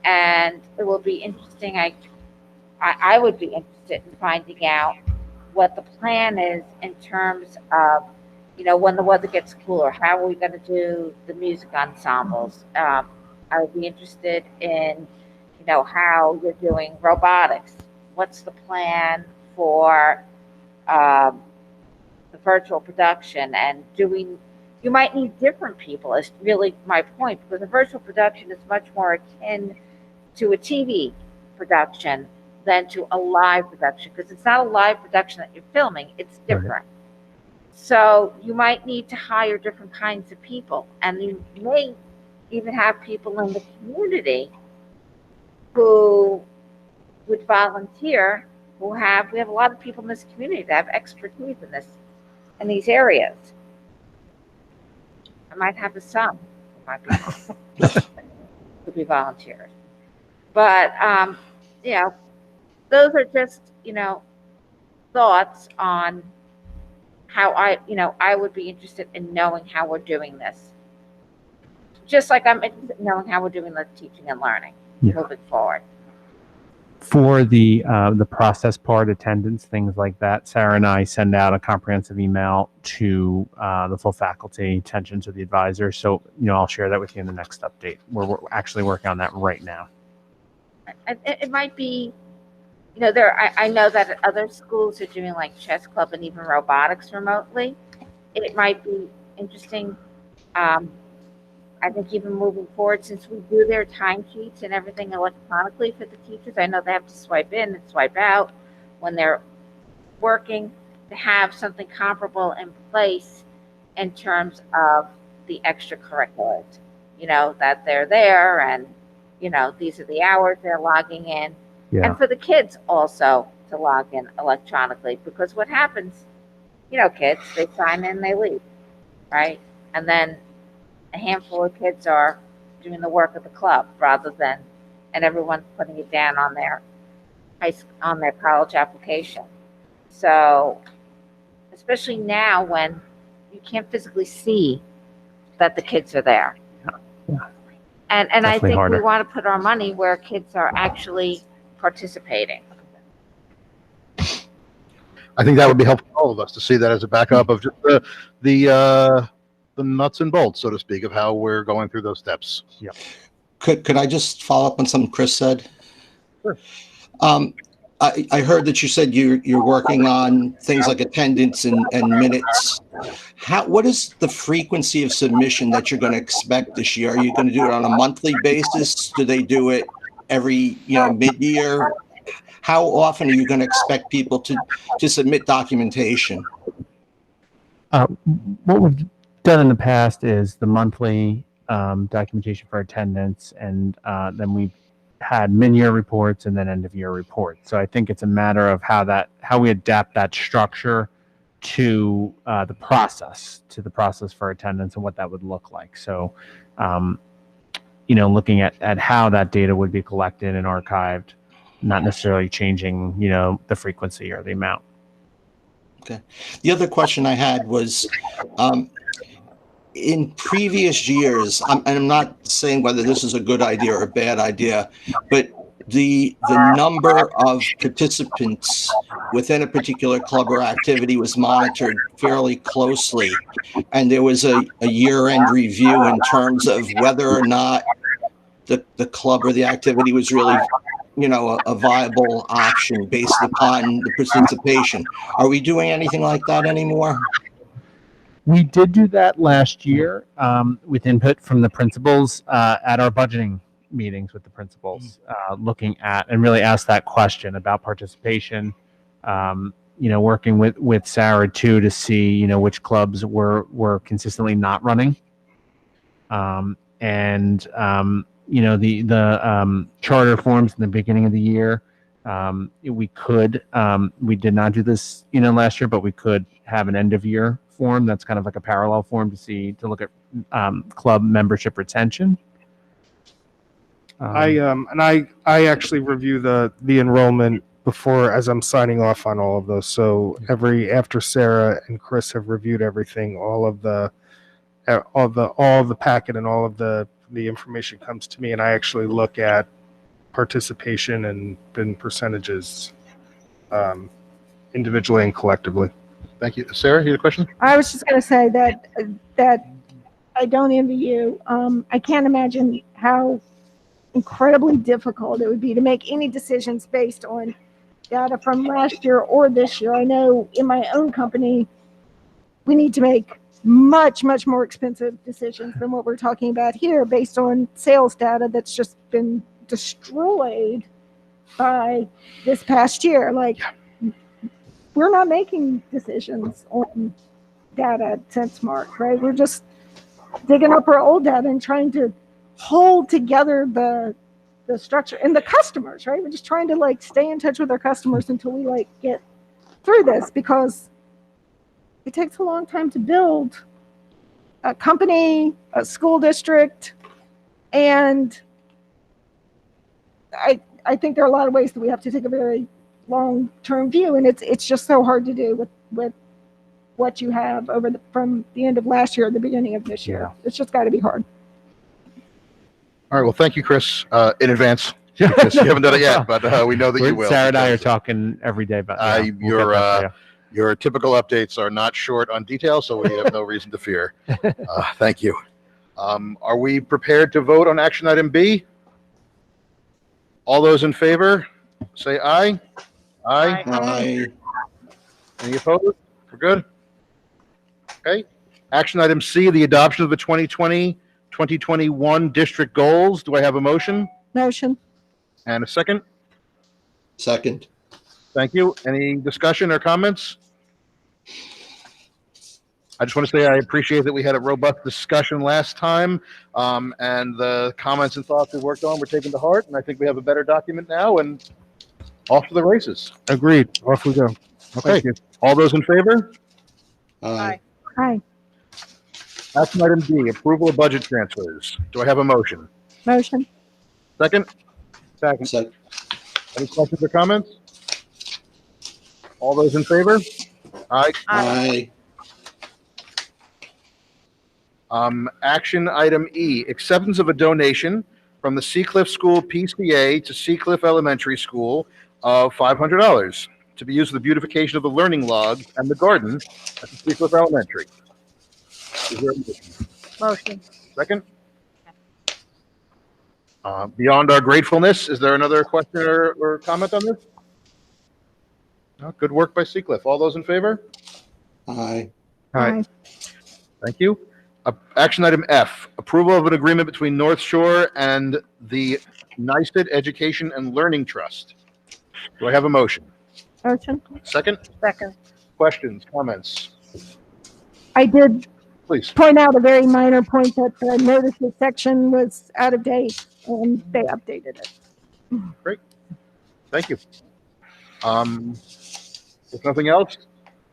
And it will be interesting. I would be interested in finding out what the plan is in terms of, when the weather gets cooler, how are we going to do the music ensembles? I would be interested in, how you're doing robotics. What's the plan for the virtual production? And you might need different people, is really my point, because a virtual production is much more akin to a TV production than to a live production, because it's not a live production that you're filming, it's different. Right. So you might need to hire different kinds of people, and you may even have people in the community who would volunteer, we have a lot of people in this community that have expertise in these areas. I might have a son who might be could be volunteers. But those are just thoughts on how I would be interested in knowing how we're doing this. Just like I'm interested in knowing how we're doing the teaching and learning moving forward. For the process part, attendance, things like that, Sarah and I send out a comprehensive email to the full faculty, attention to the advisor. So, I'll share that with you in the next update. We're actually working on that right now. It might be, I know that at other schools are doing like chess club and even robotics remotely. It might be interesting. I think even moving forward, since we do their timesheets and everything electronically for the teachers, I know they have to swipe in and swipe out when they're working, to have something comparable in place in terms of the extracurriculars, that they're there and, these are the hours they're logging in. Yeah. And for the kids also to log in electronically, because what happens, kids, they sign in, they leave, right? And then a handful of kids are doing the work of the club and everyone's putting it down on their college application. So, especially now when you can't physically see that the kids are there. And I Definitely think harder. we want to put our money where kids are actually participating. I think that would be helpful for all of us to see that as a backup of just the nuts and bolts, so to speak, of how we're going through those steps. Yep. Could I just follow up on something Chris said? Sure. I heard that you said you're working on things like attendance and minutes. What is the frequency of submission that you're going to expect this year? Are you going to do it on a monthly basis? Do they do it every, mid-year? How often are you going to expect people to submit documentation? What we've done in the past is the monthly documentation for attendance, and then we've had mid-year reports and then end-of-year reports. So I think it's a matter of how we adapt that structure to the process for attendance and what that would look like. So, looking at how that data would be collected and archived, not necessarily changing, the frequency or the amount. Okay. The other question I had was, in previous years, and I'm not saying whether this is a good idea or a bad idea, but the number of participants within a particular club or activity was monitored fairly closely, and there was a year-end review in terms of whether or not the club or the activity was really a viable option based upon the participation. Are we doing anything like that anymore? We did do that last year with input from the principals at our budgeting meetings with the principals, looking at and really asked that question about participation. Working with Sarah too to see which clubs were consistently not running, and the charter forms in the beginning of the year. We did not do this last year, but we could have an end of year form that's kind of like a parallel form to look at club membership retention. I actually review the enrollment before as I'm signing off on all of those. So after Sarah and Chris have reviewed everything, all the packet and all of the information comes to me, and I actually look at participation and percentages individually and collectively. Thank you. Sarah, you had a question? I was just going to say that I don't envy you. I can't imagine how incredibly difficult it would be to make any decisions based on data from last year or this year. I know in my own company, we need to make much, much more expensive decisions than what we're talking about here based on sales data that's just been destroyed by this past year. Like, we're not making decisions on data at SenseMark, right? We're just digging up our old data and trying to hold together the structure and the customers, right? We're just trying to stay in touch with our customers until we get through this, because it takes a long time to build a company, a school district, and I think there are a lot of ways that we have to take a very long-term view, and it's just so hard to do with what you have from the end of last year to the beginning of this year. It's just got to be hard. All right. Well, thank you, Chris, in advance. Because you haven't done it yet, but we know that you will. Sarah and I are talking every day about your typical updates are not short on detail, so we have no reason to fear. Thank you. Are we prepared to vote on action item B? All those in favor, say aye. Aye. Aye. Any opposed? We're good. Okay. Action item C, the adoption of the 2020-2021 district goals. Do I have a motion? Motion. And a second? Second. Thank you. Any discussion or comments? I just want to say I appreciate that we had a robust discussion last time, and the comments and thoughts we worked on were taken to heart, and I think we have a better document now, and off to the races. Agreed. Off we go. Okay. All those in favor? Aye. Aye. Action item D, approval of budget transfers. Do I have a motion? Motion. Second? Second. Any questions or comments? All those in favor? Aye. Aye. Action item E, acceptance of a donation from the Seacliff School PCA to Seacliff Elementary School of $500 to be used for the beautification of the learning log and the garden at the Seacliff Elementary. Is there a motion? Motion. Second? Beyond our gratefulness, is there another question or comment on this? No, good work by Seacliff. All those in favor? Aye. Aye. Thank you. Action item F, approval of an agreement between North Shore and the NYSTED Education and Learning Trust. Do I have a motion? Motion. Second? Second. Questions, comments? I did Please. point out a very minor point that the notices section was out of date and they updated it. Great. Thank you. If nothing else,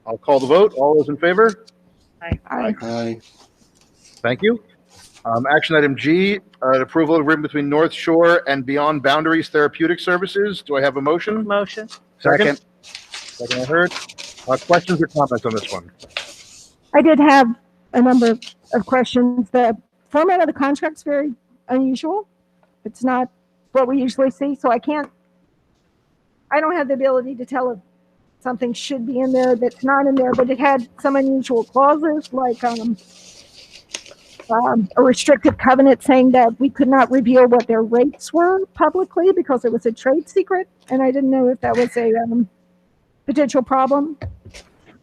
I'll call the vote. All those in favor? Aye. Aye. Thank you. Action item G, approval of agreement between North Shore and Beyond Boundaries Therapeutic Services. Do I have a motion? Motion. Second I heard. Questions or comments on this one? I did have a number of questions. The format of the contract's very unusual. It's not what we usually see, so I don't have the ability to tell if something should be in there that's not in there, but it had some unusual clauses like a restrictive covenant saying that we could not reveal what their rates were publicly because it was a trade secret, and I didn't know if that was a potential problem.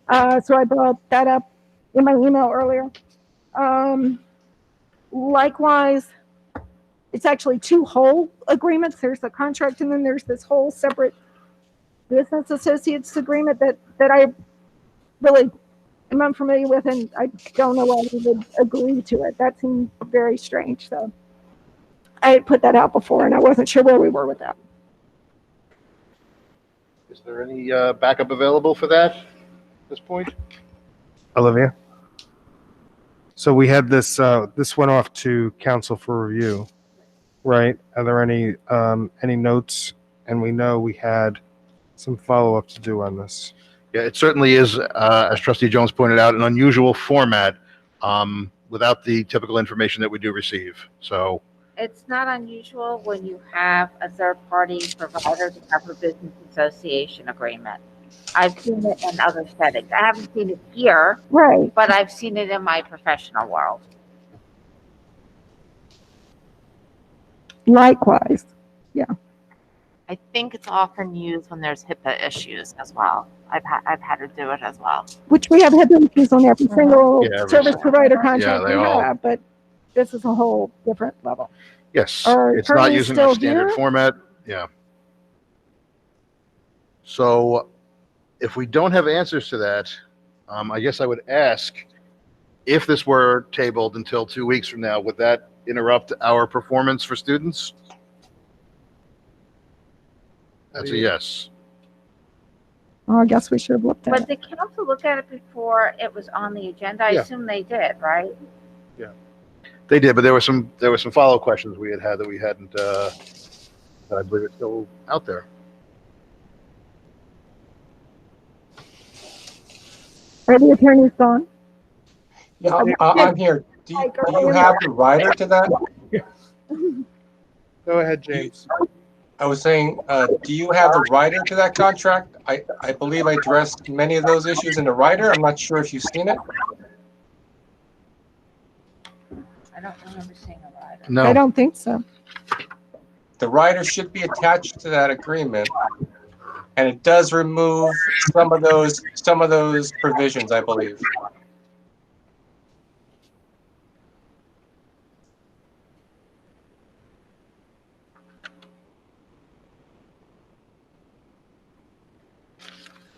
So I brought that up in my email earlier. Likewise, it's actually two whole agreements. There's a contract and then there's this whole separate business associates agreement that I really am unfamiliar with, and I don't know why we would agree to it. That seemed very strange. So I had put that out before and I wasn't sure where we were with that. Is there any backup available for that at this point? Olivia? So we had this, this went off to council for review, right? Are there any notes? And we know we had some follow-up to do on this. Yeah, it certainly is, as Trustee Jones pointed out, an unusual format without the typical information that we do receive. So It's not unusual when you have a third-party provider to have a business association agreement. I've seen it in other settings. I haven't seen it here, right? But I've seen it in my professional world. Likewise, yeah. I think it's often used when there's HIPAA issues as well. I've had to do it as well. Which we have had to use on every single every service single- provider Yeah, contract they we all- have, but this is a whole different level. yes, Are it's not attorneys using still a standard here? format. Yeah. So if we don't have answers to that, I guess I would ask if this were tabled until 2 weeks from now, would that interrupt our performance for students? That's a yes. Oh, I guess we should have looked at But it. did council look at it before it was on the agenda? I Yeah. assume they did, right? They did, but there were some follow-up questions we had that we hadn't, that I believe it's still out there. Are the attorneys gone? Yeah, I'm here. Do you have the writer to that? Go ahead, James. I was saying, do you have the writer to that contract? I believe I addressed many of those issues in the writer. I'm not sure if you've seen it. I don't remember seeing a rider. No. I don't think so. The writer should be attached to that agreement, and it does remove some of those provisions, I believe.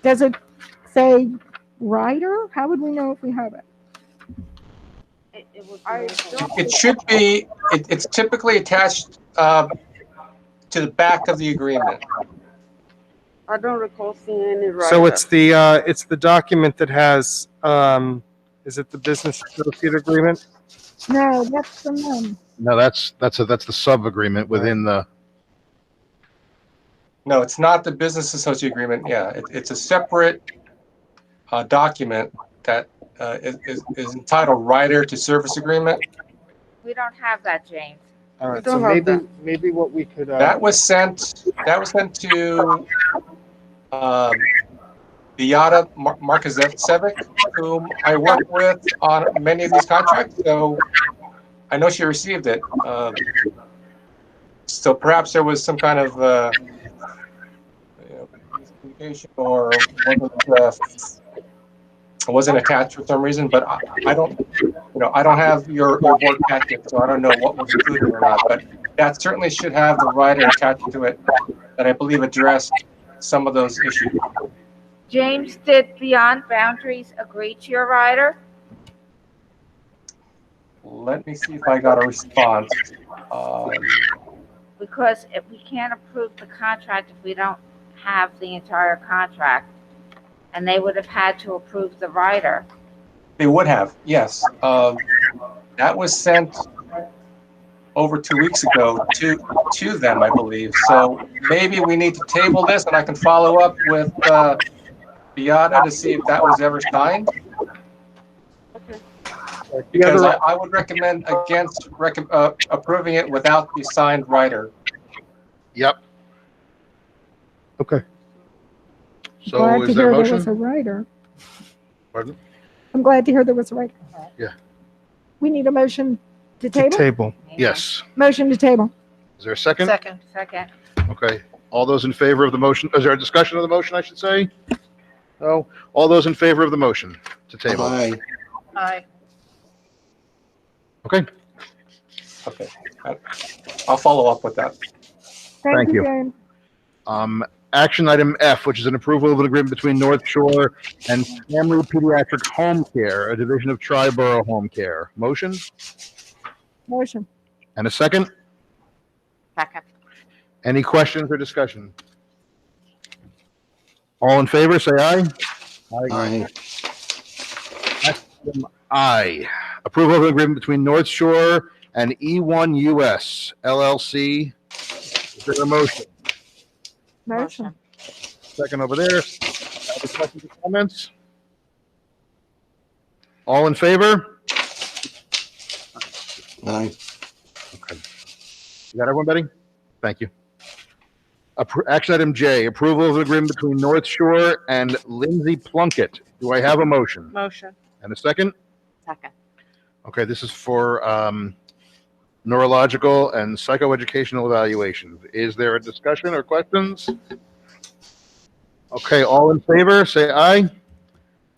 Does it say rider? How would we know if we have it? It should be. It's typically attached to the back of the agreement. I don't recall seeing any writer. So it's the document that has, is it the business associate agreement? No, that's from them. No, that's the sub-agreement within the No, it's not the business associate agreement. Yeah, it's a separate document that is entitled Rider to Service Agreement. We don't have that, James. All right, don't so have maybe what we could, That was sent to Beata Markosevic, whom I work with on many of these contracts. So I know she received it. So perhaps there was some kind of miscommunication, or wasn't attached for some reason. But I don't, I don't have your board packet, so I don't know what was included or not. But that certainly should have the rider attached to it that I believe addressed some of those issues. James, did Beyond Boundaries agree to your rider? Let me see if I got a response. Because if we can't approve the contract if we don't have the entire contract, and they would have had to approve the rider. They would have, yes. That was sent over 2 weeks ago to them, I believe. So maybe we need to table this, and I can follow up with Beata to see if that was ever signed. Because I would recommend against approving it without the signed rider. Yep. Okay. So Glad is to there a hear there was a motion? writer. Pardon? I'm glad to hear there was a writer. Yeah. We need a motion to table? Table. Yes. Motion to table. Is there a second? Second. Okay. All those in favor of the motion? Is there a discussion of the motion, I should say? No. All those in favor of the motion to table? Aye. Aye. Okay. Okay. I'll follow up with that. Thank you. James. Action item F, which is an approval of an agreement between North Shore and Family Pediatric Home Care, a division of Triborough Home Care. Motion Motion. and a second. Second. Any questions or discussion? All in favor, say aye. Aye. Item I, approval of an agreement between North Shore and E1 US LLC. Is there a motion? Motion. Second over there. Other questions or comments? All in favor? Aye. Okay. You got everyone, Betty? Thank you. Action item J, approval of an agreement between North Shore and Lindsay Plunkett. Do I have a motion? Motion. And a second? Second. Okay, this is for neurological and psychoeducational evaluation. Is there a discussion or questions? Okay, all in favor, say aye.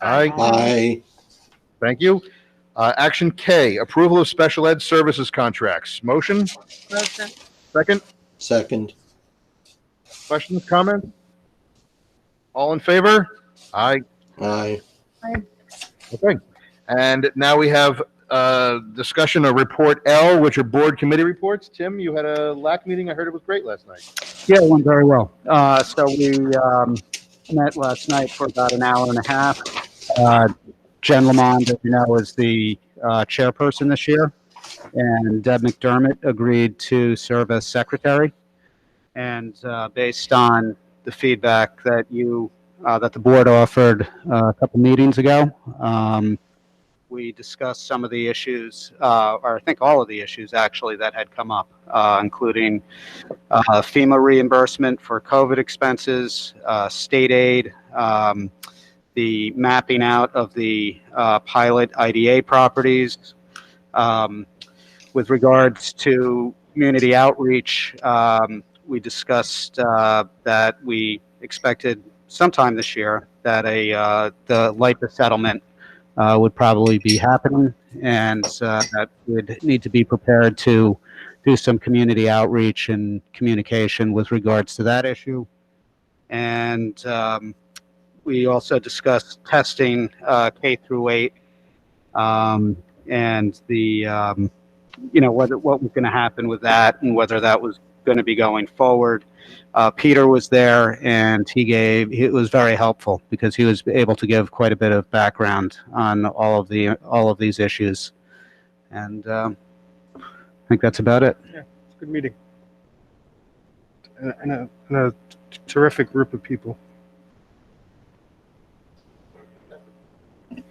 Aye. Aye. Thank you. Action K, approval of special ed services contracts. Motion? Motion. Second? Second. Questions, comments? All in favor? Aye. Aye. Okay. And now we have discussion of report L, which are board committee reports. Tim, you had a LAC meeting. I heard it was great last night. Yeah, it went very well. So we met last night for about an hour and a half. Jen Lamond, as you know, is the chairperson this year, and Deb McDermott agreed to serve as secretary. And based on the feedback that that the board offered a couple meetings ago, we discussed some of the issues, or I think all of the issues actually that had come up, including FEMA reimbursement for COVID expenses, state aid, the mapping out of the pilot IDA properties. With regards to community outreach, we discussed that we expected sometime this year that the LIPA settlement would probably be happening, and that would need to be prepared to do some community outreach and communication with regards to that issue. And we also discussed testing K through 8, and the what was going to happen with that, and whether that was going to be going forward. Peter was there, and it was very helpful because he was able to give quite a bit of background on all of these issues. And I think that's about it. Yeah, it's a good meeting. And a terrific group of people.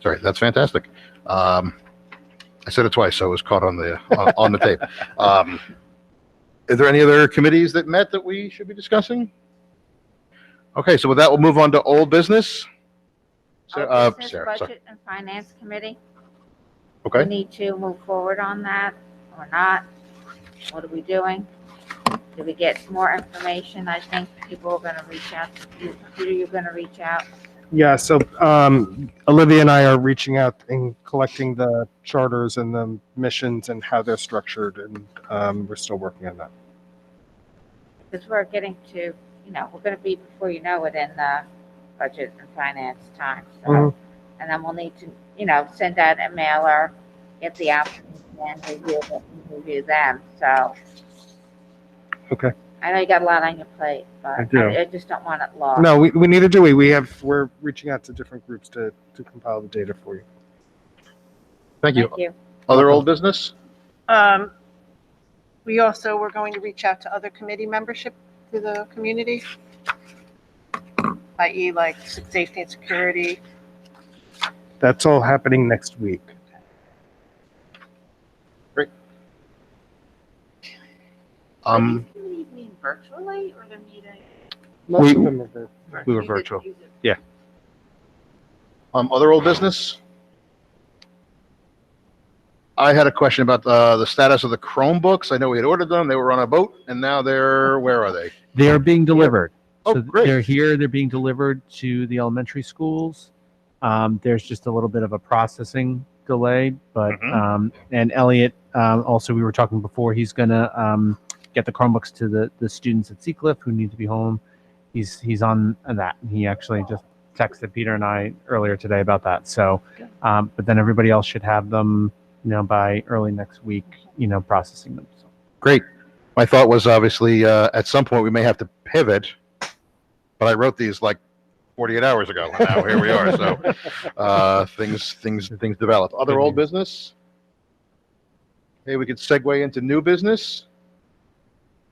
Sorry, that's fantastic. I said it twice, so it was caught on the on the tape. Is there any other committees that met that we should be discussing? Okay, so with that, we'll move on to old business. Old Business, Sarah, sorry. Budget and Finance Committee. Okay. We need to move forward on that or not? What are we doing? Do we get more information? I think people are gonna reach out to you. Peter, you're gonna reach out. Yeah, so Olivia and I are reaching out and collecting the charters and the missions and how they're structured, and we're still working on that. Because we're getting to, we're gonna be, before you know it, in the budget and finance time. So, Mhm. and then we'll need to, send out a mailer, get the applicants and review them. So Okay. I know you got a lot on your plate, but I do. I just don't want it lost. No, we neither do we. We're reaching out to different groups to compile the data for you. Thank you. Thank you. Other old business? We also were going to reach out to other committee membership to the community, i.e. like safety and security. That's all happening next week. Committees meet virtually or they're meeting? Most of them are virtual. We were virtual. Yeah. Other old business? I had a question about the status of the Chromebooks. I know we had ordered them. They were on a boat, and now where are they? They are being delivered. Oh, So great. they're here. They're being delivered to the elementary schools. There's just a little bit of a processing delay, but and Elliot also, we were talking before, he's gonna get the Chromebooks to the students at Seacliff who need to be home. He's on that. He actually just texted Peter and I earlier today about that. So, but then everybody else should have them, by early next week, processing them. So. Great. My thought was obviously at some point we may have to pivot, but I wrote these like 48 hours ago, and now here we are. So things develop. Other old business? Hey, we could segue into new business.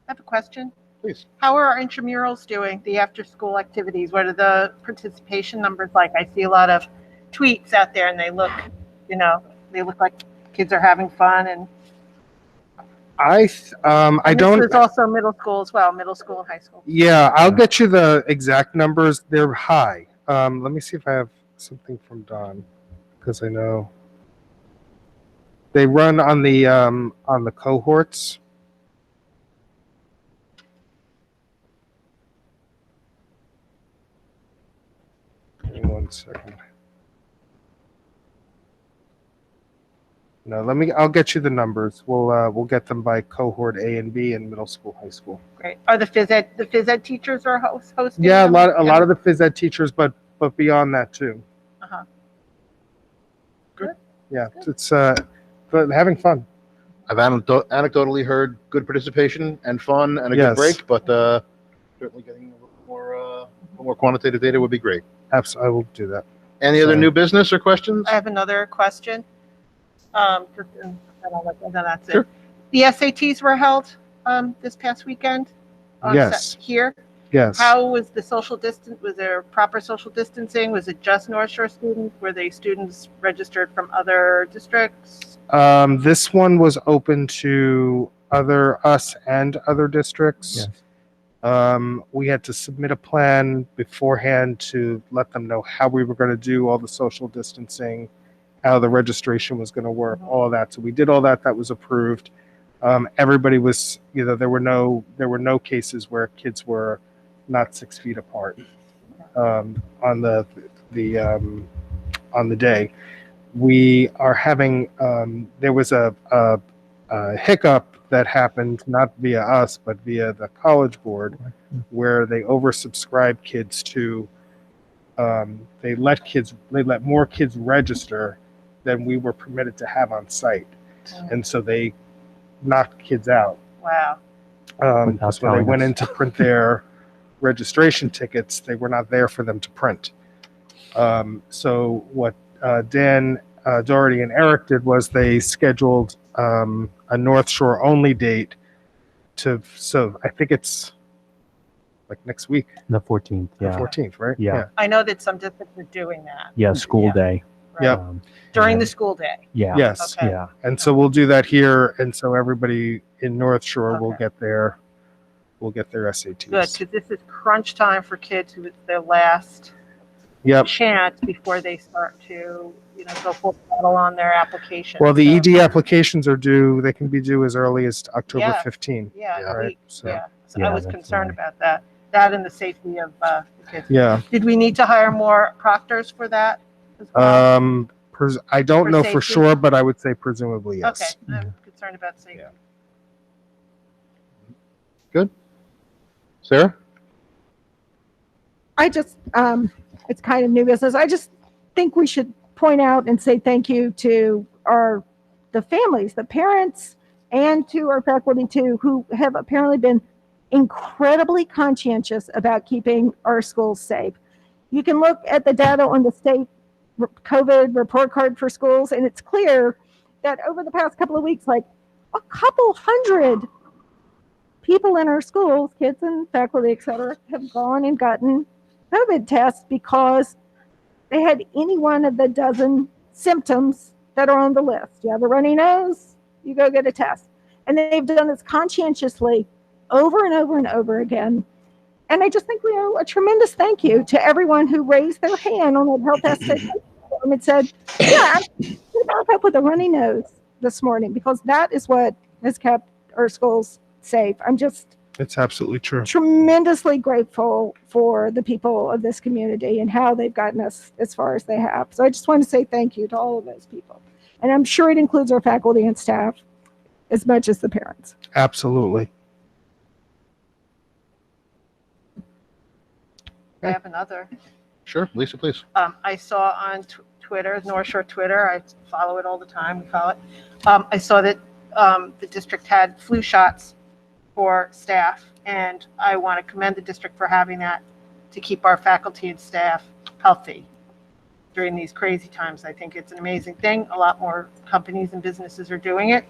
I have a question. Please. How are our intramurals doing, the after-school activities? What are the participation numbers like? I see a lot of tweets out there, and they look like kids are having fun. And I don't. There's also middle school as well, middle school and high school. Yeah, I'll get you the exact numbers. They're high. Let me see if I have something from Don, because I know they run on the cohorts. Give me 1 second. No, I'll get you the numbers. We'll get them by cohort A and B in middle school, high school. Great. Are the phys ed teachers are hosting? Yeah, them? a lot of the phys ed teachers, but beyond that too. Uh-huh. Yeah, it's but having fun. I've anecdotally heard good participation and fun and a Yes. good break, but certainly getting a little more quantitative data would be great. Absolutely, I will do that. Any other new business or questions? I have another question. And then that's Sure. it. The SATs were held this past weekend. Yes. Here. Yes. How was the social distance? Was there proper social distancing? Was it just North Shore students? Were they students registered from other districts? This one was open to us and other districts. We had to submit a plan beforehand to let them know how we were going to do all the social distancing, how the registration was going to work, all of that. So we did all that. That was approved. Everybody was, there were no cases where kids were not 6 feet apart on the day. We are having there was a hiccup that happened not via us but via the college board, where they oversubscribed kids to they let more kids register than we were permitted to have on site, and so they knocked kids out. Wow. So when they went in to print their registration tickets, they were not there for them to print. So what Dan Doherty and Eric did was they scheduled a North Shore only date so I think it's like next week, The 14th, the yeah. 14th, right? Yeah. I know that some districts are doing that. Yeah, school day. Yep. During the school day. Yeah. Yes. Okay. Yeah. And so we'll do that here, and so everybody in North Shore will get their SATs. Good, because this is crunch time for kids who it's their last Yep. chance before they start to, go full throttle on their application. Well, the So, ED applications are due. They can be due as early as October Yeah. 15. Yeah, Right. So. So I was concerned about that and the safety of the kids. Yeah. Did we need to hire more proctors for that as well? I don't For know for safety? sure, but I would say presumably yes. Okay, I'm concerned about safety. Good. Sarah? I just, it's kind of new business. I just think we should point out and say thank you to the families, the parents, and to our faculty too, who have apparently been incredibly conscientious about keeping our schools safe. You can look at the data on the state COVID report card for schools, and it's clear that over the past couple of weeks, like a couple hundred people in our schools, kids and faculty, et cetera, have gone and gotten COVID tests because they had any one of the dozen symptoms that are on the list. You have a runny nose, you go get a test. And they've done this conscientiously over and over and over again. And I just think we owe a tremendous thank you to everyone who raised their hand on the health test and said, yeah, I woke up with a runny nose this morning, because that is what has kept our schools safe. I'm just It's absolutely true. tremendously grateful for the people of this community and how they've gotten us as far as they have. So I just want to say thank you to all of those people. And I'm sure it includes our faculty and staff as much as the parents. Absolutely. I have another. Sure, Lisa, please. I saw on Twitter, North Shore Twitter, I follow it all the time, we follow it. I saw that the district had flu shots for staff, and I want to commend the district for having that to keep our faculty and staff healthy during these crazy times. I think it's an amazing thing. A lot more companies and businesses are doing it.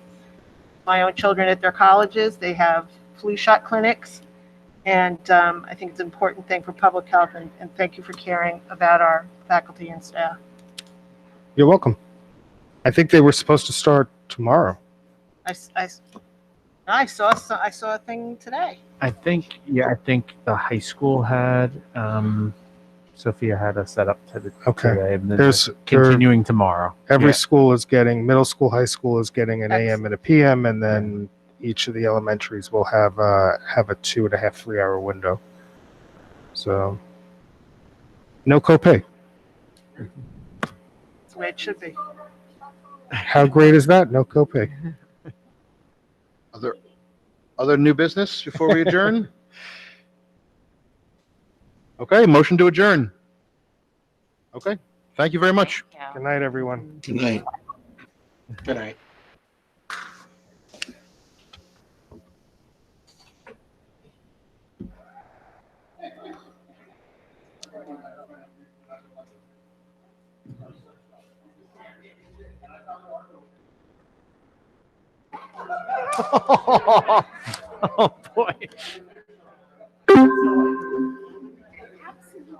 My own children at their colleges, they have flu shot clinics, and I think it's an important thing for public health, and thank you for caring about our faculty and staff. You're welcome. I think they were supposed to start tomorrow. I saw a thing today. I think the high school had, Sophia had us set up today, and then There's continuing tomorrow. Every Yeah. school is getting, middle school, high school is getting an AM and a PM, and then each of the elementaries will have a 2.5, 3 hour window. So no copay. That's the way it should be. How great is that? No copay. Other new business before we adjourn? Okay, motion to adjourn. Okay, thank you very much. Good night, everyone. Good night. Good night. Oh boy.